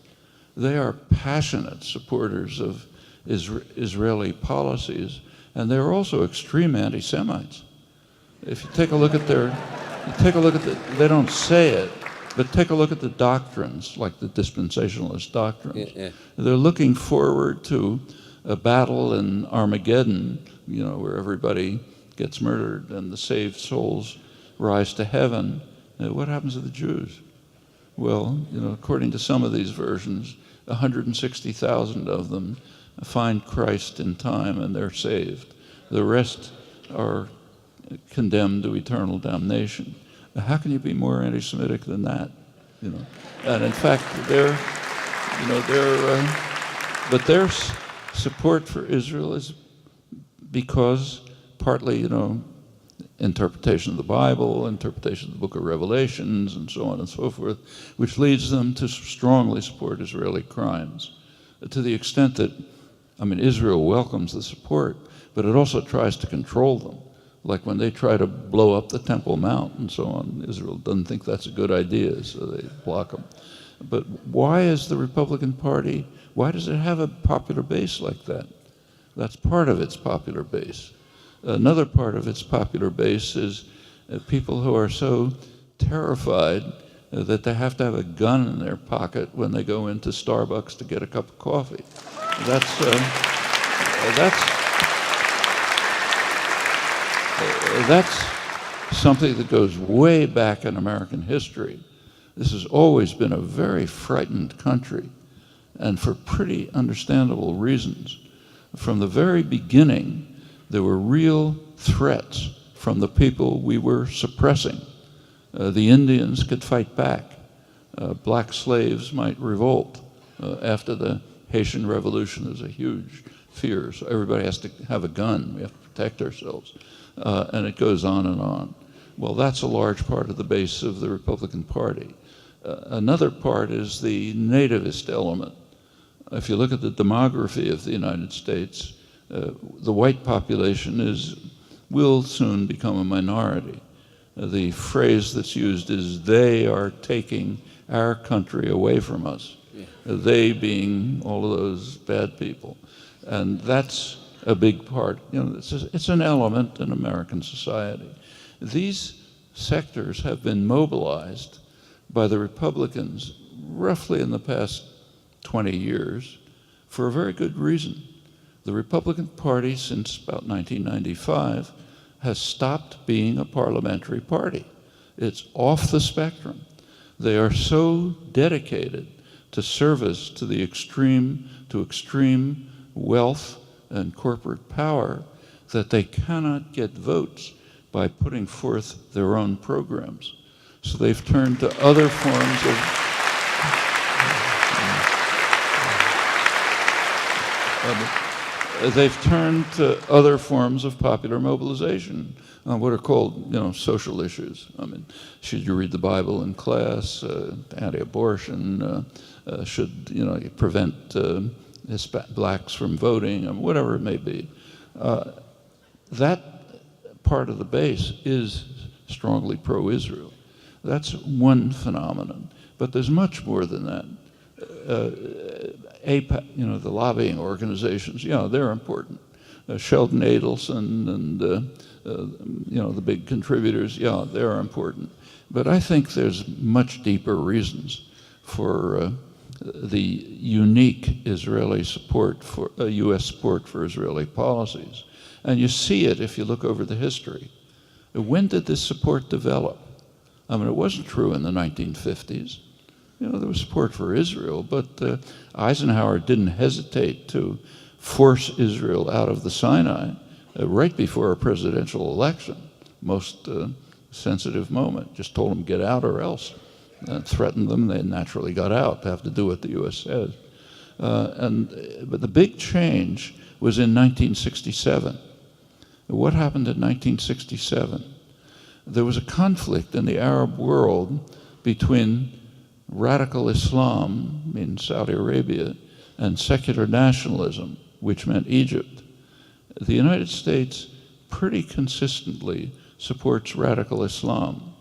They are passionate supporters of Israeli policies, and they're also extreme anti-Semites. If you take a look at they don't say it, but take a look at the doctrines, like the dispensationalist doctrines. Yeah. They're looking forward to a battle in Armageddon, where everybody gets murdered and the saved souls rise to heaven. What happens to the Jews? Well, according to some of these versions, 160,000 of them find Christ in time and they're saved. The rest are condemned to eternal damnation. How can you be more anti-Semitic than that? And in fact, but their support for Israel is because partly, interpretation of the Bible, interpretation of the book of Revelations, and so on and so forth, which leads them to strongly support Israeli crimes, to the extent that, Israel welcomes the support, but it also tries to control them. Like when they try to blow up the Temple Mount and so on, Israel doesn't think that's a good idea, so they block them. But why is the Republican Party, why does it have a popular base like that? That's part of its popular base. Another part of its popular base is people who are so terrified that they have to have a gun in their pocket when they go into Starbucks to get a cup of coffee. That's something that goes way back in American history. This has always been a very frightened country, and for pretty understandable reasons. From the very beginning, there were real threats from the people we were suppressing. The Indians could fight back. Black slaves might revolt. After the Haitian Revolution, there's a huge fear. So everybody has to have a gun. We have to protect ourselves. And it goes on and on. Well, that's a large part of the base of the Republican Party. Another part is the nativist element. If you look at the demography of the United States, the white population will soon become a minority. The phrase that's used is, they are taking our country away from us. Yeah. They being all of those bad people. And that's a big part. It's an element in American society. These sectors have been mobilized by the Republicans roughly in the past 20 years for a very good reason. The Republican Party, since about 1995, has stopped being a parliamentary party. It's off the spectrum. They are so dedicated to service to the extreme wealth and corporate power that they cannot get votes by putting forth their own programs. So they've turned to other forms of popular mobilization, what are called, social issues. Should you read the Bible in class? Anti-abortion? Should you prevent blacks from voting? Whatever it may be. That part of the base is strongly pro-Israel. That's one phenomenon, but there's much more than that. APAC, the lobbying organizations, they're important. Sheldon Adelson and the big contributors, they're important. But I think there's much deeper reasons for the unique Israeli support for U.S. support for Israeli policies, and you see it if you look over the history. When did this support develop? It wasn't true in the 1950s. There was support for Israel, but Eisenhower didn't hesitate to force Israel out of the Sinai right before a presidential election. Most sensitive moment. Just told them, get out or else. Threatened them. They naturally got out to have to do what the U.S. says. But the big change was in 1967. What happened in 1967? There was a conflict in the Arab world between radical Islam in Saudi Arabia and secular nationalism, which meant Egypt. The United States pretty consistently supports radical Islam,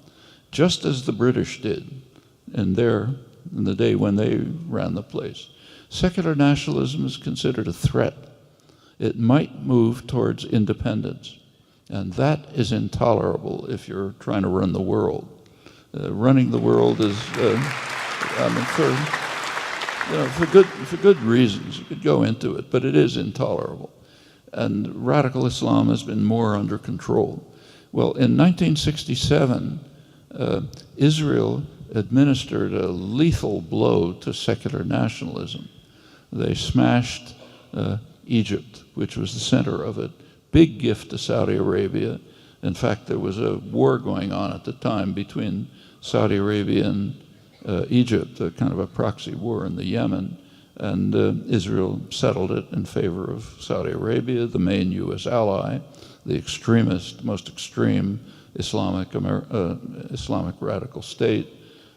just as the British did in the day when they ran the place. Secular nationalism is considered a threat. It might move towards independence, and that is intolerable if you're trying to run the world. Running the world is, for good reasons. You could go into it, but it is intolerable. And radical Islam has been more under control. Well, in 1967, Israel administered a lethal blow to secular nationalism. They smashed Egypt, which was the center of it. Big gift to Saudi Arabia. In fact, there was a war going on at the time between Saudi Arabia and Egypt, a kind of a proxy war in the Yemen. and Israel settled it in favor of Saudi Arabia, the main U.S. ally, the extremist, most extreme Islamic radical state,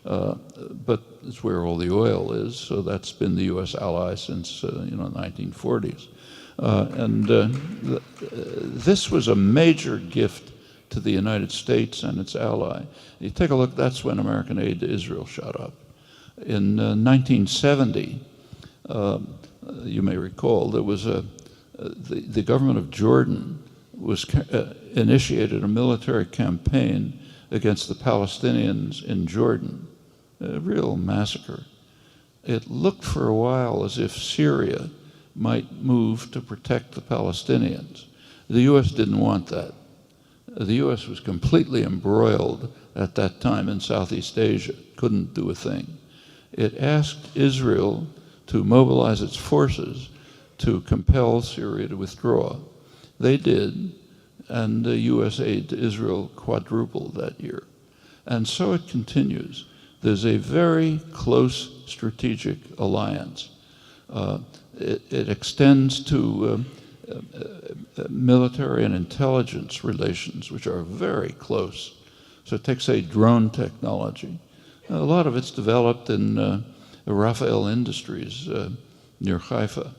but it's where all the oil is, so that's been the U.S. ally since the 1940s. This was a major gift to the United States and its ally. You take a look, that's when American aid to Israel shot up. In 1970, you may recall, there was the government of Jordan initiated a military campaign against the Palestinians in Jordan, a real massacre. It looked for a while as if Syria might move to protect the Palestinians. The U.S. didn't want that. The U.S. was completely embroiled at that time in Southeast Asia, couldn't do a thing. It asked Israel to mobilize its forces to compel Syria to withdraw. They did, and the U.S. aid to Israel quadrupled that year. And so it continues. There's a very close strategic alliance. It extends to military and intelligence relations, which are very close. So take, say, drone technology. A lot of it's developed in Rafael Industries near Haifa.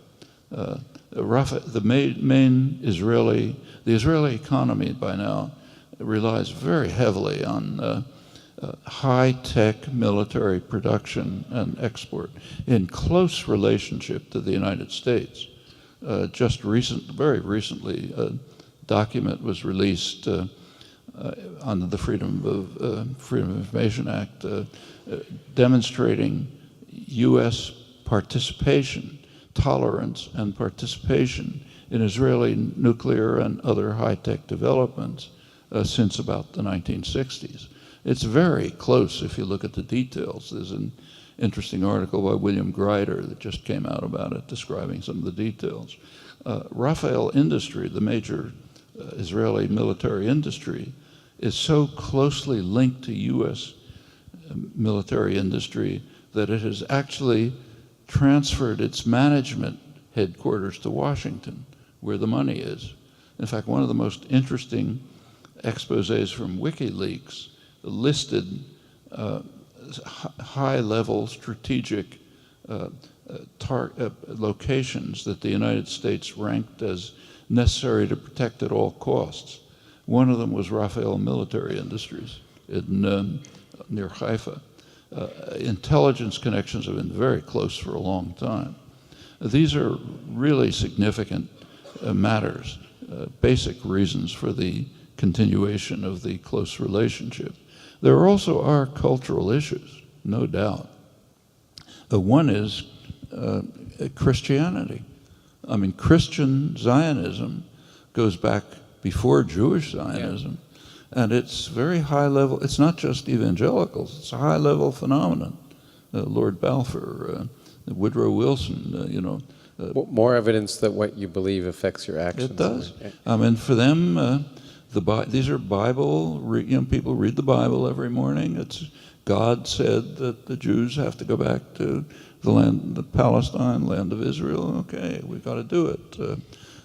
The main Israeli economy by now relies very heavily on high-tech military production and export in close relationship to the United States. Very recently, a document was released under the Freedom of Information Act demonstrating U.S. participation, tolerance, and participation in Israeli nuclear and other high-tech developments since about the 1960s. It's very close if you look at the details. There's an interesting article by William Greider that just came out about it, describing some of the details. Rafael Industry, the major Israeli military industry, is so closely linked to U.S. military industry that it has actually transferred its management headquarters to Washington, where the money is. In fact, one of the most interesting exposés from WikiLeaks listed high-level strategic locations that the United States ranked as necessary to protect at all costs. One of them was Rafael Military Industries near Haifa. Intelligence connections have been very close for a long time. These are really significant matters, basic reasons for the continuation of the close relationship. There also are cultural issues, no doubt. One is Christianity. I mean, Christian Zionism goes back before Jewish Zionism, and it's very high level. It's not just evangelicals, it's a high level phenomenon. Lord Balfour, Woodrow Wilson, More evidence that what you believe affects your actions. It does. I mean, for them, these are Bible, people read the Bible every morning. It's God said that the Jews have to go back to the land, the Palestine, land of Israel. Okay, we've got to do it.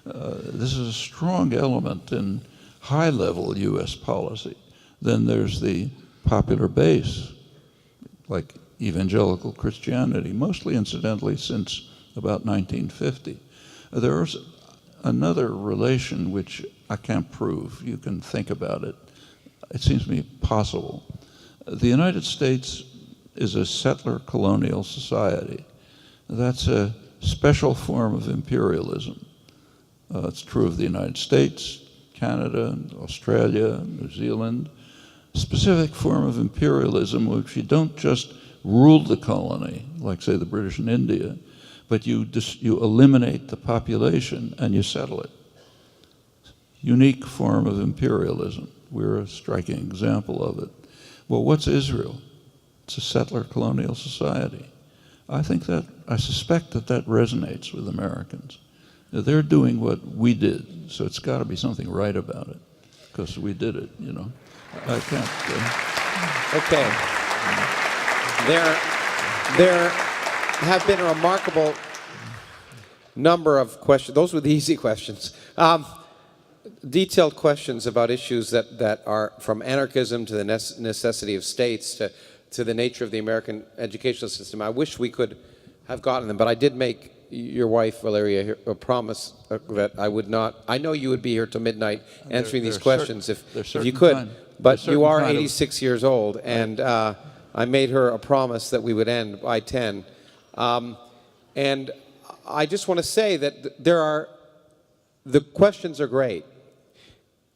This is a strong element in high-level U.S. policy. Then there's the popular base, like evangelical Christianity, mostly incidentally since about 1950. There's another relation which I can't prove. You can think about it. It seems to me possible. The United States is a settler colonial society. That's a special form of imperialism. It's true of the United States, Canada, Australia, New Zealand. Specific form of imperialism which you don't just rule the colony, like say the British in India, but you eliminate the population and you settle it. Unique form of imperialism. We're a striking example of it. Well, what's Israel? It's a settler colonial society. I suspect that resonates with Americans. They're doing what we did, so it's got to be something right about it, because we did it, I can't. Okay. There have been remarkable number of questions. Those were the easy questions. Detailed questions about issues that are from anarchism to the necessity of states to the nature of the American educational system. I wish we could have gotten them, but I did make your wife, Valeria, a promise that I would not. I know you would be here till midnight answering these questions if you could, but you are 86 years old, and I made her a promise that we would end by 10. And I just want to say that the questions are great.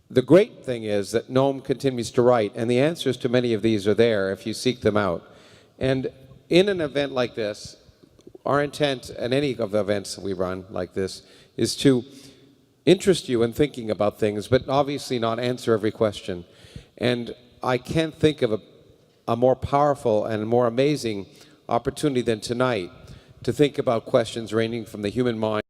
The great thing is that Noam continues to write, and the answers to many of these are there if you seek them out. And in an event like this, our intent, and any of the events we run like this, is to interest you in thinking about things, but obviously not answer every question. And I can't think of a more powerful and more amazing opportunity than tonight to think about questions ranging from the human mind